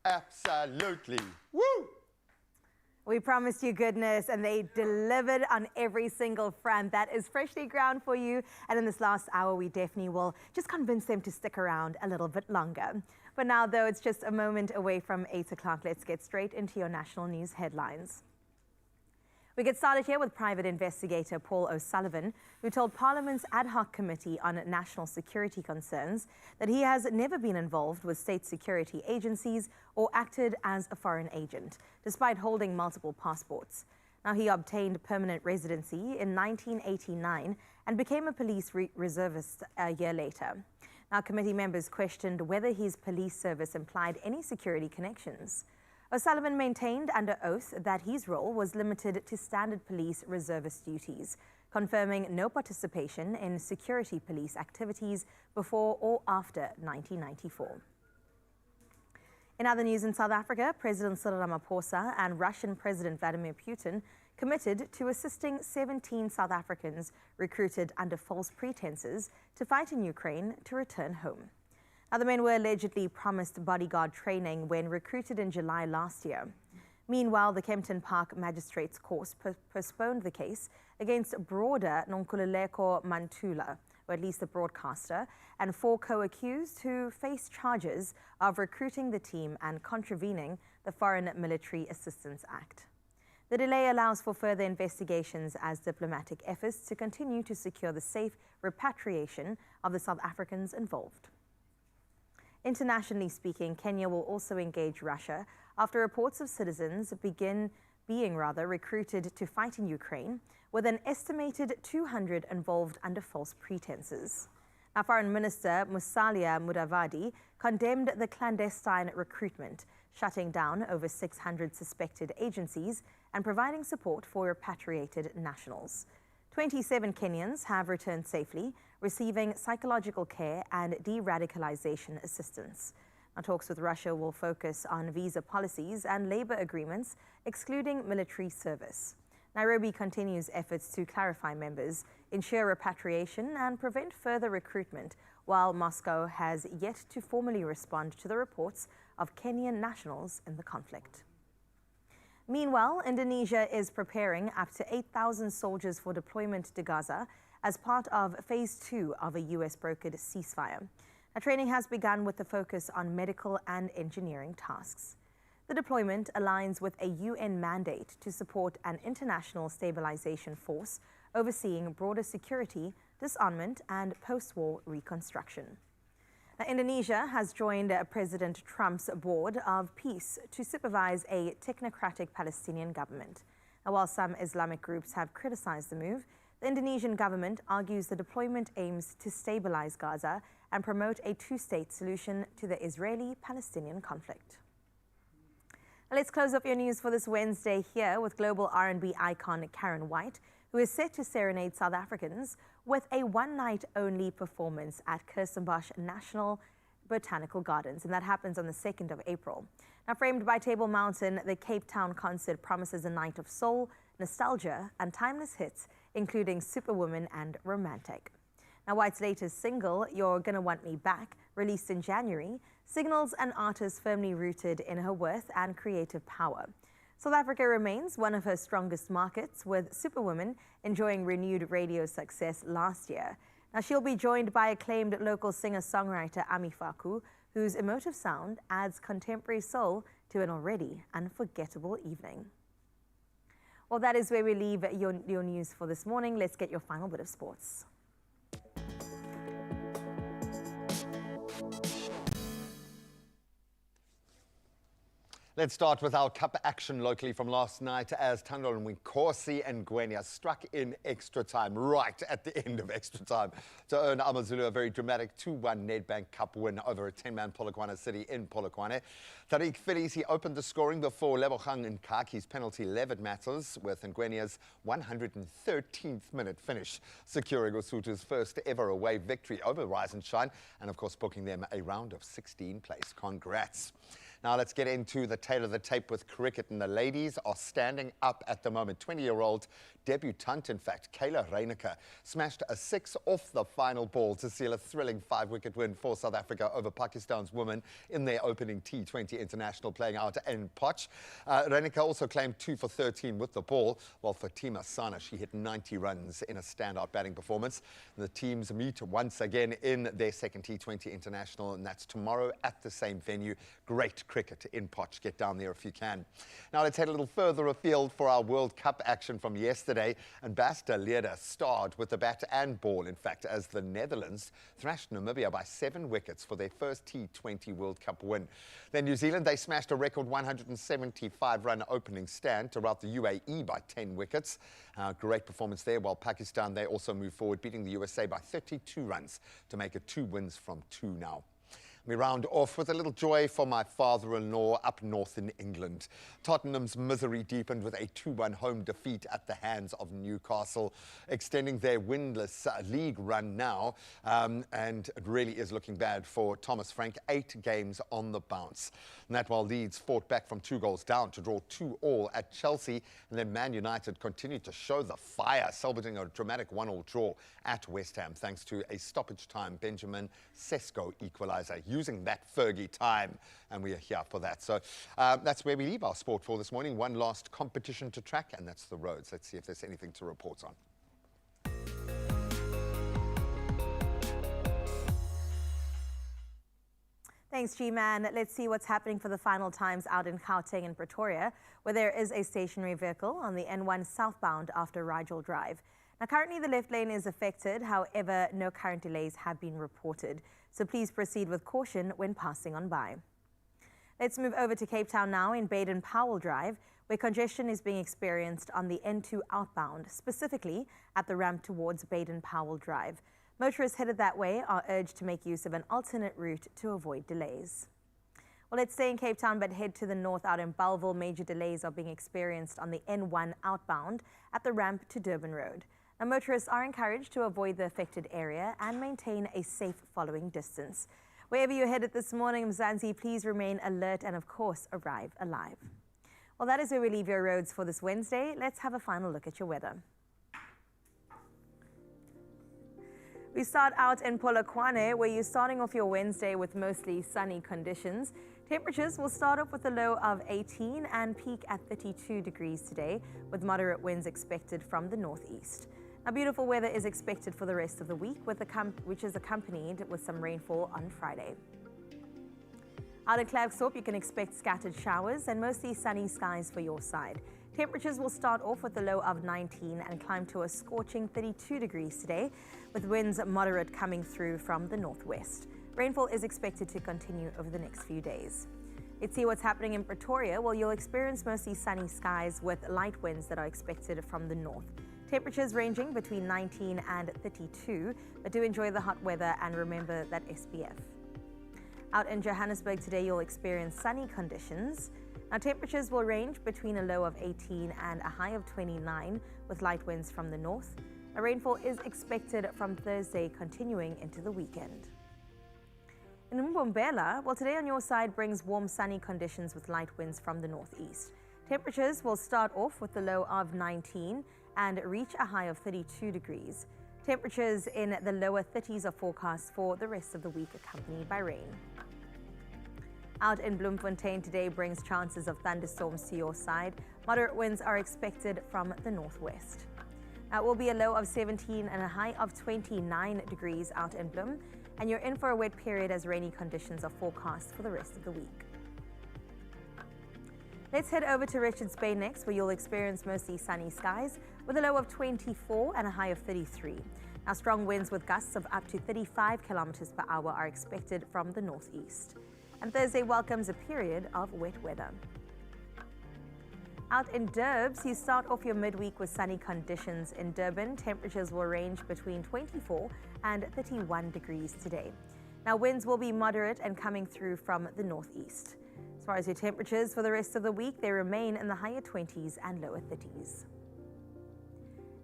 Absolutely. Woo! We promised you goodness, and they delivered on every single front. That is Freshly Ground for you. And in this last hour, we definitely will just convince them to stick around a little bit longer. For now, though, it's just a moment away from 8 o'clock. Let's get straight into your national news headlines. We get started here with private investigator Paul O'Sullivan, who told Parliament's ad hoc committee on national security concerns that he has never been involved with state security agencies or acted as a foreign agent, despite holding multiple passports. Now, he obtained permanent residency in 1989 and became a police reservist a year later. Now, committee members questioned whether his police service implied any security connections. O'Sullivan maintained under oath that his role was limited to standard police reservist duties, confirming no participation in security police activities before or after 1994. In other news in South Africa, President Cyril Ramaphosa and Russian President Vladimir Putin committed to assisting 17 South Africans recruited under false pretenses to fight in Ukraine to return home. Now, the men were allegedly promised bodyguard training when recruited in July last year. Meanwhile, the Kempton Park Magistrates Court postponed the case against broader Nonkululeko Mantula, or at least the broadcaster, and 4 co-accused who face charges of recruiting the team and contravening the Foreign Military Assistance Act. The delay allows for further investigations as diplomatic efforts to continue to secure the safe repatriation of the South Africans involved. Internationally speaking, Kenya will also engage Russia after reports of citizens being recruited to fight in Ukraine, with an estimated 200 involved under false pretenses. Now, Foreign Minister Musalia Mudavadi condemned the clandestine recruitment, shutting down over 600 suspected agencies and providing support for repatriated nationals. 27 Kenyans have returned safely, receiving psychological care and de-radicalization assistance. Now, talks with Russia will focus on visa policies and labor agreements, excluding military service. Nairobi continues efforts to clarify members, ensure repatriation, and prevent further recruitment, while Moscow has yet to formally respond to the reports of Kenyan nationals in the conflict. Meanwhile, Indonesia is preparing up to 8,000 soldiers for deployment to Gaza as part of Phase 2 of a US-brokered ceasefire. Now, training has begun with the focus on medical and engineering tasks. The deployment aligns with a UN mandate to support an international stabilization force overseeing broader security, disarmament, and post-war reconstruction. Now, Indonesia has joined President Trump's Board of Peace to supervise a technocratic Palestinian government. Now, while some Islamic groups have criticized the move, the Indonesian government argues the deployment aims to stabilize Gaza and promote a two-state solution to the Israeli-Palestinian conflict. Now, let's close up your news for this Wednesday here with global R&B icon Karen White, who is set to serenade South Africans with a one-night-only performance at Kirstenbosch National Botanical Gardens, and that happens on the 2nd of April. Now, framed by Table Mountain, the Cape Town concert promises a night of soul, nostalgia, and timeless hits, including Superwoman and Romantic. Now, White's latest single, You're Gonna Want Me Back, released in January, signals an artist firmly rooted in her worth and creative power. South Africa remains one of her strongest markets, with Superwoman enjoying renewed radio success last year. Now, she'll be joined by acclaimed local singer-songwriter Ami Faku, whose emotive sound adds contemporary soul to an already unforgettable evening. Well, that is where we leave your news for this morning. Let's get your final bit of sports. Let's start with our cup action locally from last night as Thando and Winkosi and Gwenya struck in extra time, right at the end of extra time, to earn AmaZulu a very dramatic 2-1 Nedbank Cup win over a 10-man Polokwane City in Polokwane. Tariq Phillies, he opened the scoring before Lebogang Nkaki's penalty levered matters with Ngwenya's 113th minute finish, securing Lesotho's first ever away victory over Rise and Shine, and of course booking them a round of 16 place. Congrats. Now let's get into the tail of the tape with cricket, and the ladies are standing up at the moment. 20-year-old debutant, in fact, Kayla Reyneke smashed a 6 off the final ball to seal a thrilling 5-wicket win for South Africa over Pakistan's women in their opening T20 international playing out in Poch. Reyneke also claimed 2 for 13 with the ball, while Fatima Sana, she hit 90 runs in a standout batting performance. The teams meet once again in their second T20 international, and that's tomorrow at the same venue. Great cricket in Poch. Get down there if you can. Now let's head a little further afield for our World Cup action from yesterday. And Basta Leda starred with the bat and ball, in fact, as the Netherlands thrashed Namibia by 7 wickets for their first T20 World Cup win. Then New Zealand, they smashed a record 175-run opening stand to rout the UAE by 10 wickets. Great performance there, while Pakistan, they also moved forward, beating the USA by 32 runs to make it 2 wins from 2 now. We round off with a little joy for my father-in-law up north in England. Tottenham's misery deepened with a 2-1 home defeat at the hands of Newcastle, extending their winless league run now. And it really is looking bad for Thomas Frank. 8 games on the bounce. And that while Leeds fought back from 2 goals down to draw 2-2 at Chelsea. And then Man United continued to show the fire, salvaging a dramatic 1-1 draw at West Ham, thanks to a stoppage time Benjamin Sesko equaliser. using that Fergie time, and we are here for that. So that's where we leave our sport for this morning. One last competition to track, and that's the roads. Let's see if there's anything to report on. Thanks, G-Man. Let's see what's happening for the final times out in Gauteng and Pretoria, where there is a stationary vehicle on the N1 southbound after Rigel Drive. Now, currently the left lane is affected. However, no current delays have been reported. So please proceed with caution when passing on by. Let's move over to Cape Town now in Baden-Powell Drive, where congestion is being experienced on the N2 outbound, specifically at the ramp towards Baden-Powell Drive. Motorists headed that way are urged to make use of an alternate route to avoid delays. Well, let's stay in Cape Town but head to the north out in Bellville. Major delays are being experienced on the N1 outbound at the ramp to Durban Road. Now, motorists are encouraged to avoid the affected area and maintain a safe following distance. Wherever you're headed this morning, Mzansi, please remain alert and, of course, arrive alive. Well, that is where we leave your roads for this Wednesday. Let's have a final look at your weather. We start out in Polokwane, where you're starting off your Wednesday with mostly sunny conditions. Temperatures will start off with a low of 18 and peak at 32 degrees today, with moderate winds expected from the northeast. Now, beautiful weather is expected for the rest of the week, which is accompanied with some rainfall on Friday. Out in Klerksdorp, you can expect scattered showers and mostly sunny skies for your side. Temperatures will start off with a low of 19 and climb to a scorching 32 degrees today, with winds moderate coming through from the northwest. Rainfall is expected to continue over the next few days. Let's see what's happening in Pretoria. Well, you'll experience mostly sunny skies with light winds that are expected from the north. Temperatures ranging between 19 and 32, but do enjoy the hot weather and remember that SPF. Out in Johannesburg today, you'll experience sunny conditions. Now, temperatures will range between a low of 18 and a high of 29 with light winds from the north. A rainfall is expected from Thursday, continuing into the weekend. In Mbombela, well, today on your side brings warm, sunny conditions with light winds from the northeast. Temperatures will start off with a low of 19 and reach a high of 32 degrees. Temperatures in the lower 30s are forecast for the rest of the week, accompanied by rain. Out in Bloemfontein today brings chances of thunderstorms to your side. Moderate winds are expected from the northwest. It will be a low of 17 and a high of 29 degrees out in Bloem, and you're in for a wet period as rainy conditions are forecast for the rest of the week. Let's head over to Richards Bay next, where you'll experience mostly sunny skies with a low of 24 and a high of 33. Now, strong winds with gusts of up to 35 kilometers per hour are expected from the northeast. And Thursday welcomes a period of wet weather. Out in Durbs, you start off your midweek with sunny conditions. In Durban, temperatures will range between 24 and 31 degrees today. Now, winds will be moderate and coming through from the northeast. As far as your temperatures for the rest of the week, they remain in the higher 20s and lower 30s.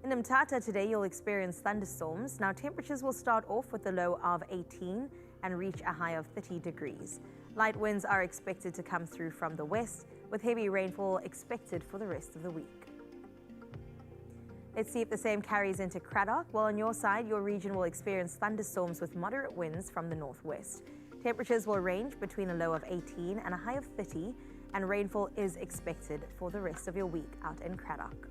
In Mthatha today, you'll experience thunderstorms. Now, temperatures will start off with a low of 18 and reach a high of 30 degrees. Light winds are expected to come through from the west, with heavy rainfall expected for the rest of the week. Let's see if the same carries into Cradock. Well, on your side, your region will experience thunderstorms with moderate winds from the northwest. Temperatures will range between a low of 18 and a high of 30, and rainfall is expected for the rest of your week out in Cradock.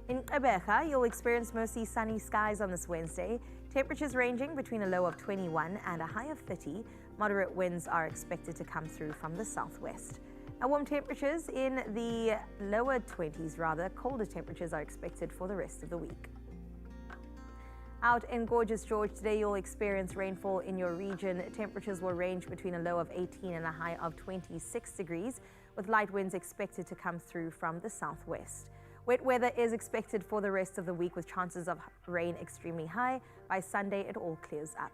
In Gqeberha, you'll experience mostly sunny skies on this Wednesday. Temperatures ranging between a low of 21 and a high of 30. Moderate winds are expected to come through from the southwest. Now, warm temperatures in the lower 20s, colder temperatures are expected for the rest of the week. Out in Gorgeous George today, you'll experience rainfall in your region. Temperatures will range between a low of 18 and a high of 26 degrees, with light winds expected to come through from the southwest. Wet weather is expected for the rest of the week, with chances of rain extremely high. By Sunday, it all clears up.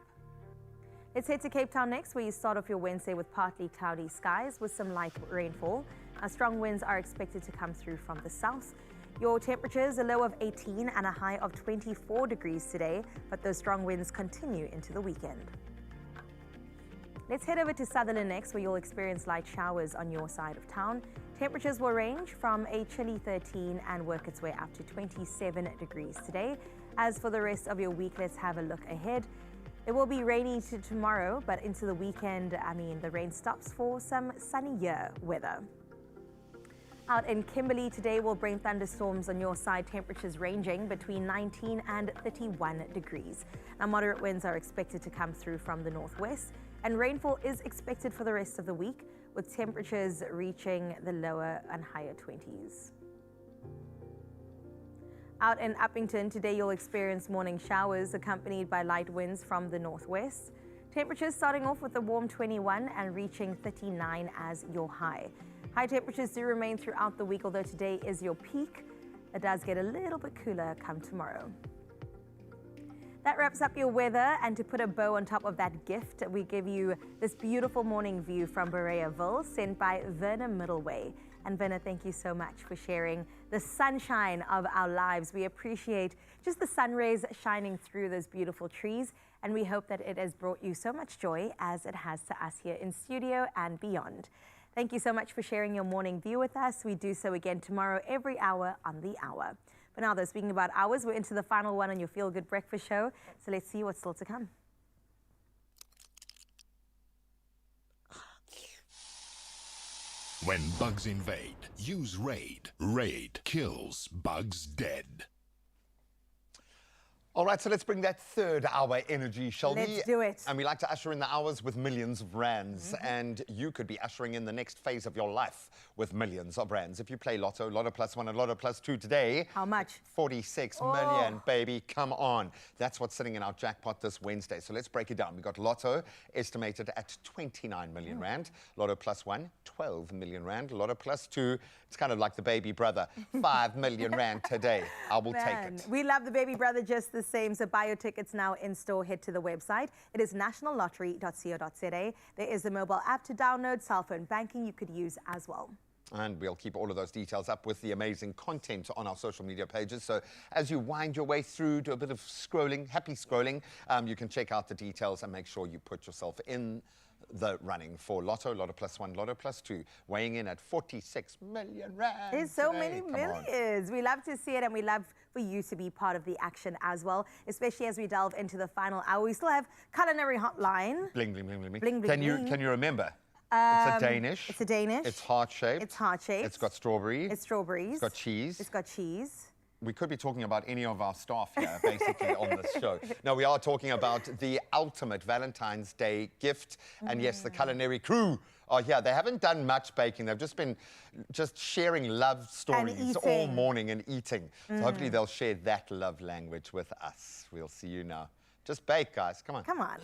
Let's head to Cape Town next, where you start off your Wednesday with partly cloudy skies with some light rainfall. Strong winds are expected to come through from the south. Your temperatures, a low of 18 and a high of 24 degrees today, but those strong winds continue into the weekend. Let's head over to Sutherland next, where you'll experience light showers on your side of town. Temperatures will range from a chilly 13 and work its way up to 27 degrees today. As for the rest of your week, let's have a look ahead. It will be rainy to tomorrow, but into the weekend, the rain stops for some sunnier weather. Out in Kimberley today will bring thunderstorms on your side, temperatures ranging between 19 and 31 degrees. Now, moderate winds are expected to come through from the northwest, and rainfall is expected for the rest of the week, with temperatures reaching the lower and higher 20s. Out in Uppington today, you'll experience morning showers accompanied by light winds from the northwest. Temperatures starting off with a warm 21 and reaching 39 as your high. High temperatures do remain throughout the week, although today is your peak. It does get a little bit cooler come tomorrow. That wraps up your weather, and to put a bow on top of that gift, we give you this beautiful morning view from Bereaville sent by Verna Middleway. And Verna, thank you so much for sharing the sunshine of our lives. We appreciate just the sun rays shining through those beautiful trees, and we hope that it has brought you so much joy as it has to us here in studio and beyond. Thank you so much for sharing your morning view with us. We do so again tomorrow, every hour on the hour. But now, though, speaking about hours, we're into the final one on your Feel Good Breakfast show. So let's see what's still to come. When bugs invade, use Raid. Raid kills bugs dead. All right, so let's bring that third hour energy, shall we? Let's do it. And we like to usher in the hours with millions of rands. And you could be ushering in the next phase of your life with millions of rands. If you play Lotto, Lotto Plus 1 and Lotto Plus 2 today. How much? 46 million, baby. Come on. That's what's sitting in our jackpot this Wednesday. So let's break it down. We got Lotto estimated at 29 million rand. Lotto Plus 1, 12 million rand. Lotto Plus 2, it's kind of like the baby brother. 5 million rand today. I will take it. We love the baby brother just the same. So buy your tickets now in store. Head to the website. It is nationallottery.co.za. There is a mobile app to download, cell phone banking you could use as well. And we'll keep all of those details up with the amazing content on our social media pages. So as you wind your way through, do a bit of scrolling, happy scrolling, you can check out the details and make sure you put yourself in the running for Lotto, Lotto Plus 1, Lotto Plus 2, weighing in at 46 million rand. There's so today. many Come on. millions. We love to see it, and we love for you to be part of the action as well, especially as we delve into the final hour. We still have culinary hotline. Bling, bling, bling, bling, bling. Bling, bling, bling. Can you remember? It's a Danish. It's a Danish. It's heart-shaped. It's heart-shaped. It's got strawberry. It's strawberries. It's got cheese. It's got cheese. We could be talking about any of our staff here, basically, on this show. No, we are talking about the ultimate Valentine's Day gift. And yes, the culinary crew are here. They haven't done much baking. They've just been sharing love stories all morning and eating. So hopefully they'll share that love language with us. We'll see you now. Just bake, guys. Come on. Come on.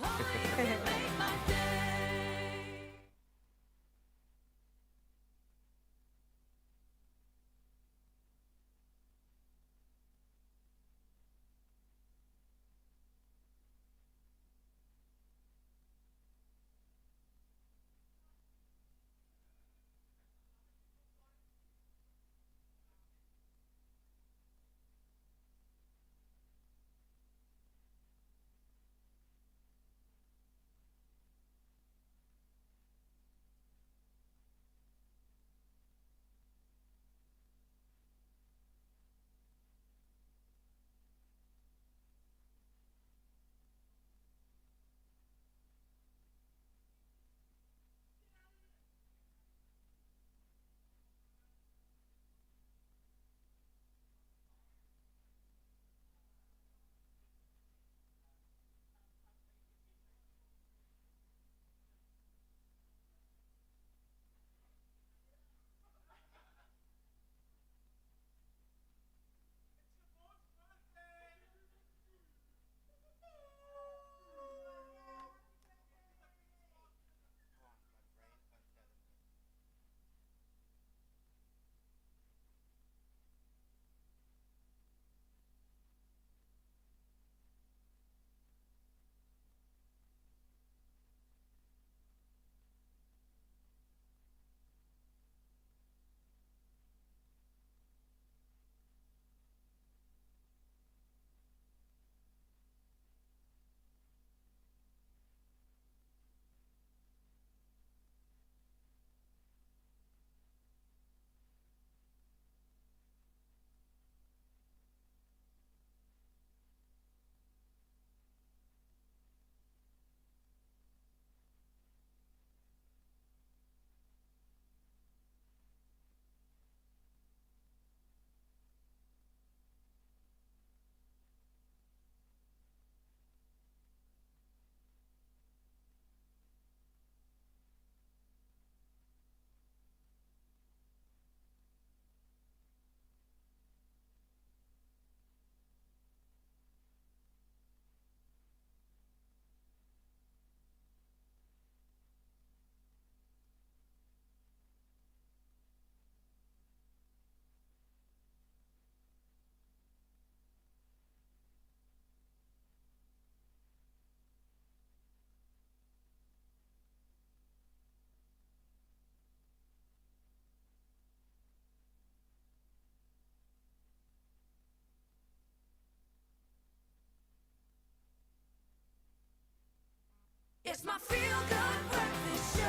It's my feel-good breakfast show.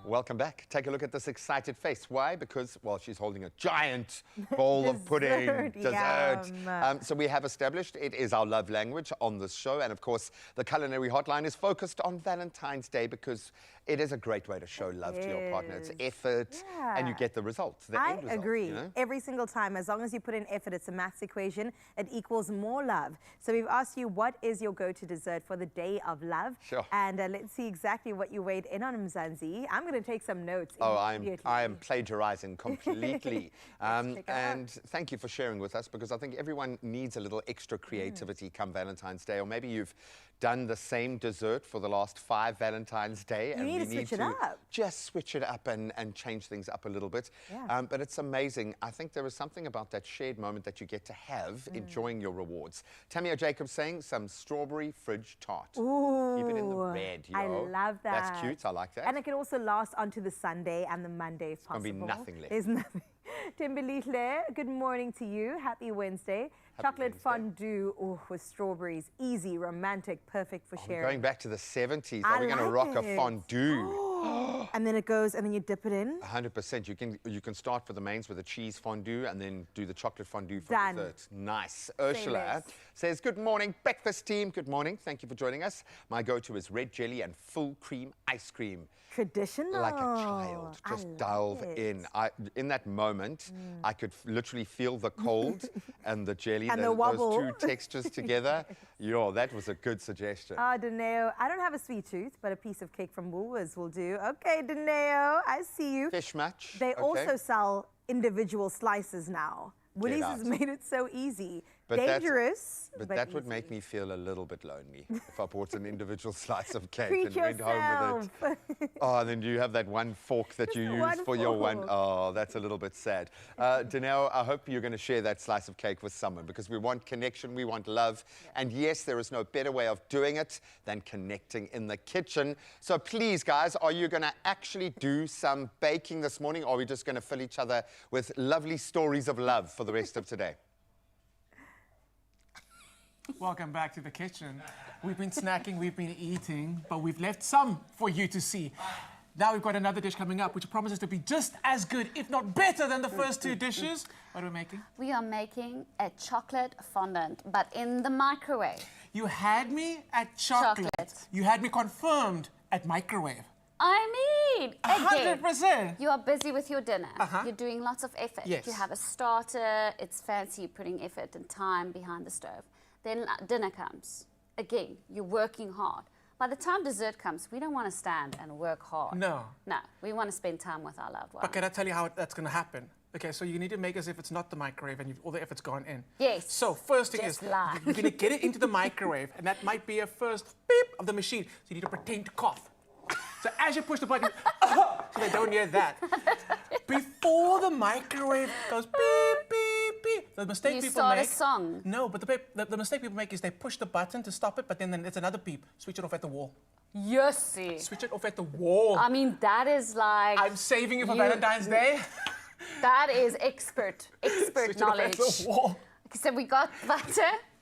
Welcome back. Take a look at this excited face. Why? Because, well, she's holding a giant bowl of pudding, dessert. So we have established it is our love language on this show. And of course, the culinary hotline is focused on Valentine's Day because it is a great way to show love to your partner. It's effort and you get the results. The end result, agree. you know? Every single time, as long as you put in effort, it's a maths equation. It equals more love. So we've asked you, what is your go-to dessert for the day of love? Sure. And let's see exactly what you weighed in on, Mzansi. I'm going to take some notes. Oh, immediately. I am plagiarizing completely. Check it out. And thank you for sharing with us because I think everyone needs a little extra creativity come Valentine's Day. Or maybe you've done the same dessert for the last 5 Valentine's Day. You and need we to switch it up. Just switch it up and change things up a little bit. Yeah. But it's amazing. I think there is something about that shared moment that you get to have enjoying your rewards. Tamia Jacobs saying some strawberry fridge tart. Ooh, Keep it in the red, yo. I love that. That's cute. I like that. And it can also last onto the Sunday and the Monday if possible. Gonna be nothing left. There's nothing. Timberlihle, good morning to you. Happy Wednesday. Chocolate fondue with strawberries. Easy, romantic, perfect for sharing. Going back to the 70s. I Are we going to like rock it. a fondue? And then it goes, and then you dip it in. 100%. You can start for the mains with a cheese fondue and then do the chocolate fondue for Done. dessert. Nice. Ursula less. says, good morning, breakfast team. Good morning. Thank you for joining us. My go-to is red jelly and full cream ice cream. Traditional. Like a child. Just delve in. In that moment, I could literally feel the cold and the jelly, And the those wobble. two textures together. Yo, that was a good suggestion. Deneo, I don't have a sweet tooth, but a piece of cake from Woolworths will do. Okay, Deneo, I see you. Fish match. They okay. also sell individual slices now. Woolies has out. made it so easy. But Dangerous, But but that would easy. make me feel a little bit lonely if I bought an individual slice of cake Treat and went home with it. Oh, and then you have that one fork that you use one for your one. fork. Oh, that's a little bit sad. Danelle, I hope you're going to share that slice of cake with someone because we want connection, we want love. And yes, there is no better way of doing it than connecting in the kitchen. So please, guys, are you going to actually do some baking this morning or are we just going to fill each other with lovely stories of love for the rest of today? Welcome back to the kitchen. We've been snacking, we've been eating, but we've left some for you to see. Now we've got another dish coming up, which promises to be just as good, if not better than the first 2 dishes. What are we making? We are making a chocolate fondant, but in the microwave. You had me at chocolate. You had me confirmed at microwave. I mean, again, 100%. you are busy with your dinner. You're doing lots of effort. Yes. You have a starter. It's fancy. You're putting effort and time behind the stove. Then dinner comes. Again, you're working hard. By the time dessert comes, we don't want to stand and work hard. No. No, we want to spend time with our loved ones. But can I tell you how that's going to happen? Okay, so you need to make as if it's not the microwave and all the effort's gone in. Yes. So first thing Just is, lie. you're going to get it into the microwave, and that might be a first beep of the machine. So you need to pretend to cough. So as you push the button, so they don't hear that. Before the microwave goes beep, beep, beep, the mistake You people start a make... song. No, but the mistake people make is they push the button to stop it, but then there's another beep. Switch it off at the wall. Yes. Switch it off at the wall. I mean, that is like... I'm saving you for Valentine's Day. That is expert Switch it off knowledge. at the wall. Okay, so we got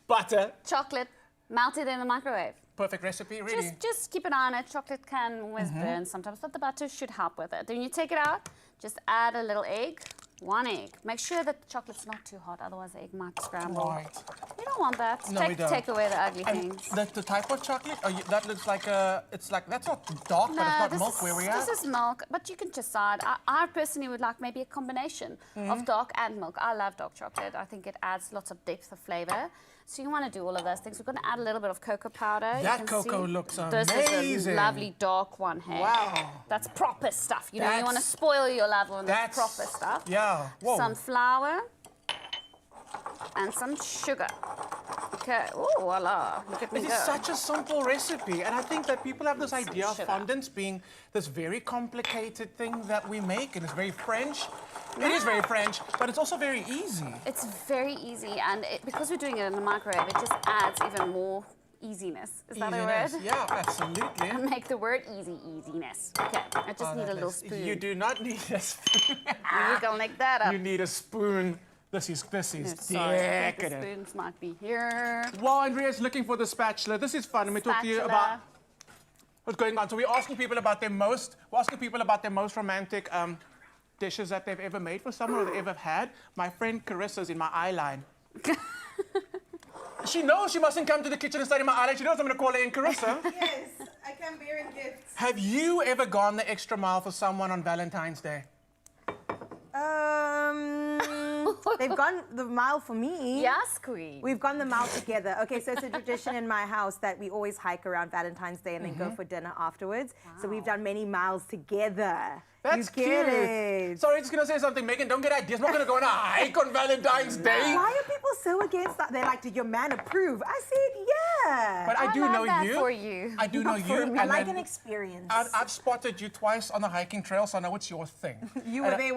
butter, chocolate, melted in the microwave. Perfect recipe, really. Just keep an eye on it. Chocolate can always burn sometimes, but the butter should help with it. Then you take it out, just add a little egg, 1 egg. Make sure that the chocolate's not too hot, otherwise the egg might scramble. Right. You don't want that. No, we don't. Take away the ugly And things. the type of chocolate, that looks like it's like, that's not dark, but it's not this milk is, where we are. This is milk, but you can decide. I personally would like maybe a combination of dark and milk. I love dark chocolate. I think it adds lots of depth of flavor. So you want to do all of those things. We're going to add a little bit of cocoa powder. You That can cocoa see. looks This amazing. is a lovely dark one here. Wow. That's proper stuff. You know, you want to That's- spoil your loved one with that's- proper stuff. Yeah. Whoa. Some flour and some sugar. Okay. Oh, voila. Look at me It go. is such a simple recipe, and I think that people have this idea of sugar. fondants being this very complicated thing that we make, and it's very French. It is very French, but it's also very easy. It's very easy, and because we're doing it in the microwave, it just adds even more easiness. Is that a Easiness. word? Yeah, absolutely. And make the word easy, easiness. Okay, I just need a little spoon. You do not need a spoon. You can lick that up. You need a spoon This is Sorry, I think the decadent. spoons might be here. While Andrea's looking for the spatula, this is fun. Let me talk to you about what's going on. So we're asking people about their most romantic dishes that they've ever made for someone or they ever had. My friend Carissa's in my eye line. She knows she mustn't come to the kitchen and study my eye line. She knows I'm going to call her in, Carissa. Yes, I come bearing gifts. Have you ever gone the extra mile for someone on Valentine's Day? They've gone the mile for me. Yes, Queen. We've gone the mile together. Okay, so it's a tradition in my house that we always hike around Valentine's Day and then go for dinner afterwards. So we've done many miles together. That's you get cute. it. Sorry, just gonna say something, Megan. Don't get ideas. I'm not gonna go on a hike on Valentine's Day. Why are people so against that? They're like, did your man approve? I said, yeah. But I do know you. for you. I do know Not for you. me. I and like then an experience. I've spotted you twice on the hiking trail, so I know it's your thing. You were there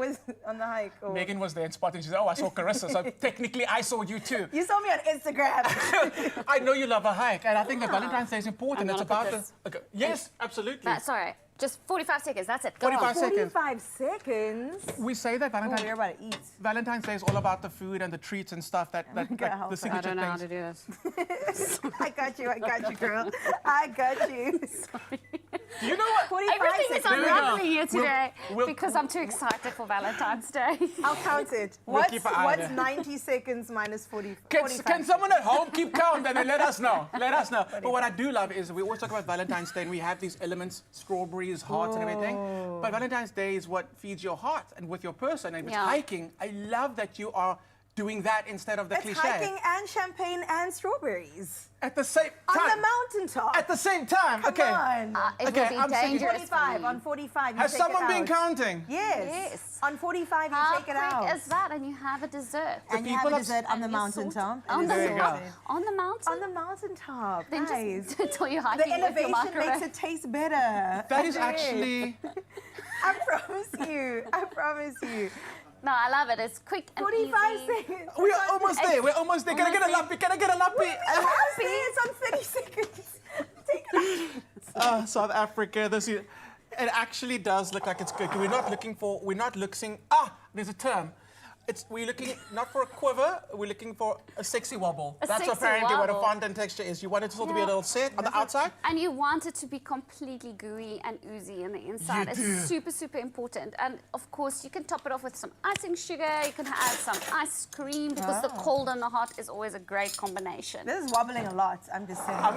on the hike. Or... Megan was there and spotted. She said, "Oh, I saw Carissa." So technically, I saw you too. You saw me on Instagram. I know you love a hike, and I think that Valentine's Day is important. I'm It's gonna about put this- okay. Yes, absolutely. Sorry, just 45 seconds. That's it. Go 45 on. seconds. 45 seconds. We say that Oh, we're about to eat. Valentine's Day is all about the food and the treats and stuff that gonna help the her. signature I don't know how things. to do this. I got you, girl. I got you. Do you know what? 45 Everything is seconds. unraveling here today we'll- because I'm too excited for Valentine's Day. I'll count it. We'll keep an eye on What's it. 90 seconds minus 40? Can 45 someone at home keep count and then let us know? Let us know. But what I do love is we always talk about Valentine's Day and we have these elements, strawberries, hearts, and everything. But Valentine's Day is what feeds your heart and with your person. And with Yeah. hiking, I love that you are doing that instead of the It's cliche. hiking and champagne and strawberries. At the same On time. the mountaintop. At the same time. Come okay. on. It Okay, will be I'm saying- dangerous. 45. for On me. 45, you Has take someone it been out. counting? Yes. Yes. On 45, you How take it quick out. is that? And you have a dessert. And you have people a of- dessert on the And you mountaintop. On And the, it's There you go. sorted. on the mountain? On the mountaintop. Then Guys. just until you're The hiking with your elevation microwave. makes it taste better. That is I do it. actually. I promise you. I promise you. No, I love it. It's quick and 45 easy. seconds. We are almost there. We're almost there. Can I get a lappy? Can I get a lappy? Happy. It's on 30 seconds. Take it out. South Africa. This is. It actually does look like it's good. We're not looking. There's a term. We're looking not for a quiver, we're looking for a sexy wobble. A That's sexy apparently what a wobble. fondant texture is. You want it to sort of be a Yeah. little set on the outside? And you want it to be completely gooey and oozy on the inside. It's do. super, super important. And of course, you can top it off with some icing sugar. You can add some ice cream because the cold and the hot is always a great combination. This is wobbling a lot. I'm just saying. I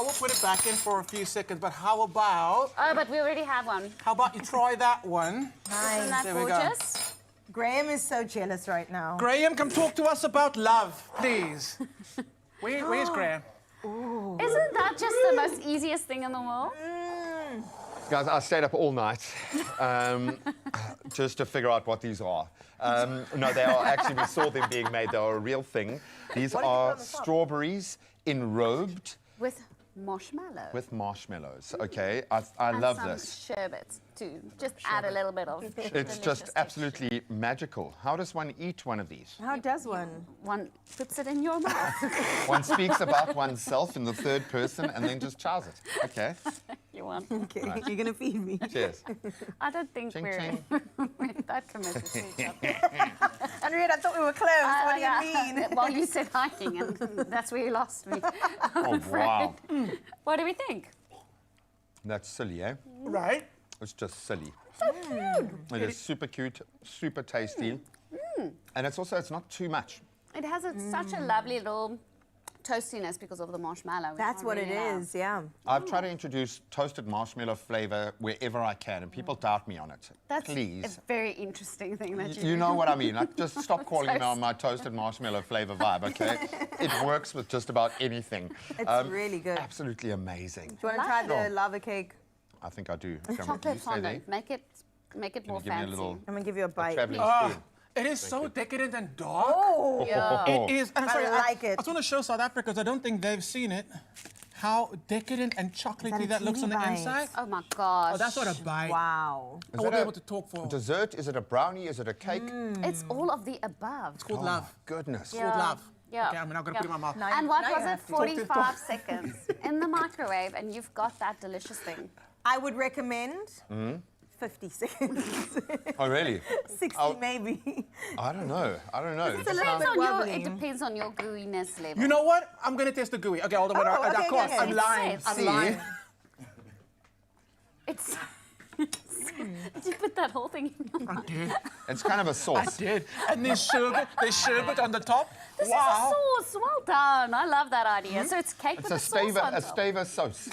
will put it back in for a few seconds, but how about Oh, but we already have one. you try that one? Isn't that There we go. gorgeous? Graham is so jealous right now. Graham, come talk to us about love, please. Where's Graham? Isn't that just the most easiest thing in the world? Guys, I stayed up all night just to figure out what these are. No, they are actually, we saw them being made. They are a real thing. These What did you put are on the top? strawberries enrobed With marshmallow. with marshmallows. Okay, I and love some this. sherbet too. Just add a little bit of It's delicious just texture. absolutely magical. How does one eat one of these? How does one? One puts it in your mouth. One speaks about oneself in the third person and then just chows it. Okay. You want? Okay, Right. you're gonna feed me. Cheers. I don't think Ching, we're, ching. we're that committed to each other. Henriette, I thought we were close. What do you mean? Well, you said hiking, and that's where you lost me. I'm Oh, afraid. wow. What do we think? That's silly, eh? Right. It's just silly. So cute. It is super cute, super tasty. And it's also, it's not too much. It has such a lovely little toastiness because of the marshmallow. which That's I what it really love. is, yeah. I've tried to introduce toasted marshmallow flavor wherever I can, and people doubt me on it. That's Please. a very interesting thing that you You do. know what I mean. Like, just stop calling me on my toasted marshmallow flavor vibe, okay? It works with just about anything. It's really good. Absolutely amazing. Do you want to try the lava cake? I think I do. Can we- Chocolate you stay there? fondant. Make it more you give me a fancy. little- I'm gonna give you a bite. traveling spoon. It is so decadent and dark. Oh, Yeah. It is. And I sorry, like it. I just want to show South Africa, 'cause I don't think they've seen it, how decadent and chocolatey that looks on the teeny bite? inside. Oh my gosh. Oh, that's what a bite. Wow. Is I won't it be a able to talk for. dessert? Is it a brownie? Is it a cake? It's all of the above. It's called Oh, love. Goodness. It's called love. Yeah. Okay, I'm not going to put it in my mouth. And what now was you it? have to. 45 seconds in the microwave, and you've got that delicious thing. I would recommend 50 seconds. Oh, really? 60 maybe. I don't know. It's a little Depends bit on your, wobbly. it depends on your gooiness level. You know what? I'm going to test the gooey. Okay, hold on. Oh, okay, of course, okay. I'm lying. I'm lying. It's. Did you put that whole thing in your mouth? It's kind of a sauce. I did. And there's sherbet on the top. This Wow. is a sauce. Well done. I love that idea. So it's cake It's with a a sauce on top. stava sauce.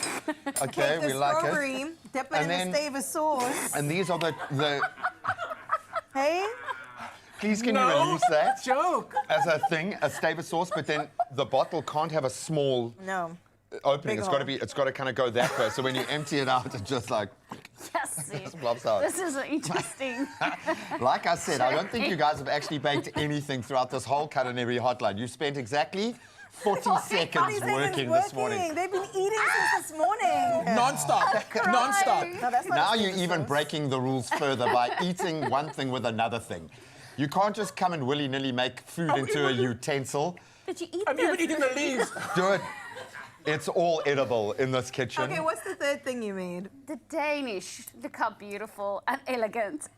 Okay, Take the we like strawberry, it. dip it And in then- a stava sauce. And these are the Hey? please can you No. release that Joke. as a thing, a stava sauce, but then the bottle can't have a small No. opening. Big It's got to kind of go that way. So when you empty it out, it just like Yes. flops out. This is interesting. Like I said, I don't think you guys have actually baked anything throughout this whole culinary hotline. You spent exactly 40 seconds working this morning. They've been eating since this morning. Non-stop. Non-stop. No, that's not Now a you're stava even sauce. breaking the rules further by eating one thing with another thing. You can't just come and willy-nilly make food into a utensil. Did you eat I'm even eating the leaves. Do it. It's all edible in this kitchen. Okay, what's the third thing you made? The Danish look how beautiful and elegant.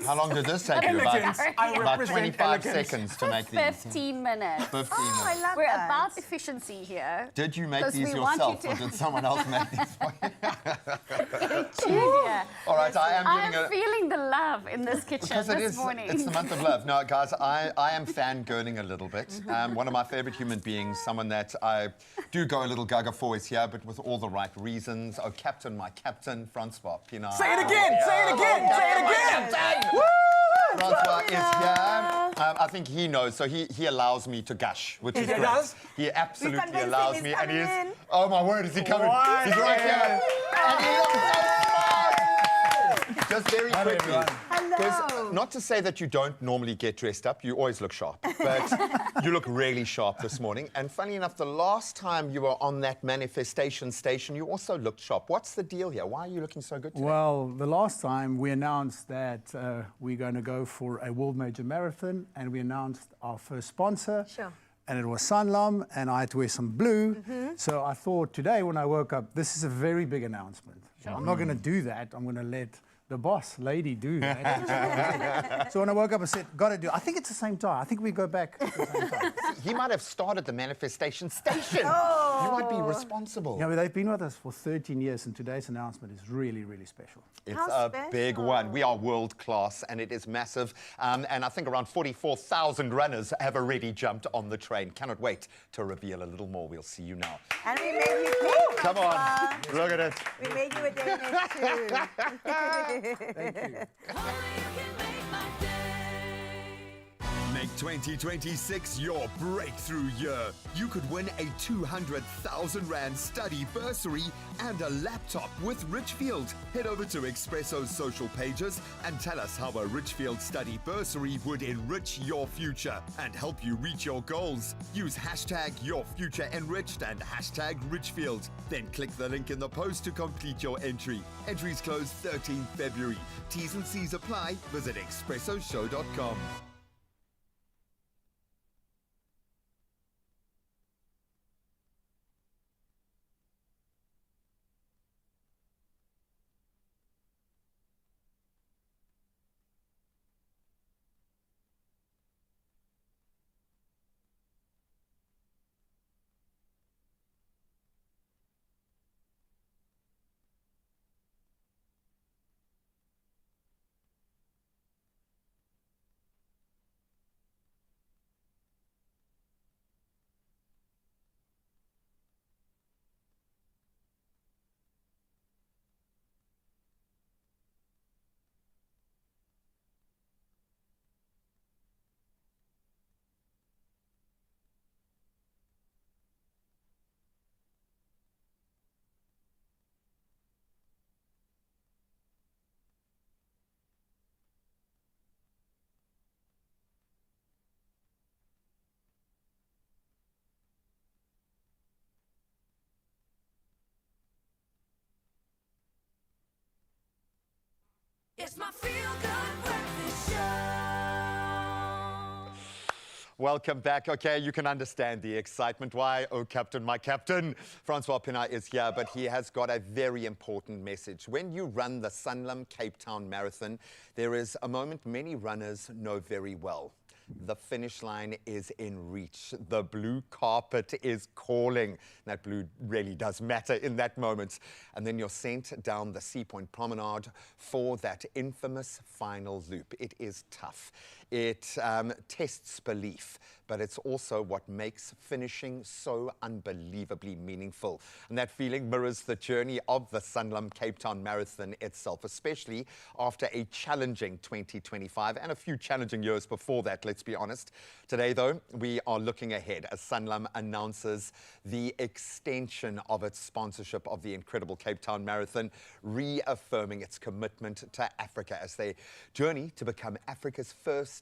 How long did this take you? Elegance. I About represent 25 elegance. seconds to make these. 15 minutes. 15 Oh, I minutes. love We're that. about efficiency here. Did you make 'Cause these we want you yourself, or to- did someone else make these for you? Julia, All right, I am I giving am a... feeling the love in this kitchen Because it this is, morning. it's the month of love. No, guys, I am fangirling a little bit. One of my favorite human beings, someone that I do go a little gaga for is here, but with all the right reasons. Oh, Captain, my Captain, Francois Pinard. Say it again. Say it again. Say it again. Francois is here. I think he knows, so he allows me to gush, which is He great. does? He absolutely convinced him allows he's me, and he is. coming in. Oh my word, is he coming? What? He's right here. And he looks so smart. Just very Hello, quickly. everyone. Hello. Not to say that you don't normally get dressed up, you always look sharp, but you look really sharp this morning. And funny enough, the last time you were on that manifestation station, you also looked sharp. What's the deal here? Why are you looking so good today? Well, the last time we announced that we're going to go for a World Major Marathon, and we announced our first sponsor. Sure. And it was Sanlam, and I had to wear some blue. So I thought today when I woke up, this is a very big announcement. I'm not going to do that. I'm going to let the boss lady do that. So when I woke up, I said, got to do it. I think it's the same time. I think we go back to the same time. He might have started the manifestation station. You might be responsible. Yeah, but they've been with us for 13 years, and today's announcement is really, really special. It's How a big special. one. We are world class and it is massive. And I think around 44,000 runners have already jumped on the train. Cannot wait to reveal a little more. We'll see you now. And we made you cake. Come on, Francois. look at it. We made you a Danish too. Thank you. Make 2026 your breakthrough year. You could win a 200,000 Rand study bursary and a laptop with Richfield. Head over to Expresso's social pages and tell us how a Richfield study bursary would enrich your future and help you reach your goals. Use hashtag YourFutureEnriched and hashtag Richfield. Then click the link in the post to complete your entry. Entries close 13th February. T's and C's apply. Visit expressoshow.com. It's my feel good breakfast show. Welcome back. Okay, you can understand the excitement. Why? Oh, Captain, my Captain. Francois Pienaar is here, but he has got a very important message. When you run the Sanlam Cape Town Marathon, there is a moment many runners know very well. The finish line is in reach. The blue carpet is calling. That blue really does matter in that moment. And then you're sent down the Sea Point Promenade for that infamous final loop. It is tough. It tests belief, but it's also what makes finishing so unbelievably meaningful. And that feeling mirrors the journey of the Sanlam Cape Town Marathon itself, especially after a challenging 2025 and a few challenging years before that, let's be honest. Today, though, we are looking ahead as Sanlam announces the extension of its sponsorship of the incredible Cape Town Marathon, reaffirming its commitment to Africa as they journey to become Africa's first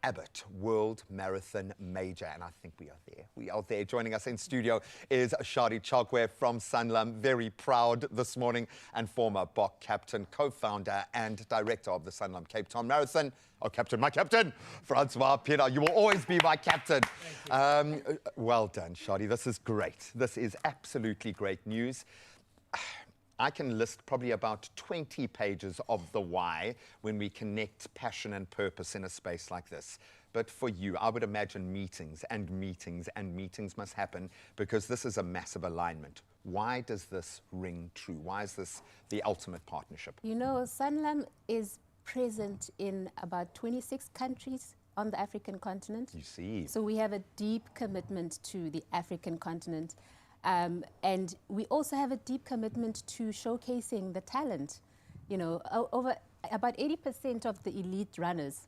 Abbott World Marathon Major. And I think we are there. We are there. Joining us in studio is Shadi Chokwe from Sanlam. Very proud this morning, and former BOK captain, co-founder and director of the Sanlam Cape Town Marathon. Oh, Captain, my Captain, Francois Pienaar. You will always be my Captain. Well done, Shadi. This is great. This is absolutely great news. I can list probably about 20 pages of the why when we connect passion and purpose in a space like this. But for you, I would imagine meetings and meetings and meetings must happen because this is a massive alignment. Why does this ring true? Why is this the ultimate partnership? You know, Sanlam is present in about 26 countries on the African continent. You see. So we have a deep commitment to the African continent. And we also have a deep commitment to showcasing the talent. You know, over about 80% of the elite runners,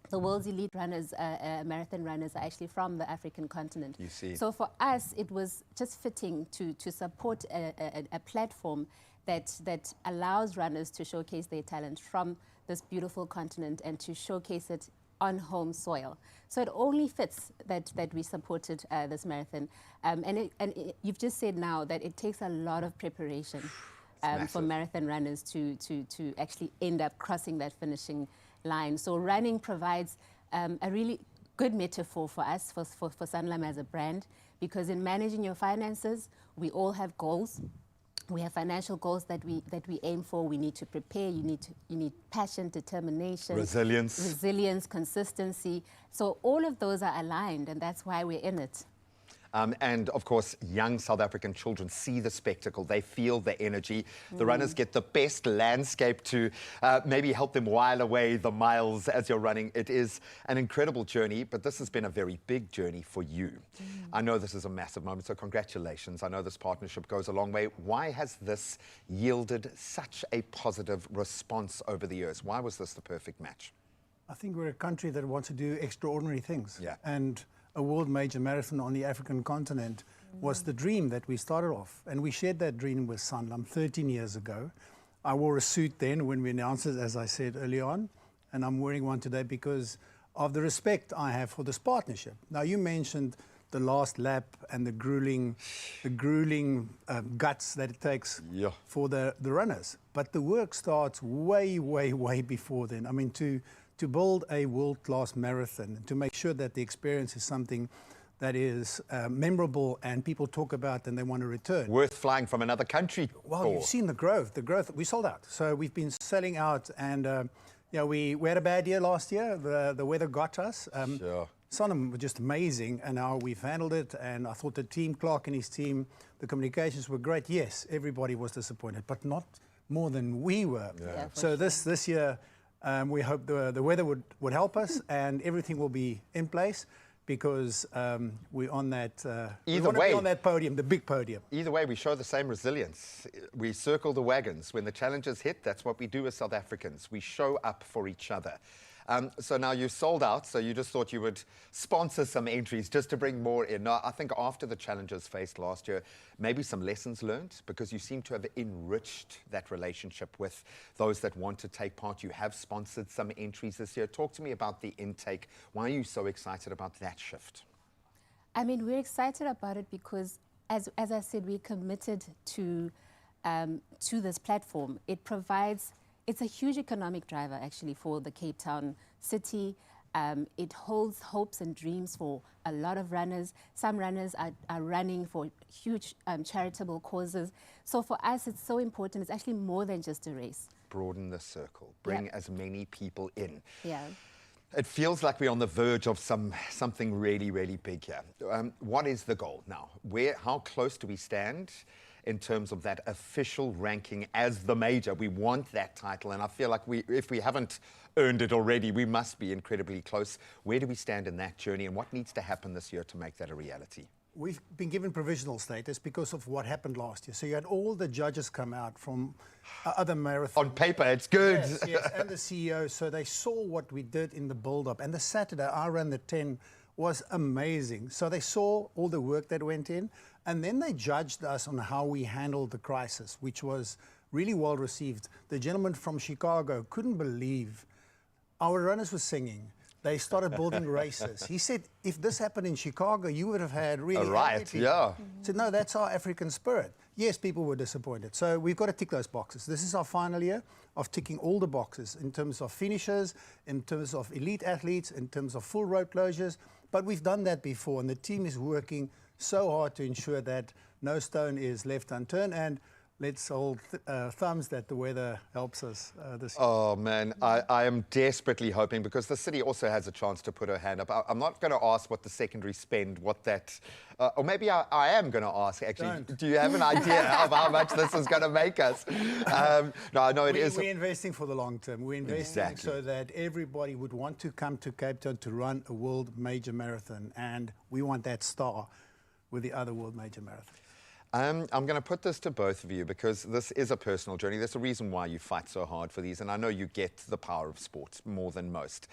the world's elite runners, marathon runners, are actually from the African continent. You see. So for us, it was just fitting to support a platform that allows runners to showcase their talent from this beautiful continent and to showcase it on home soil. So it only fits that we supported this marathon. You've just said now that it takes a lot of preparation for marathon runners to actually end up crossing that finishing line. So running provides a really good metaphor for us, for Sanlam as a brand, because in managing your finances, we all have goals. We have financial goals that we aim for. We need to prepare. You need passion, determination, resilience, consistency. So all of those are aligned, and that's why we're in it. And of course, young South African children see the spectacle, they feel the energy. The runners get the best landscape to maybe help them while away the miles as you're running. It is an incredible journey, but this has been a very big journey for you. I know this is a massive moment, so congratulations. I know this partnership goes a long way. Why has this yielded such a positive response over the years? Why was this the perfect match? I think we're a country that wants to do extraordinary things. Yeah. And a world major marathon on the African continent was the dream that we started off. And we shared that dream with Sanlam 13 years ago. I wore a suit then when we announced it, as I said early on, and I'm wearing one today because of the respect I have for this partnership. Now, you mentioned the last lap and the grueling guts that it takes for the runners. But the work starts way, way, way before then. I mean, to build a world-class marathon, to make sure that the experience is something that is memorable and people talk about and they want to return. Worth flying from another country. Well, you've seen the growth. We sold out. So we've been selling out, and we had a bad year last year. The weather got us. Sanlam were just amazing, and how we've handled it. And I thought the team, Clark and his team, the communications were great. Yes, everybody was disappointed, but not more than we were. So this year, we hope the weather would help us, and everything will be in place because we're on that. Either way, be on that podium, the big podium. Either way, we show the same resilience. We circle the wagons when the challenges hit. That's what we do as South Africans. We show up for each other. So now you've sold out, so you just thought you would sponsor some entries just to bring more in. Now, I think after the challenges faced last year, maybe some lessons learned, because you seem to have enriched that relationship with those that want to take part. You have sponsored some entries this year. Talk to me about the intake. Why are you so excited about that shift? I mean, we're excited about it because, as I said, we're committed to this platform. It's a huge economic driver, actually, for the Cape Town city. It holds hopes and dreams for a lot of runners. Some runners are running for huge charitable causes. So for us, it's so important. It's actually more than just a race. Broaden the circle. Bring as many people in. Yeah. It feels like we're on the verge of something really, really big here. What is the goal now? How close do we stand in terms of that official ranking as the major? We want that title, and I feel like if we haven't earned it already, we must be incredibly close. Where do we stand in that journey, and what needs to happen this year to make that a reality? We've been given provisional status because of what happened last year. So you had all the judges come out from other marathons. On paper, it's good. Yes, and the CEO. So they saw what we did in the build-up. And the Saturday, I ran the 10, was amazing. So they saw all the work that went in. And then they judged us on how we handled the crisis, which was really well received. The gentleman from Chicago couldn't believe our runners were singing. They started building races. He said, if this happened in Chicago, you would have had really... A riot, yeah. He said, no, that's our African spirit. Yes, people were disappointed. So we've got to tick those boxes. This is our final year of ticking all the boxes in terms of finishers, in terms of elite athletes, in terms of full road closures. But we've done that before, and the team is working so hard to ensure that no stone is left unturned. And let's hold thumbs that the weather helps us this year. Oh, man, I am desperately hoping, because the city also has a chance to put her hand up. I'm not going to ask what the secondary spend, what that... or maybe I am going to ask, actually. Don't. Do you have an idea of how much this is going to make us? No, I know it is. We're investing for the long term. We're investing so that everybody would want to come to Cape Town to run a world major marathon. And we want that star with the other world major marathon. I'm going to put this to both of you, because this is a personal journey. There's a reason why you fight so hard for these, and I know you get the power of sport more than most.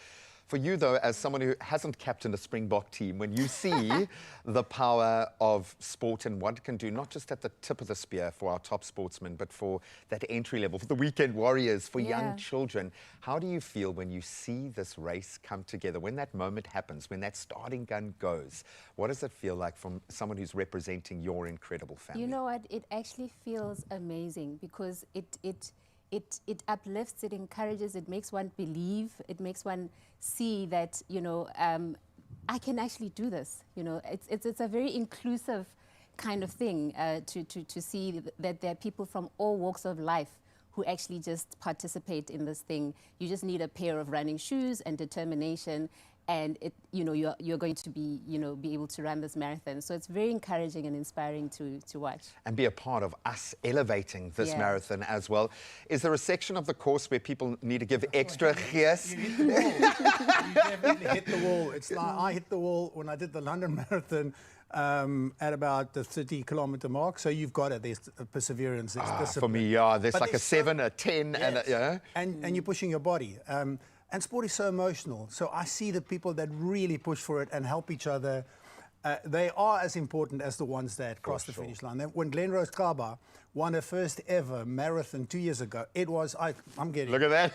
For you, though, as someone who hasn't captained a Springbok team, when you see the power of sport and what it can do, not just at the tip of the spear for our top sportsmen, but for that entry level, for the weekend warriors, for young children, how do you feel when you see this race come together, when that moment happens, when that starting gun goes? What does it feel like from someone who's representing your incredible family? You know what? It actually feels amazing, because it uplifts, it encourages, it makes one believe, it makes one see that, you know, I can actually do this. You know, it's a very inclusive kind of thing to see that there are people from all walks of life who actually just participate in this thing. You just need a pair of running shoes and determination, and you're going to be able to run this marathon. So it's very encouraging and inspiring to watch. And be a part of us elevating this marathon as well. Is there a section of the course where people need to give extra gears? You definitely hit the wall. It's like I hit the wall when I did the London Marathon at about the 30-kilometer mark. So you've got it. There's perseverance. There's discipline. For me, there's like a 7, a 10, and you're pushing your body. And sport is so emotional. So I see the people that really push for it and help each other. They are as important as the ones that cross the finish line. When Glen Rose Kaba won her first ever marathon 2 years ago, it was, I'm getting... Look at that.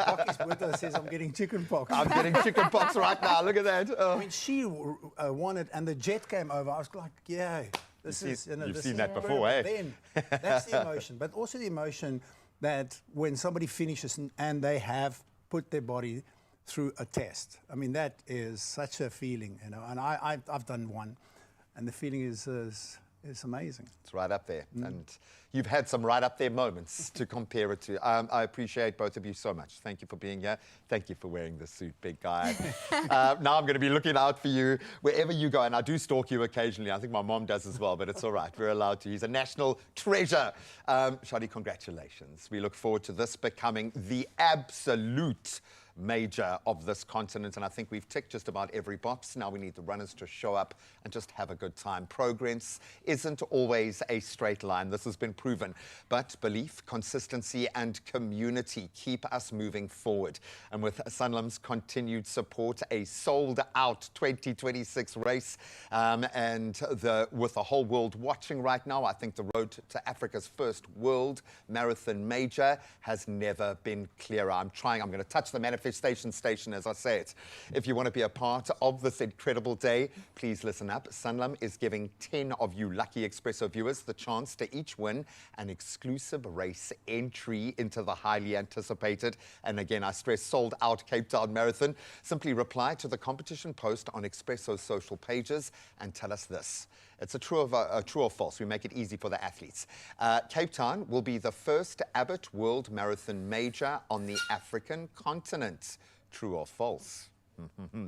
Bucky's birthday says I'm getting chicken pox. I'm getting chicken pox right now. Look at that. Oh. I mean, she won it and the jet came over. I was like, yeah, this is... You've seen that before, eh? Then, that's the emotion. But also the emotion that when somebody finishes and they have put their body through a test. I mean, that is such a feeling, you know. And I've done one, and the feeling is amazing. It's right up there, and you've had some right up there moments to compare it to. I appreciate both of you so much. Thank you for being here. Thank you for wearing the suit, big guy. Now I'm going to be looking out for you wherever you go, and I do stalk you occasionally. I think my mom does as well, but it's all right. We're allowed to. He's a national treasure. Shadi, congratulations. We look forward to this becoming the absolute major of this continent, and I think we've ticked just about every box. Now we need the runners to show up and just have a good time. Progress isn't always a straight line. This has been proven, but belief, consistency and community keep us moving forward. And with Sanlam's continued support, a sold-out 2026 race, and with the whole world watching right now, I think the road to Africa's first world marathon major has never been clearer. I'm going to touch the manifest station as I say it. If you want to be a part of this incredible day, please listen up. Sanlam is giving 10 of you lucky Expresso viewers the chance to each win an exclusive race entry into the highly anticipated, and again I stress, sold out Cape Town Marathon. Simply reply to the competition post on Expresso's social pages and tell us this. It's a true or false. We make it easy for the athletes. Cape Town will be the first Abbott World Marathon major on the African continent. True or false?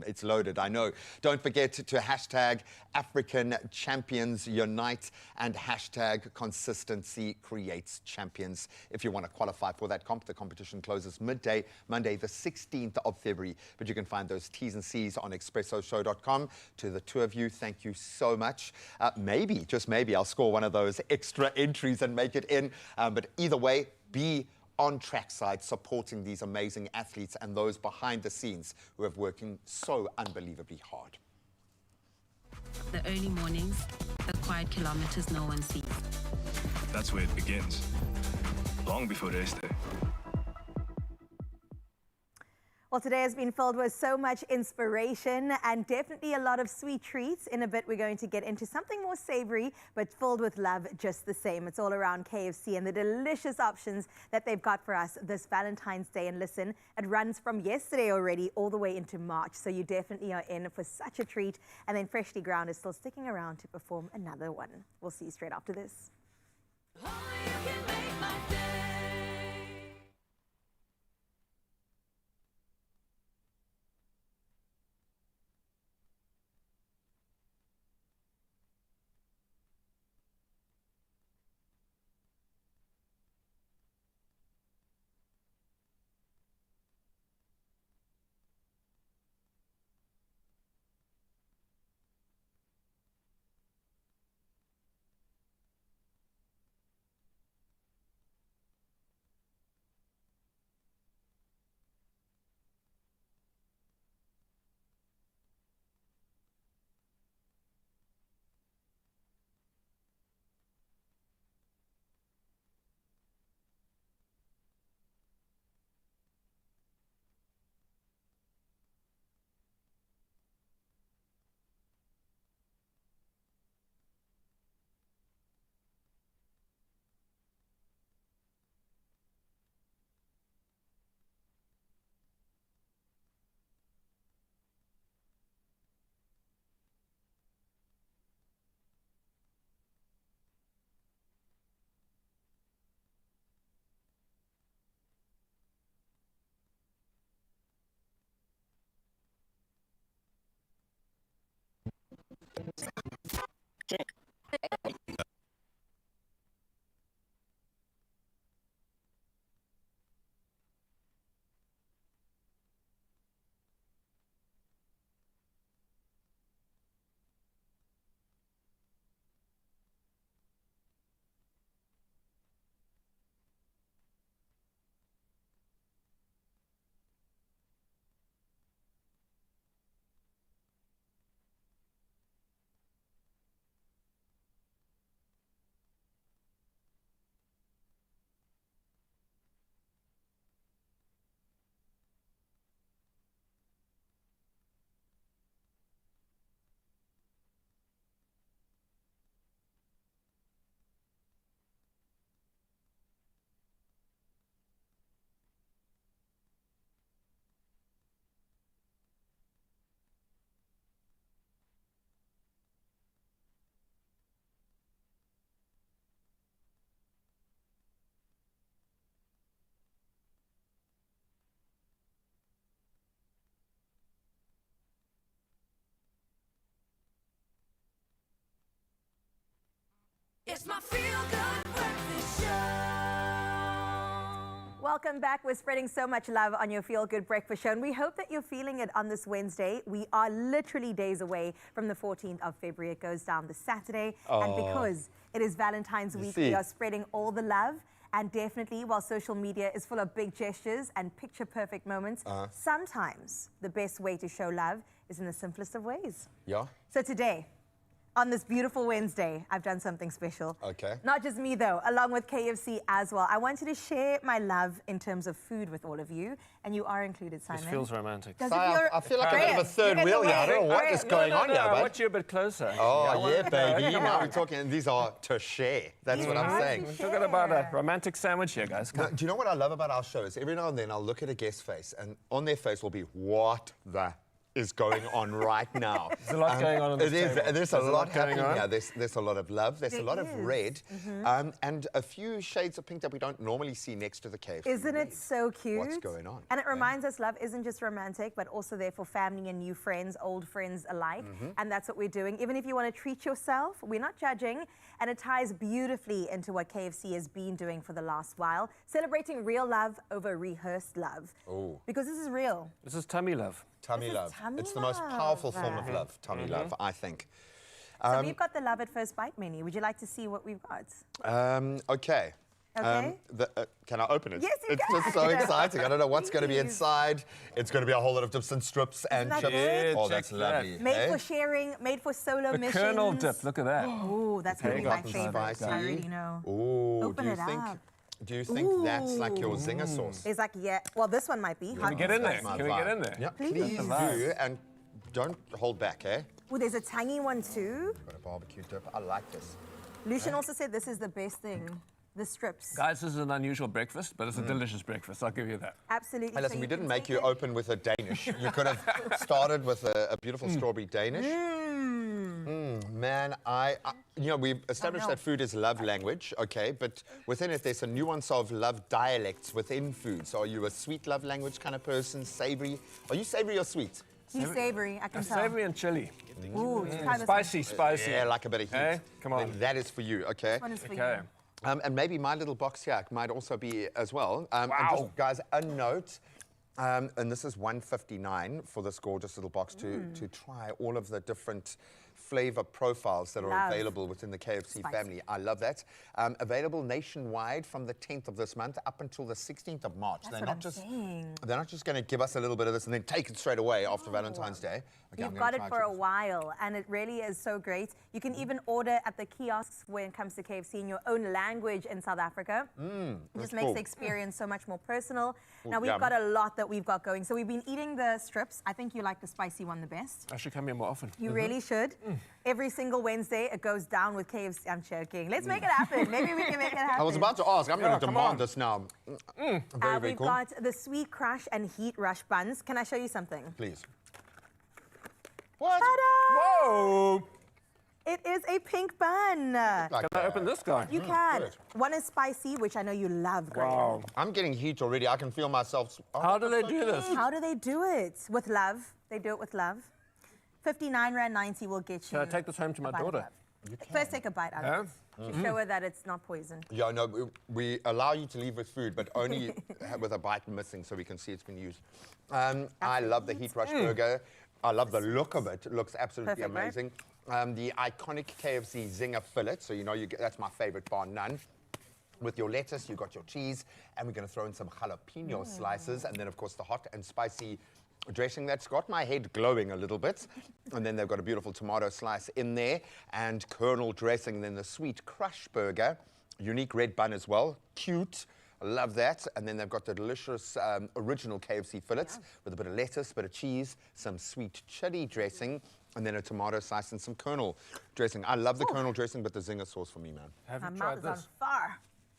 It's loaded, I know. Don't forget to hashtag African Champions Unite and hashtag Consistency Creates Champions if you want to qualify for that comp. The competition closes midday, Monday the 16th of February, but you can find those T's and C's on expressoshow.com. To the two of you, thank you so much. Maybe, just maybe, I'll score one of those extra entries and make it in, but either way, be on trackside supporting these amazing athletes and those behind the scenes who are working so unbelievably hard. The early mornings, the quiet kilometers no one sees. That's where it begins. Long before race day. Well, today has been filled with so much inspiration and definitely a lot of sweet treats. In a bit, we're going to get into something more savory, but filled with love just the same. It's all around KFC and the delicious options that they've got for us this Valentine's Day. And listen, it runs from yesterday already all the way into March. So you definitely are in for such a treat. And then Freshly Ground is still sticking around to perform another one. We'll see you straight after this. It's my feel-good breakfast show. Welcome back. We're spreading so much love on your Feel Good Breakfast Show, and we hope that you're feeling it on this Wednesday. We are literally days away from the 14th of February. It goes down this Saturday, and because it is Valentine's week, we are spreading all the love. And definitely, while social media is full of big gestures and picture-perfect moments, sometimes the best way to show love is in the simplest of ways. Yeah. So today, On this beautiful Wednesday, I've done something special. Okay. Not just me, though, along with KFC as well. I wanted to share my love in terms of food with all of you, and you are included, Simon. This feels romantic. Does Si, it feel- I feel like a bit of a Graham, third you get wheel the here. I don't know way. what is going on here, I bud. want you a bit closer. Oh, yeah, baby. Come Now on. we're talking, these are to share. That's what I'm saying. We're talking about a romantic sandwich here, guys. No, do you know what I love about our show is every now and then I'll look at a guest face and on their face will be, what the is going on right now? There's a lot going on this table. There's a lot happening here. There's a lot of love. There's a lot of red. And a few shades of pink that we don't normally see next to the cave. Isn't it so cute? What's going on? And it reminds us love isn't just romantic, but also there for family and new friends, old friends alike. And that's what we're doing. Even if you want to treat yourself, we're not judging. And it ties beautifully into what KFC has been doing for the last while, celebrating real love over rehearsed love. Oh. Because this is real. This is tummy love. Tummy love. It's the most powerful form of love, tummy love, I think. So we've got the Love at First Bite menu. Would you like to see what we've got? Okay. Okay. Can I open it? Yes, you it's can. just so exciting. I don't know what's going to be inside. It's going to be a whole lot of dips and strips and that chips. good? Oh, Yeah, that's check that. lovely. Made eh? for sharing, made for solo The missions. kernel dip, look at that. Oh, that's going to be my favorite. Spicy. I already know. Ooh, Open do you it think? up. Do you think that's like your zinger sauce? It's like, yeah. Well, this one might be. Can we get in there? My Can we vibe. get in there? Yeah, Please. please do, and don't hold back, eh? Oh, there's a tangy one too. Got a barbecue dip. I like this. Lucian also said this is the best thing. The strips. Guys, this is an unusual breakfast, but it's a delicious breakfast. I'll give you that. Absolutely. Hey, listen, So we you didn't can make take you it- open with a Danish. You could have started with a beautiful strawberry Danish. Man, you know, we've established that food is love language, okay, but within it, there's a nuance of love dialects within food. So are you a sweet love language kind of person, savory? Are you savory or sweet? He's savory, I can tell. Savory and chili. Ooh, try this Spicy, spicy. Yeah, like a bit of heat. Hey, come on. Then that is for you, okay? This one is for Okay. you. And maybe my little box here might also be as well. And Wow. just, guys, a note. And this is $159 for this gorgeous little box to try all of the different flavor profiles that are Love. available within the KFC Spicy. family. I love that. Available nationwide from the 10th of this month up until the 16th of March. That's what I'm saying. They're not just going to give us a little bit of this and then take it straight away after Valentine's Day. Okay, I'm You've gonna got it try for a chips. while, and it really is so great. You can even order at the kiosks when it comes to KFC in your own language in South Africa. It that's just makes cool. the experience so much more personal. Ooh, Now, we've yum. got a lot that we've got going. So we've been eating the strips. I think you like the spicy one the best. I should come here more often. You really should. Every single Wednesday, it goes down with KFC. I'm joking. Let's make it happen. Maybe we can make it happen. I was about to ask. I'm going to come demand on. this now. Very, very We've cool. got the Sweet Crush and Heat Rush buns. Can I show you something? Please. What? Ta-da! Whoa! It is a pink bun. Like Can I open this guy? You can. good. One is spicy, which I know you love, Graham. Wow. I'm getting heat already. I can feel myself. Oh, How do they do this? How do they do it? With love. They do it with love. 59.90 will get you. Can I take this home to my a bite of daughter? love. First, take a bite out of it. To show her that it's not poison. Yeah, no, we allow you to leave with food, but only with a bite missing so we can see it's been used. I love the Heat Rush burger. I love the look of it. It looks absolutely Perfect, right? amazing. The iconic KFC Zinger fillet. So, you know, that's my favorite bar none. With your lettuce, you got your cheese, and we're going to throw in some jalapeno slices, and then, of course, the hot and spicy dressing that's got my head glowing a little bit. And then they've got a beautiful tomato slice in there, and kernel dressing, and then the sweet crush burger, unique red bun as well, cute. I love that. And then they've got the delicious original KFC fillets with a bit of lettuce, bit of cheese, some sweet chili dressing, and then a tomato slice and some kernel dressing. I love the kernel dressing, but the zinger sauce for me, man. Have My you mouth tried is on this? fire.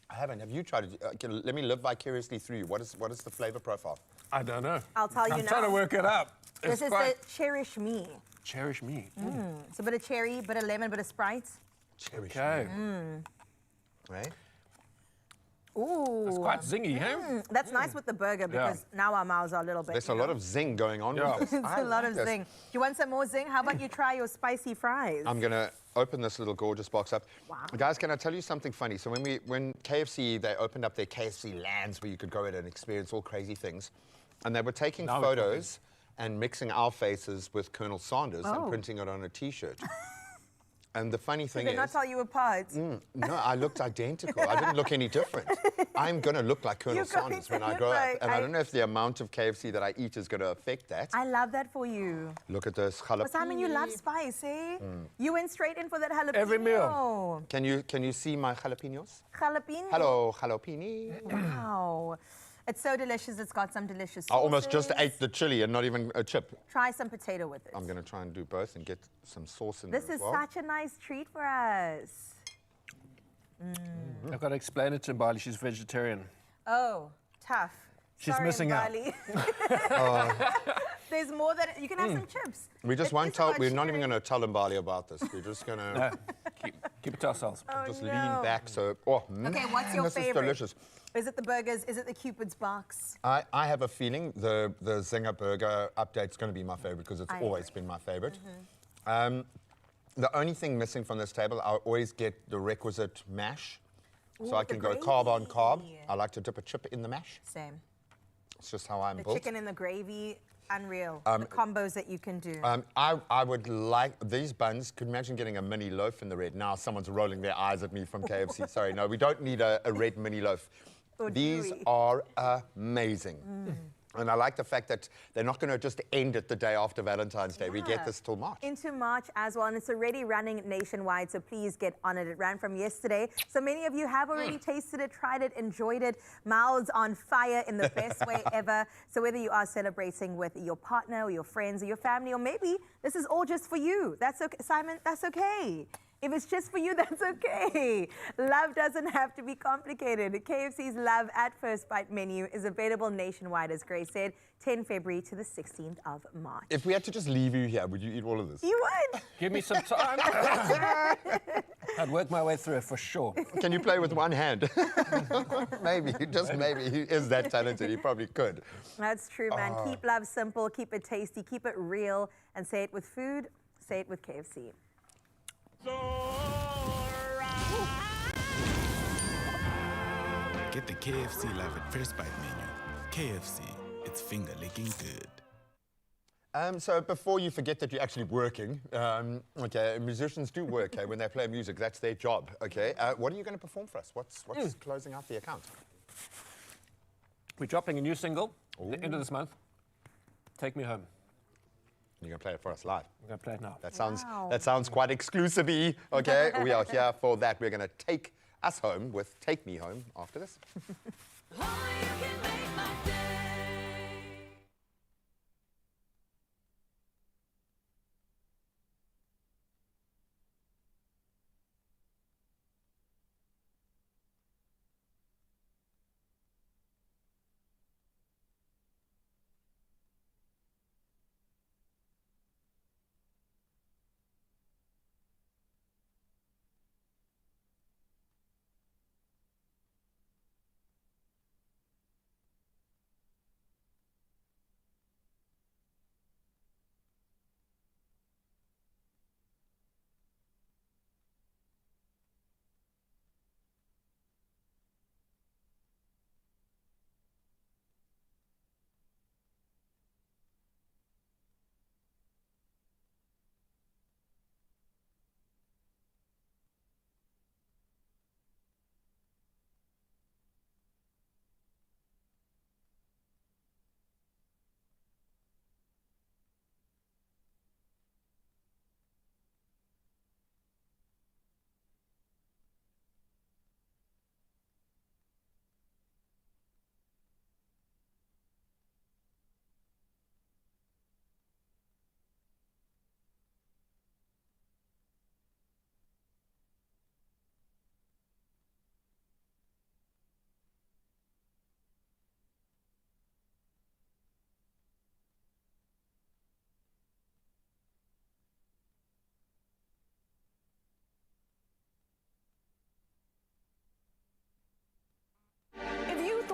I haven't. Have you tried it? Let me live vicariously through you. What is the flavor profile? I don't know. I'll tell you I'm now. trying to work it out. This It's is quite... the Cherish Me. Cherish me. It's a bit of cherry, bit of lemon, bit of Sprite. Cherish. Okay. Right? Ooh. It's quite zingy, huh? That's nice with the burger because now our mouths are a little bit. There's you a lot know. of zing going on Yeah. with this. It's I a lot like of this. zing. Do you want some more zing? How about you try your spicy fries? I'm going to open this little gorgeous box up. Wow. Guys, can I tell you something funny? So when KFC, they opened up their KFC lands where you could go in and experience all crazy things, and they were taking Now we're photos and mixing our faces with Colonel Sanders and Oh. printing it on a T-shirt. And the funny thing Did they not is... tell you apart? No, I looked identical. I didn't look any different. I'm going to look like Colonel You're going Sanders to when I look grow like- up. And I don't know if the amount of KFC that I eat is going to affect that. I love that for you. Look at this jalapeno. Well, Simon, you love spice, eh? You went straight in for that jalapeno. Every meal. Can you see my jalapenos? Jalapeno. Hello, jalapeno. Wow. It's so delicious. It's got some delicious I almost just sauces. ate the chili and not even a chip. Try some potato with it. I'm going to try and do both and get some sauce in This there is as well. such a nice treat for us. I've got to explain it to Mbali. She's vegetarian. Oh, tough. She's Sorry, missing out. Mbali. There's more that you can have some chips. We just It won't is tell, about we're not even sharing. going to tell Mbali about this. We're just going to... No, keep it to ourselves. Oh, just no. lean back so... Oh, man, Okay, what's your this favorite? is delicious. Is it the burgers? Is it the Cupid's box? I have a feeling the Zinger Burger update's going to be my favorite because it's I always agree. been my favorite. The only thing missing from this table, I always get the requisite mash. So Ooh, I the can go carb on carb. gravy. I like to dip a chip in the mash. Same. It's just how I'm The built. chicken and the gravy, unreal. The combos that you can do. I would like these buns. Could imagine getting a mini loaf in the red. Now someone's rolling their eyes at me from KFC. Sorry, no, we don't need a red mini loaf. Or do These we? are amazing. And I like the fact that they're not going to just end it the day after Valentine's Day. We Yeah. get this till March. Into March as well, and it's already running nationwide, so please get on it. It ran from yesterday. So many of you have already tasted it, tried it, enjoyed it. Mouths on fire in the best way ever. So whether you are celebrating with your partner or your friends or your family, or maybe this is all just for you. That's okay, Simon, that's okay. If it's just for you, that's okay. Love doesn't have to be complicated. KFC's Love at First Bite menu is available nationwide, as Grace said, 10 February to the 16th of March. If we had to just leave you here, would you eat all of this? You would. Give me some time. I'd work my way through it for sure. Can you play with one hand? Maybe, just maybe. He is that talented. He probably could. That's true, man. Keep love simple, keep it tasty, keep it real, and say it with food, say it with KFC. Get the KFC Live at First Bite menu. KFC, it's finger licking good. So before you forget that you're actually working, okay, musicians do work, when they play music, that's their job, okay? What are you going to perform for us? What's closing out the account? We're dropping a new single at the end of this month. Take Me Home. You're going to play it for us live? We're going to play it now. That sounds quite exclusive-y, okay? We are here for that. We're going to take us home with Take Me Home after this.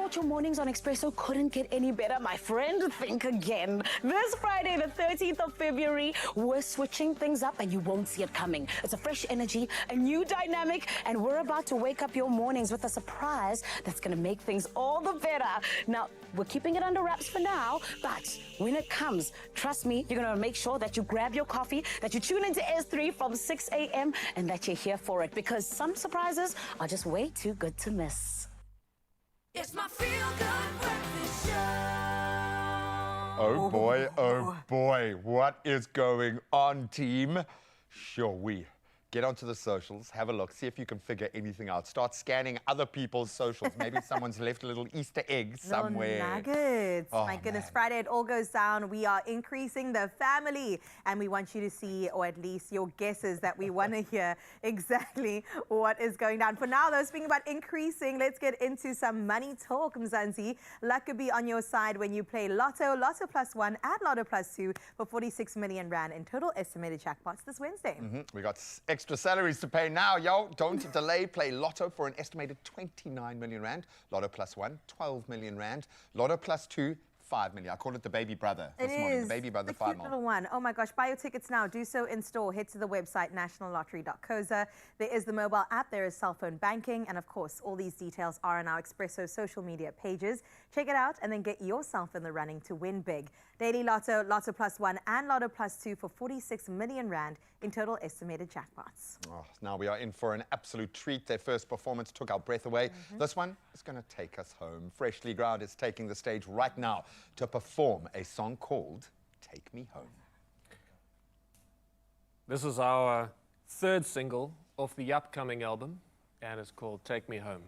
thought your mornings on Expresso couldn't get any better, my friend? Think again. This Friday, the 13th of February, we're switching things up and you won't see it coming. It's a fresh energy, a new dynamic, and we're about to wake up your mornings with a surprise that's going to make things all the better. Now, we're keeping it under wraps for now, but when it comes, trust me, you're going to make sure that you grab your coffee, that you tune into S3 from 6 a.m., and that you're here for it, because some surprises are just way too good to miss. It's my feel-good breakfast show. Oh boy, what is going on, team? Sure, we get onto the socials, have a look, see if you can figure anything out. Start scanning other people's socials. Maybe someone's left a little Easter egg somewhere. Little nuggets. Oh, My goodness, man. Friday it all goes down. We are increasing the family, and we want you to see, or at least your guesses, that we want to hear exactly what is going down. For now, though, speaking about increasing, let's get into some money talk, Mzansi. Luck could be on your side when you play Lotto, Lotto Plus 1 and Lotto Plus 2 for 46 million rand in total estimated jackpots this Wednesday. We got extra salaries to pay now, yo. Don't delay. Play Lotto for an estimated 29 million rand. Lotto Plus 1, 12 million rand. Lotto Plus 2, 5 million. I call it the baby brother this morning. The baby brother, the 5 cute million. little one. Oh my gosh, buy your tickets now. Do so in store. Head to the website nationallottery.coza. There is the mobile app, there is cell phone banking, and of course, all these details are on our Expresso social media pages. Check it out and then get yourself in the running to win big. Daily Lotto, Lotto Plus 1 and Lotto Plus 2 for 46 million rand in total estimated jackpots. Oh, now we are in for an absolute treat. Their first performance took our breath away. This one is going to take us home. Freshly Ground is taking the stage right now to perform a song called Take Me Home. This is our third single off the upcoming album, and it's called Take Me Home.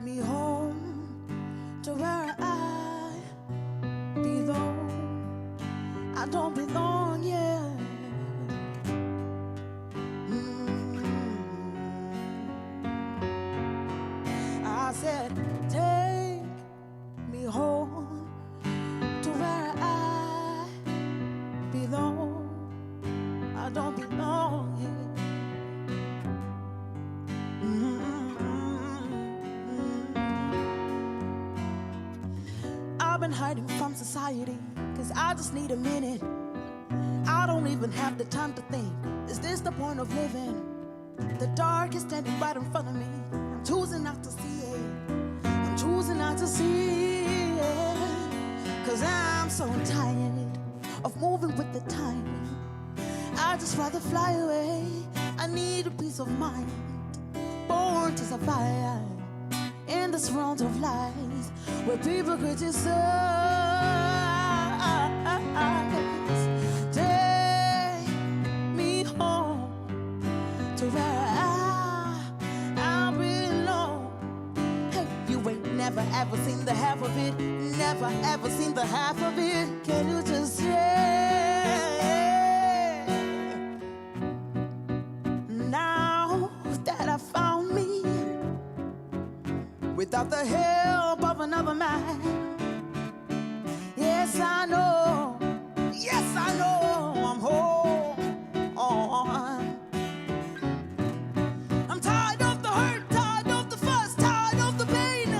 Me home to where I belong. I don't belong here. I said, take me home to where I belong. I don't belong here. I've been hiding from society, cause I just need a minute. I don't even have the time to think, is this the point of living? The dark is standing right in front of me. I'm choosing not to see it. I'm choosing not to see it. Cause I'm so tired of moving with the time. I'd just rather fly away. I need a peace of mind. Born to survive in this world of lies where people criticize. Take me home to where I belong. Hey, you ain't never ever seen the half of it. Never ever seen the half of it. Can you just say, now that I found me, without the help of another man? Yes, I know. Yes, I know I'm home. I'm tired of the hurt, tired of the fuss, tired of the pain.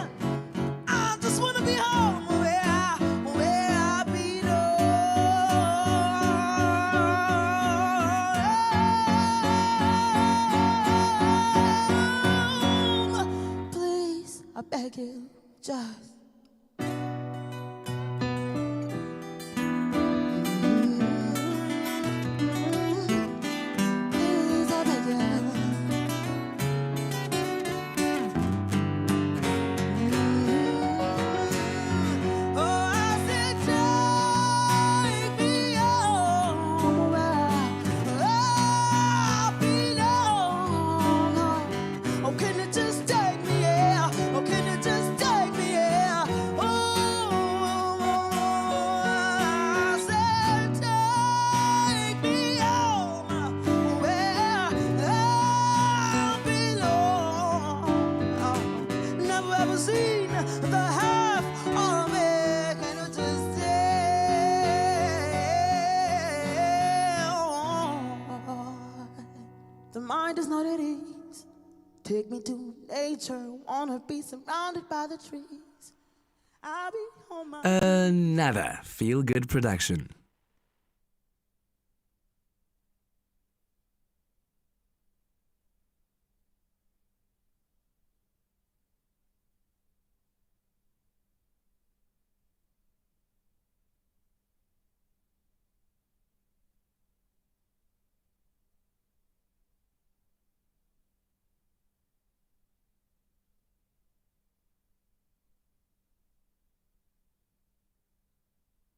I just wanna be home where I belong. Please, I beg you, just please, I beg you. Oh, I said, take me home where I belong. Oh, can you just take me here? Oh, can you just take me here? mind is not at ease. Take me to nature, wanna be surrounded by the trees. I'll be on my Another feel-good production.